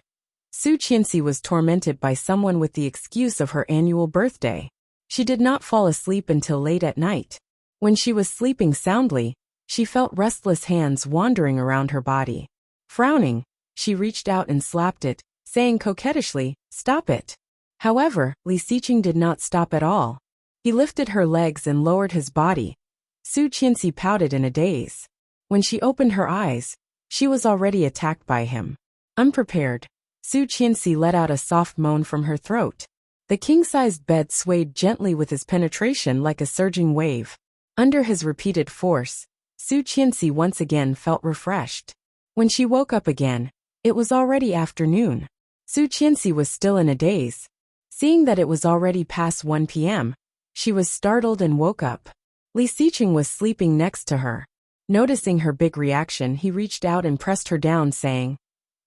Su Qianxi was tormented by someone with the excuse of her annual birthday. She did not fall asleep until late at night. When she was sleeping soundly, she felt restless hands wandering around her body. Frowning, she reached out and slapped it, saying coquettishly, "Stop it." However, Li Xiqing did not stop at all. He lifted her legs and lowered his body. Su Qianxi pouted in a daze. When she opened her eyes, she was already attacked by him. Unprepared, Su Qianxi let out a soft moan from her throat. The king-sized bed swayed gently with his penetration like a surging wave. Under his repeated force, Su Qianxi once again felt refreshed. When she woke up again, it was already afternoon. Su Qianxi was still in a daze. Seeing that it was already past 1 p.m., she was startled and woke up. Li Xiqing was sleeping next to her. Noticing her big reaction, he reached out and pressed her down, saying,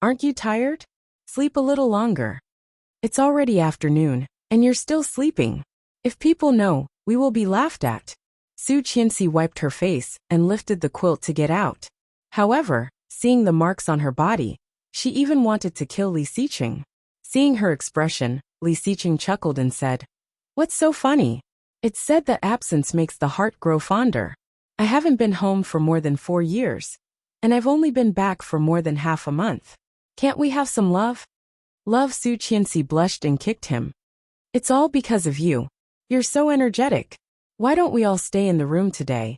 "Aren't you tired? Sleep a little longer. It's already afternoon, and you're still sleeping. If people know, we will be laughed at." Su Qianxi wiped her face and lifted the quilt to get out. However, seeing the marks on her body, she even wanted to kill Li Xiqing. Seeing her expression, Li Xiqing chuckled and said, "What's so funny? It's said that absence makes the heart grow fonder. I haven't been home for more than 4 years, and I've only been back for more than half a month. Can't we have some love?" Love? Su Qianxi blushed and kicked him. "It's all because of you. You're so energetic. Why don't we all stay in the room today?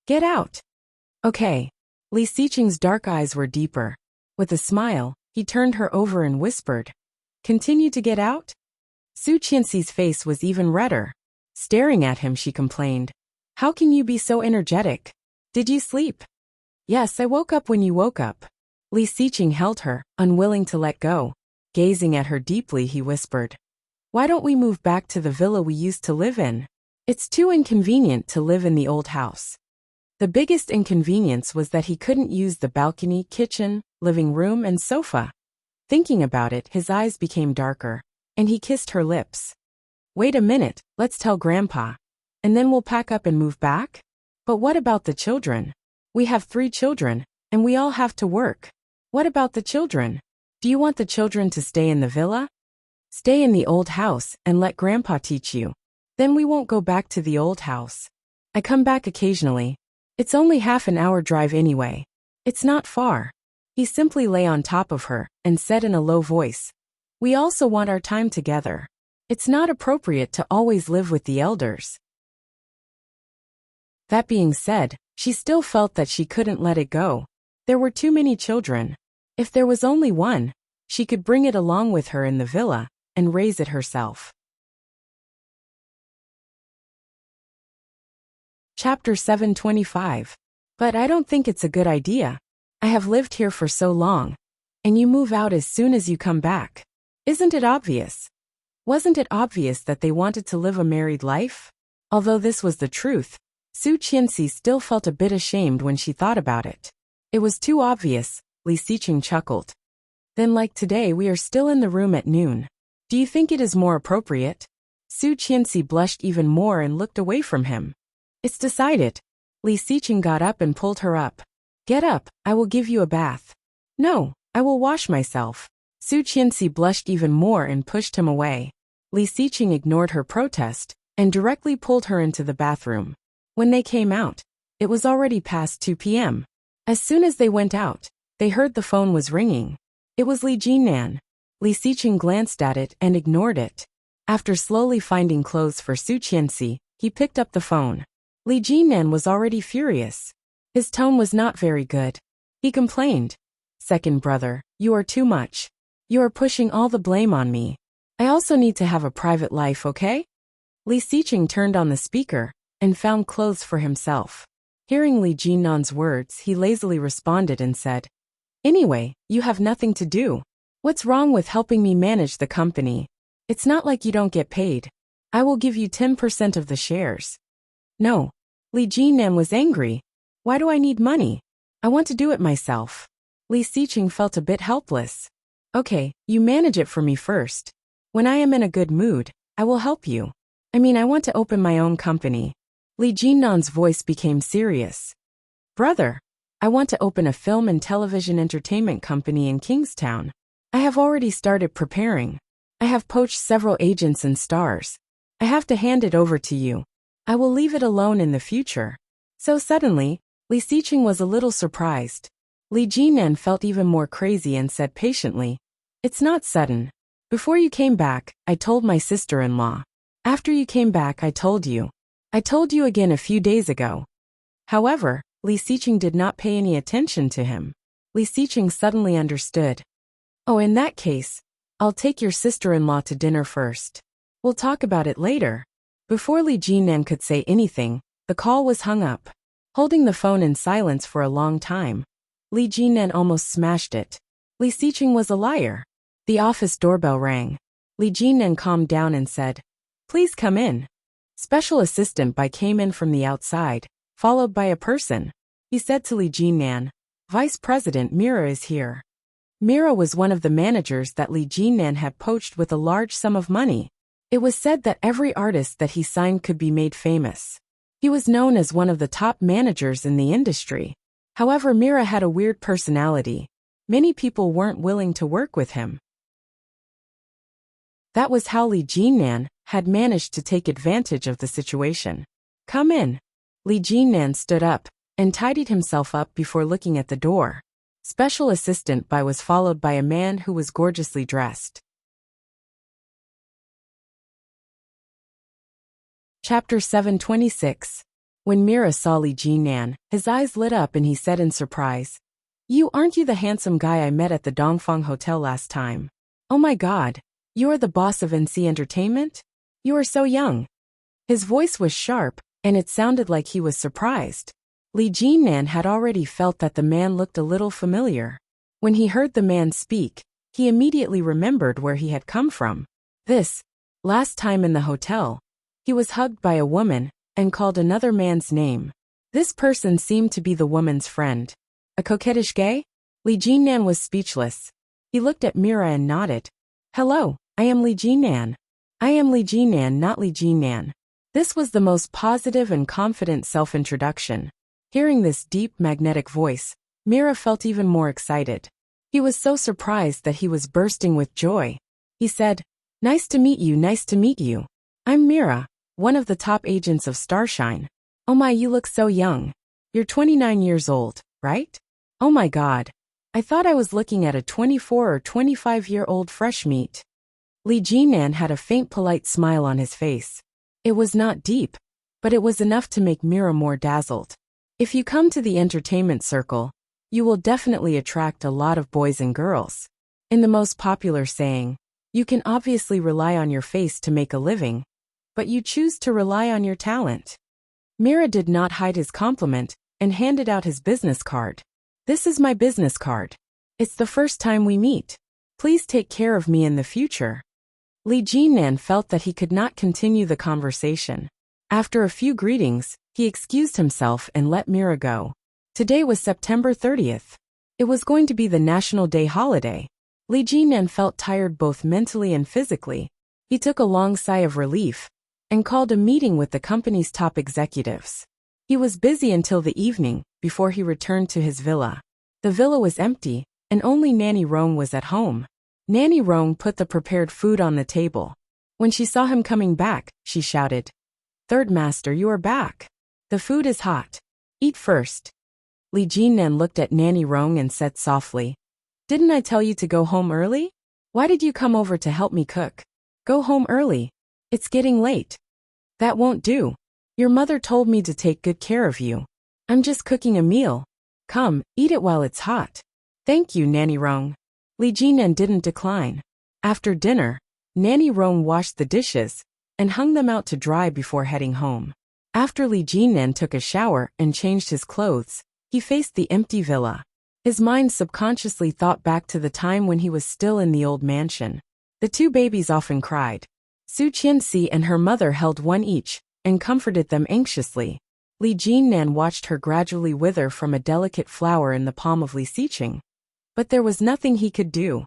Get out." "Okay." Li Xiqing's dark eyes were deeper. With a smile, he turned her over and whispered, "Continue to get out?" Su Qianxi's face was even redder. Staring at him, she complained, "How can you be so energetic? Did you sleep?" "Yes, I woke up when you woke up." Li Xiqing held her, unwilling to let go. Gazing at her deeply, he whispered, "Why don't we move back to the villa we used to live in? It's too inconvenient to live in the old house." The biggest inconvenience was that he couldn't use the balcony, kitchen, living room, and sofa. Thinking about it, his eyes became darker, and he kissed her lips. "Wait a minute, let's tell Grandpa. And then we'll pack up and move back? But what about the children? We have 3 children, and we all have to work. What about the children? Do you want the children to stay in the villa? Stay in the old house and let Grandpa teach you. Then we won't go back to the old house. I come back occasionally. It's only half an hour drive anyway. It's not far." He simply lay on top of her and said in a low voice, "We also want our time together. It's not appropriate to always live with the elders." That being said, she still felt that she couldn't let it go. There were too many children. If there was only one, she could bring it along with her in the villa and raise it herself. Chapter 725. "But I don't think it's a good idea. I have lived here for so long, and you move out as soon as you come back. Isn't it obvious? Wasn't it obvious that they wanted to live a married life?" Although this was the truth, Su Qianxi still felt a bit ashamed when she thought about it. "It was too obvious," Li Xiqing chuckled. "Then like today we are still in the room at noon. Do you think it is more appropriate?" Su Qianxi blushed even more and looked away from him. "It's decided." Li Xiqing got up and pulled her up. "Get up, I will give you a bath." "No, I will wash myself." Su Qianxi blushed even more and pushed him away. Li Xiqing ignored her protest and directly pulled her into the bathroom. When they came out, it was already past 2 p.m. As soon as they went out, they heard the phone was ringing. It was Li Jinnan. Li Xiqing glanced at it and ignored it. After slowly finding clothes for Su Qianxi, he picked up the phone. Li Jinnan was already furious. His tone was not very good. He complained, "Second brother, you are too much. You are pushing all the blame on me. I also need to have a private life, okay?" Li Xiqing turned on the speaker and found clothes for himself. Hearing Li Jinnan's words, he lazily responded and said, "Anyway, you have nothing to do. What's wrong with helping me manage the company? It's not like you don't get paid. I will give you 10% of the shares." "No." Li Jinnan was angry. "Why do I need money? I want to do it myself." Li Xiqing felt a bit helpless. "Okay, you manage it for me first. When I am in a good mood, I will help you. I want to open my own company." Li Jinnan's voice became serious. "Brother, I want to open a film and television entertainment company in Kingstown. I have already started preparing. I have poached several agents and stars. I have to hand it over to you. I will leave it alone in the future." So suddenly, Li Xiqing was a little surprised. Li Jinnan felt even more crazy and said patiently, "It's not sudden. Before you came back, I told my sister-in-law. After you came back, I told you. I told you again a few days ago." However, Li Xiqing did not pay any attention to him. Li Xiqing suddenly understood. "Oh, in that case, I'll take your sister-in-law to dinner first." We'll talk about it later. Before Li Jinan could say anything, the call was hung up. Holding the phone in silence for a long time, Li Jinan almost smashed it. Li Xiqing was a liar. The office doorbell rang. Li Jinan calmed down and said, "Please come in." Special Assistant Bai came in from the outside, followed by a person. He said to Li Jinan, "Vice President Mira is here." Mira was one of the managers that Li Jinan had poached with a large sum of money. It was said that every artist that he signed could be made famous. He was known as one of the top managers in the industry. However, Mira had a weird personality. Many people weren't willing to work with him. That was how Li Jinan had managed to take advantage of the situation. "Come in." Li Jinan stood up and tidied himself up before looking at the door. Special Assistant Bai was followed by a man who was gorgeously dressed. Chapter 726. When Mira saw Li Jinan, his eyes lit up and he said in surprise, Aren't you the handsome guy I met at the Dongfang Hotel last time? Oh my god, you are the boss of NC Entertainment? You are so young." His voice was sharp, and it sounded like he was surprised. Li Jinan had already felt that the man looked a little familiar. When he heard the man speak, he immediately remembered where he had come from. Last time in the hotel, he was hugged by a woman and called another man's name. This person seemed to be the woman's friend. A coquettish gay? Li Jinan was speechless. He looked at Mira and nodded. "Hello, I am Li Jinan." "I am Li Jinan, not Li Jinan." This was the most positive and confident self-introduction. Hearing this deep, magnetic voice, Mira felt even more excited. He was so surprised that he was bursting with joy. He said, "Nice to meet you, nice to meet you. I'm Mira, one of the top agents of Starshine." "Oh my, you look so young. You're 29 years old, right?" "Oh my god. I thought I was looking at a 24 or 25-year-old fresh meat." Li Jinan had a faint polite smile on his face. It was not deep, but it was enough to make Mira more dazzled. If you come to the entertainment circle, you will definitely attract a lot of boys and girls. In the most popular saying, you can obviously rely on your face to make a living, but you choose to rely on your talent. Mira did not hide his compliment and handed out his business card. "This is my business card. It's the first time we meet. Please take care of me in the future." Li Jinan felt that he could not continue the conversation. After a few greetings, he excused himself and let Mira go. Today was September 30th. It was going to be the National Day holiday. Li Jinan felt tired both mentally and physically. He took a long sigh of relief and called a meeting with the company's top executives. He was busy until the evening before he returned to his villa. The villa was empty, and only Nanny Rong was at home. Nanny Rong put the prepared food on the table. When she saw him coming back, she shouted, "Third Master, you are back. The food is hot. Eat first." Li Jinan looked at Nanny Rong and said softly, "Didn't I tell you to go home early? Why did you come over to help me cook? Go home early. It's getting late." "That won't do. Your mother told me to take good care of you. I'm just cooking a meal. Come, eat it while it's hot." "Thank you, Nanny Rong." Li Jinan didn't decline. After dinner, Nanny Rong washed the dishes and hung them out to dry before heading home. After Li Jinan took a shower and changed his clothes, he faced the empty villa. His mind subconsciously thought back to the time when he was still in the old mansion. The two babies often cried. Su Qianxi and her mother held one each and comforted them anxiously. Li Jinan watched her gradually wither from a delicate flower in the palm of Li Xiqing. But there was nothing he could do.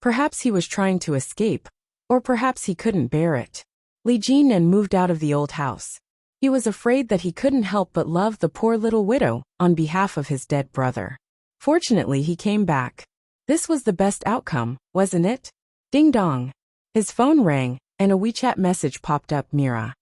Perhaps he was trying to escape, or perhaps he couldn't bear it. Li Jinan moved out of the old house. He was afraid that he couldn't help but love the poor little widow on behalf of his dead brother. Fortunately, he came back. This was the best outcome, wasn't it? Ding dong. His phone rang, and a WeChat message popped up. Mira.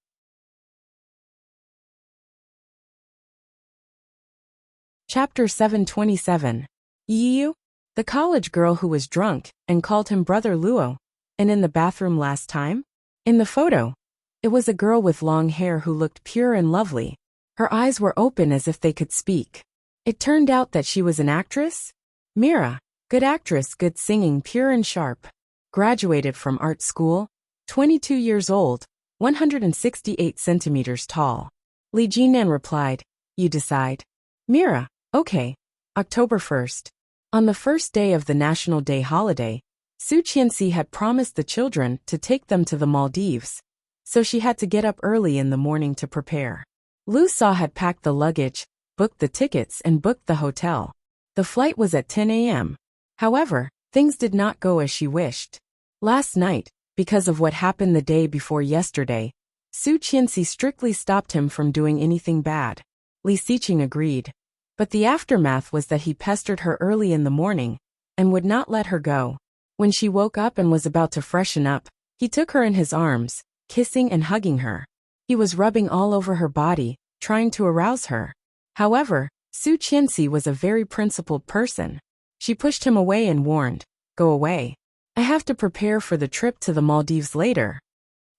Chapter 727. Yiyu? The college girl who was drunk and called him Brother Luo. And in the bathroom last time? In the photo, it was a girl with long hair who looked pure and lovely. Her eyes were open as if they could speak. It turned out that she was an actress? Mira. Good actress, good singing, pure and sharp. graduated from art school, 22 years old, 168 centimeters tall. Li Jinan replied, you decide. Mira, okay. October 1st. On the first day of the National Day holiday, Su Qianxi had promised the children to take them to the Maldives, so she had to get up early in the morning to prepare. Lu Sa had packed the luggage, booked the tickets and booked the hotel. The flight was at 10 a.m. However, things did not go as she wished. Last night, because of what happened the day before yesterday, Su Qianxi strictly stopped him from doing anything bad. Li Xiqing agreed. But the aftermath was that he pestered her early in the morning and would not let her go. When she woke up and was about to freshen up, he took her in his arms, kissing and hugging her. He was rubbing all over her body, trying to arouse her. However, Su Qianxi was a very principled person. She pushed him away and warned, go away. I have to prepare for the trip to the Maldives later.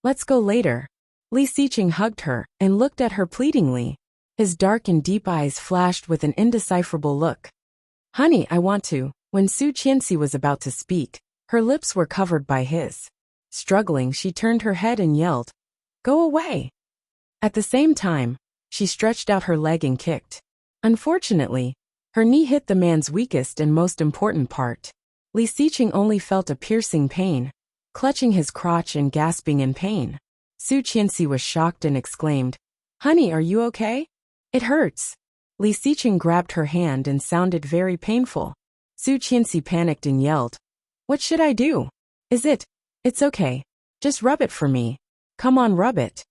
Let's go later. Li Xiqing hugged her and looked at her pleadingly. His dark and deep eyes flashed with an indecipherable look. Honey, I want to. When Su Qianxi was about to speak, her lips were covered by his. Struggling, she turned her head and yelled, go away. At the same time, she stretched out her leg and kicked. Unfortunately, her knee hit the man's weakest and most important part. Li Xiqing only felt a piercing pain, clutching his crotch and gasping in pain. Su Qianxi was shocked and exclaimed, honey, are you okay? It hurts. Li Xiqing grabbed her hand and sounded very painful. Su Qianxi panicked and yelled, what should I do? It's okay. Just rub it for me. Come on, rub it.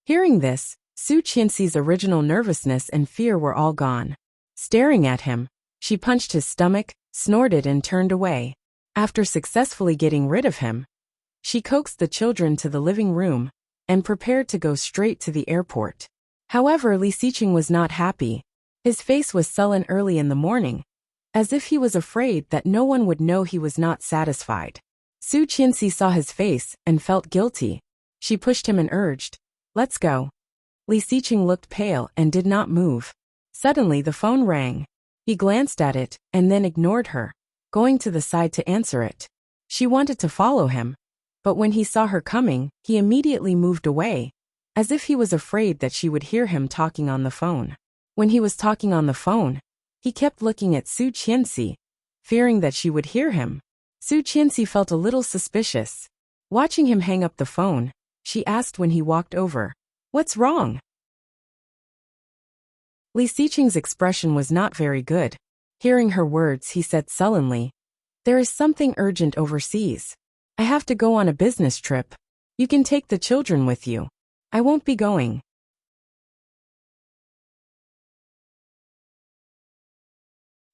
Hearing this, Su Qianxi's original nervousness and fear were all gone. Staring at him, she punched his stomach, snorted and turned away. After successfully getting rid of him, she coaxed the children to the living room and prepared to go straight to the airport. However, Li Xiqing was not happy. His face was sullen early in the morning, as if he was afraid that no one would know he was not satisfied. Su Qianxi saw his face and felt guilty. She pushed him and urged, let's go. Li Xiqing looked pale and did not move. Suddenly the phone rang. He glanced at it and then ignored her, going to the side to answer it. She wanted to follow him, but when he saw her coming, he immediately moved away, as if he was afraid that she would hear him talking on the phone. When he was talking on the phone, he kept looking at Su Qianxi, fearing that she would hear him. Su Qianxi felt a little suspicious. Watching him hang up the phone, she asked when he walked over, what's wrong? Li Xiqing's expression was not very good. Hearing her words, he said sullenly, there is something urgent overseas. I have to go on a business trip. You can take the children with you. I won't be going.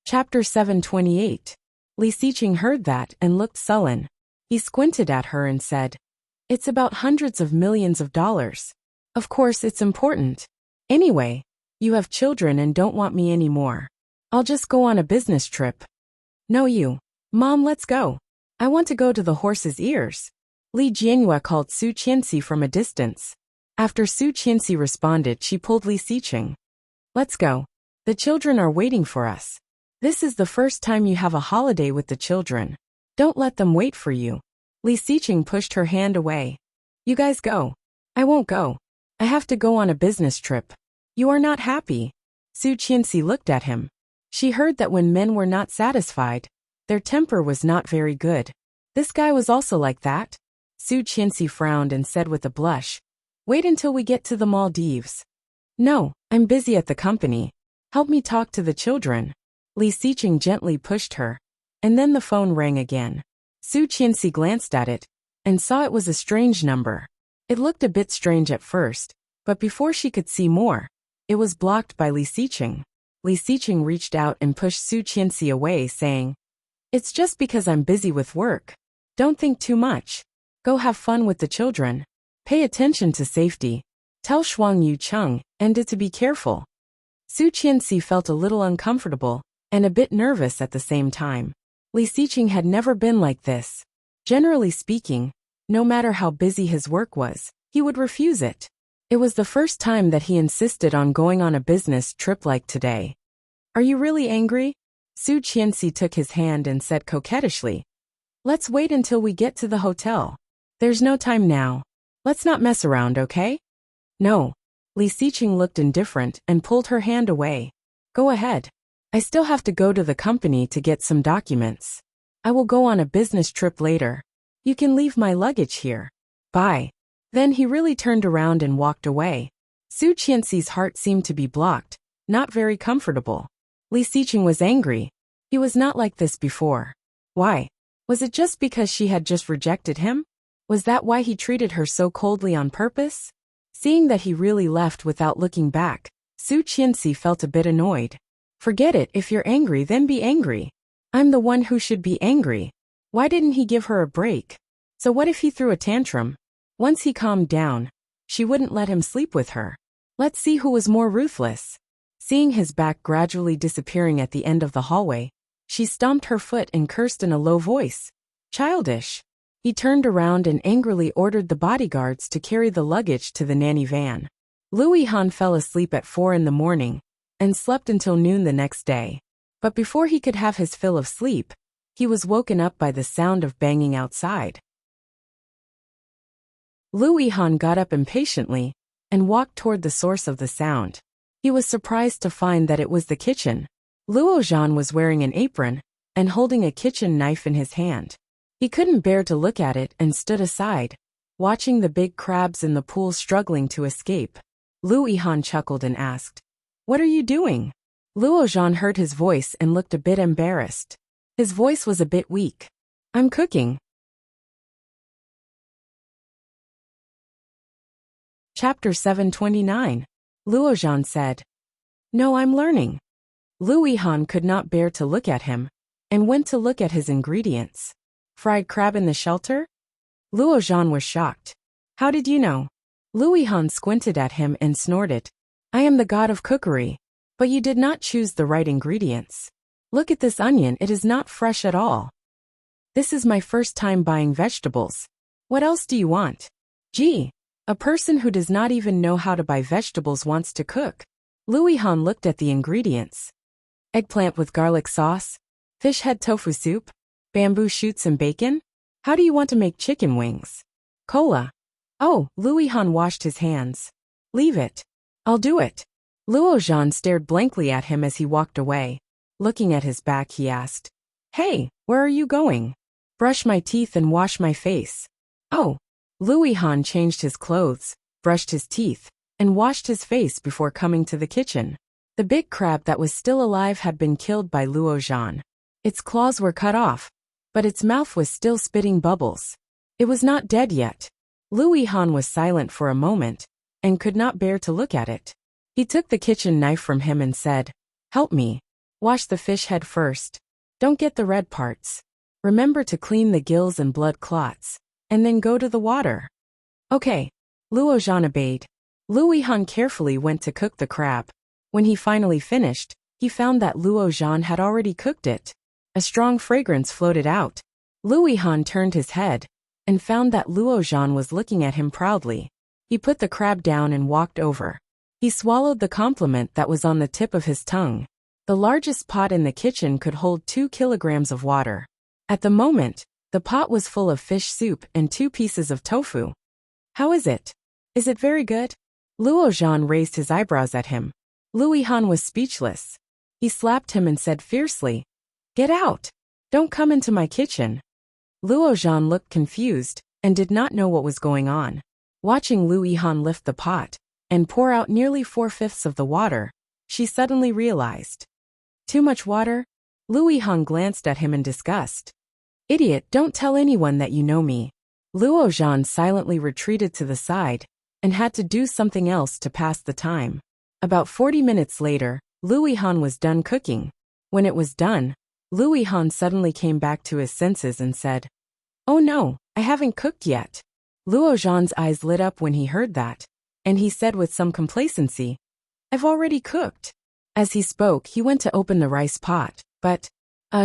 Chapter 728. Li Xiqing heard that and looked sullen. He squinted at her and said, it's about hundreds of millions of dollars. Of course it's important. Anyway, you have children and don't want me anymore. I'll just go on a business trip. No you. Mom, let's go. I want to go to the horse's ears. Li Jianyue called Su Qianxi from a distance. After Su Qianxi responded, she pulled Li Xiqing. Let's go. The children are waiting for us. This is the first time you have a holiday with the children. Don't let them wait for you. Li Xiqing pushed her hand away. You guys go. I won't go. I have to go on a business trip. You are not happy. Su Qianxi looked at him. She heard that when men were not satisfied, their temper was not very good. This guy was also like that? Su Qianxi frowned and said with a blush, wait until we get to the Maldives. No, I'm busy at the company. Help me talk to the children. Li Xiqing gently pushed her, and then the phone rang again. Su Qianxi glanced at it and saw it was a strange number. It looked a bit strange at first, but before she could see more, it was blocked by Li Xiqing. Li Xiqing reached out and pushed Su Qianxi away, saying, it's just because I'm busy with work. Don't think too much. Go have fun with the children. Pay attention to safety. Tell Shuang Yu Cheng and to be careful. Su Qianxi felt a little uncomfortable and a bit nervous at the same time. Li Xiqing had never been like this. Generally speaking, no matter how busy his work was, he would refuse it. It was the first time that he insisted on going on a business trip like today. Are you really angry? Su Qianxi took his hand and said coquettishly, Let's wait until we get to the hotel. There's no time now. Let's not mess around, okay? No. Li Xiqing looked indifferent and pulled her hand away. Go ahead. I still have to go to the company to get some documents. I will go on a business trip later. You can leave my luggage here. Bye. Then he really turned around and walked away. Su Qianxi's heart seemed to be blocked, not very comfortable. Li Xiqing was angry. He was not like this before. Why? Was it just because she had just rejected him? Was that why he treated her so coldly on purpose? Seeing that he really left without looking back, Su Qianxi felt a bit annoyed. Forget it, if you're angry then be angry. I'm the one who should be angry. Why didn't he give her a break? So what if he threw a tantrum? Once he calmed down, she wouldn't let him sleep with her. Let's see who was more ruthless. Seeing his back gradually disappearing at the end of the hallway, she stomped her foot and cursed in a low voice. Childish. He turned around and angrily ordered the bodyguards to carry the luggage to the nanny van. Louis Han fell asleep at 4 in the morning and slept until noon the next day. But before he could have his fill of sleep, he was woken up by the sound of banging outside. Louis Han got up impatiently and walked toward the source of the sound. He was surprised to find that it was the kitchen. Luo Zhan was wearing an apron and holding a kitchen knife in his hand. He couldn't bear to look at it and stood aside, watching the big crabs in the pool struggling to escape. Louis Han chuckled and asked, "What are you doing?" Luo Zhan heard his voice and looked a bit embarrassed. His voice was a bit weak. "I'm cooking." Chapter 729. Luo Zhan said, "No, I'm learning." Louis Han could not bear to look at him and went to look at his ingredients. Fried crab in the shelter? Luo Zhan was shocked. "How did you know?" Louis Han squinted at him and snorted. "I am the god of cookery. But you did not choose the right ingredients. Look at this onion, it is not fresh at all. This is my first time buying vegetables. What else do you want?" Gee, a person who does not even know how to buy vegetables wants to cook. Louis Han looked at the ingredients. Eggplant with garlic sauce, fish head tofu soup, bamboo shoots and bacon? How do you want to make chicken wings? Cola. Oh, Louis Han washed his hands. Leave it. I'll do it. Luo Zhan stared blankly at him as he walked away. Looking at his back, he asked, "Hey, where are you going?" "Brush my teeth and wash my face." Oh. Louis Han changed his clothes, brushed his teeth, and washed his face before coming to the kitchen. The big crab that was still alive had been killed by Luo Zhan. Its claws were cut off, but its mouth was still spitting bubbles. It was not dead yet. Louis Han was silent for a moment and could not bear to look at it. He took the kitchen knife from him and said, "Help me. Wash the fish head first. Don't get the red parts. Remember to clean the gills and blood clots, and then go to the water." Okay. Luo Zhan obeyed. Louis Han carefully went to cook the crab. When he finally finished, he found that Luo Zhan had already cooked it. A strong fragrance floated out. Louis Han turned his head and found that Luo Zhan was looking at him proudly. He put the crab down and walked over. He swallowed the compliment that was on the tip of his tongue. The largest pot in the kitchen could hold 2 kilograms of water. At the moment, the pot was full of fish soup and 2 pieces of tofu. "How is it? Is it very good?" Luo Zhan raised his eyebrows at him. Louis Han was speechless. He slapped him and said fiercely, "Get out! Don't come into my kitchen." Luo Zhan looked confused and did not know what was going on. Watching Louis Han lift the pot and pour out nearly 4/5 of the water, she suddenly realized. Too much water? Louis Han glanced at him in disgust. "Idiot, don't tell anyone that you know me." Luo Zhan silently retreated to the side and had to do something else to pass the time. About 40 minutes later, Louis Han was done cooking. When it was done, Louis Han suddenly came back to his senses and said, "Oh no, I haven't cooked yet." Luo Zhan's eyes lit up when he heard that, and he said with some complacency, "I've already cooked." As he spoke, he went to open the rice pot, but,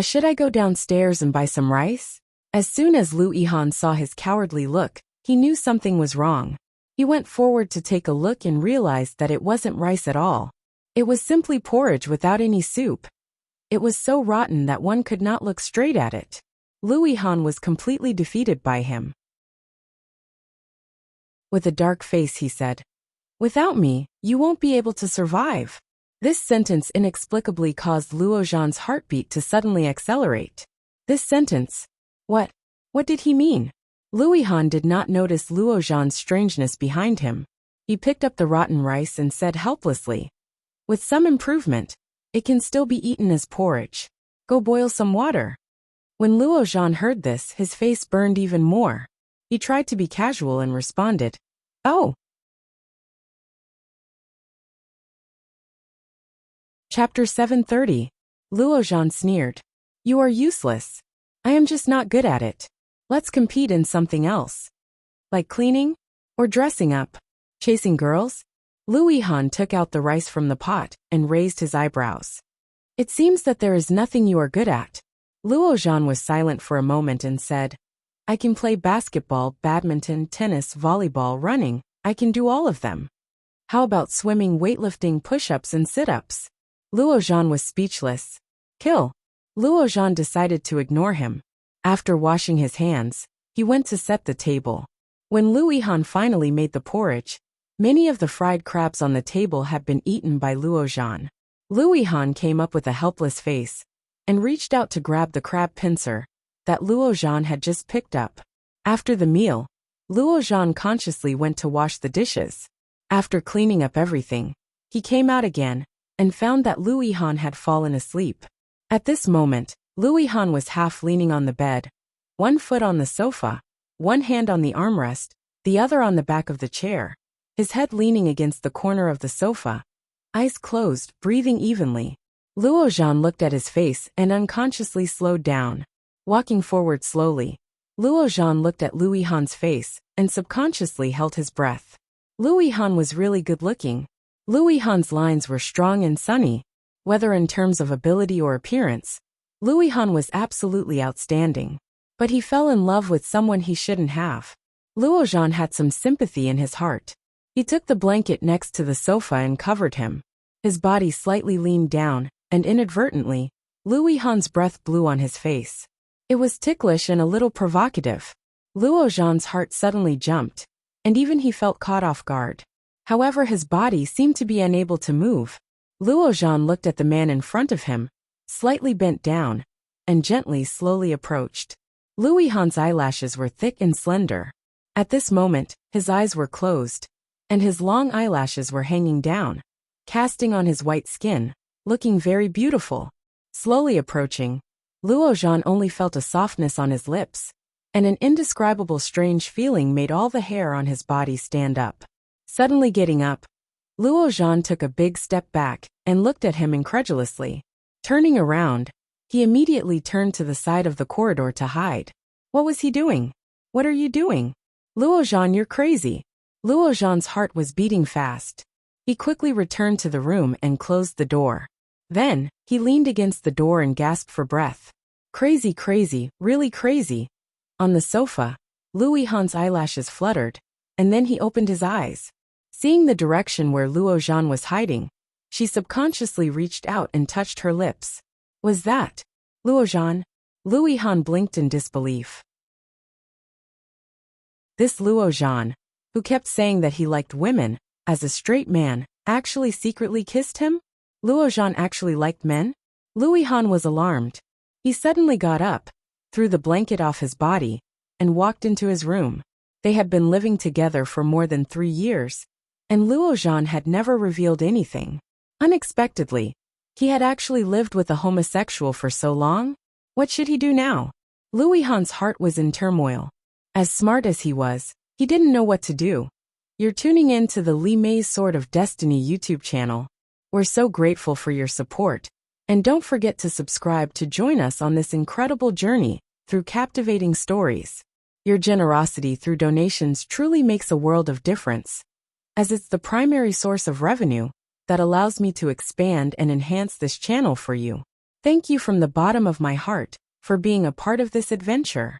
should I go downstairs and buy some rice?" As soon as Louis Han saw his cowardly look, he knew something was wrong. He went forward to take a look and realized that it wasn't rice at all. It was simply porridge without any soup. It was so rotten that one could not look straight at it. Louis Han was completely defeated by him. With a dark face he said, "Without me, you won't be able to survive." This sentence inexplicably caused Luo Zhan's heartbeat to suddenly accelerate. This sentence? What did he mean? Louis Han did not notice Luo Zhan's strangeness behind him. He picked up the rotten rice and said helplessly, "With some improvement, it can still be eaten as porridge. Go boil some water." When Luo Zhan heard this, his face burned even more. He tried to be casual and responded, "Oh." Chapter 730. Luo Zhan sneered. "You are useless. I am just not good at it. Let's compete in something else. Like cleaning? Or dressing up? Chasing girls?" Louis Han took out the rice from the pot and raised his eyebrows. "It seems that there is nothing you are good at." Luo Zhan was silent for a moment and said, "I can play basketball, badminton, tennis, volleyball, running. I can do all of them. How about swimming, weightlifting, push-ups, and sit-ups?" Luo Zhan was speechless. "Kill." Luo Zhan decided to ignore him. After washing his hands, he went to set the table. When Louis Han finally made the porridge, many of the fried crabs on the table had been eaten by Luo Zhan. Louis Han came up with a helpless face and reached out to grab the crab pincer that Luo Zhan had just picked up. After the meal, Luo Zhan consciously went to wash the dishes. After cleaning up everything, he came out again and found that Louis Han had fallen asleep. At this moment, Louis Han was half leaning on the bed, one foot on the sofa, one hand on the armrest, the other on the back of the chair, his head leaning against the corner of the sofa, eyes closed, breathing evenly. Luo Zhan looked at his face and unconsciously slowed down. Walking forward slowly, Luo Zhan looked at Louis Han's face and subconsciously held his breath. Louis Han was really good-looking. Louis Han's lines were strong and sunny. Whether in terms of ability or appearance, Louis Han was absolutely outstanding. But he fell in love with someone he shouldn't have. Luo Zhan had some sympathy in his heart. He took the blanket next to the sofa and covered him. His body slightly leaned down, and inadvertently, Louis Han's breath blew on his face. It was ticklish and a little provocative. Luo Zhan's heart suddenly jumped, and even he felt caught off guard. However, his body seemed to be unable to move. Luo Zhan looked at the man in front of him, slightly bent down, and gently, slowly approached. Louis Han's eyelashes were thick and slender. At this moment, his eyes were closed, and his long eyelashes were hanging down, casting on his white skin, looking very beautiful. Slowly approaching, Luo Zhan only felt a softness on his lips, and an indescribable strange feeling made all the hair on his body stand up. Suddenly getting up, Luo Zhan took a big step back and looked at him incredulously. Turning around, he immediately turned to the side of the corridor to hide. What was he doing? "What are you doing?" "Luo Zhan, you're crazy." Luo Zhan's heart was beating fast. He quickly returned to the room and closed the door. Then, he leaned against the door and gasped for breath. "Crazy, crazy, really crazy." On the sofa, Louis Han's eyelashes fluttered, and then he opened his eyes. Seeing the direction where Luo Zhan was hiding, she subconsciously reached out and touched her lips. Was that Luo Zhan? Louis Han blinked in disbelief. This Luo Zhan, who kept saying that he liked women, as a straight man, actually secretly kissed him? Luo Zhan actually liked men? Louis Han was alarmed. He suddenly got up, threw the blanket off his body, and walked into his room. They had been living together for more than 3 years, and Luo Zhan had never revealed anything. Unexpectedly, he had actually lived with a homosexual for so long? What should he do now? Louis Han's heart was in turmoil. As smart as he was, he didn't know what to do. You're tuning in to the Li Mei's Sword of Destiny YouTube channel. We're so grateful for your support, and don't forget to subscribe to join us on this incredible journey through captivating stories. Your generosity through donations truly makes a world of difference, as it's the primary source of revenue that allows me to expand and enhance this channel for you. Thank you from the bottom of my heart for being a part of this adventure.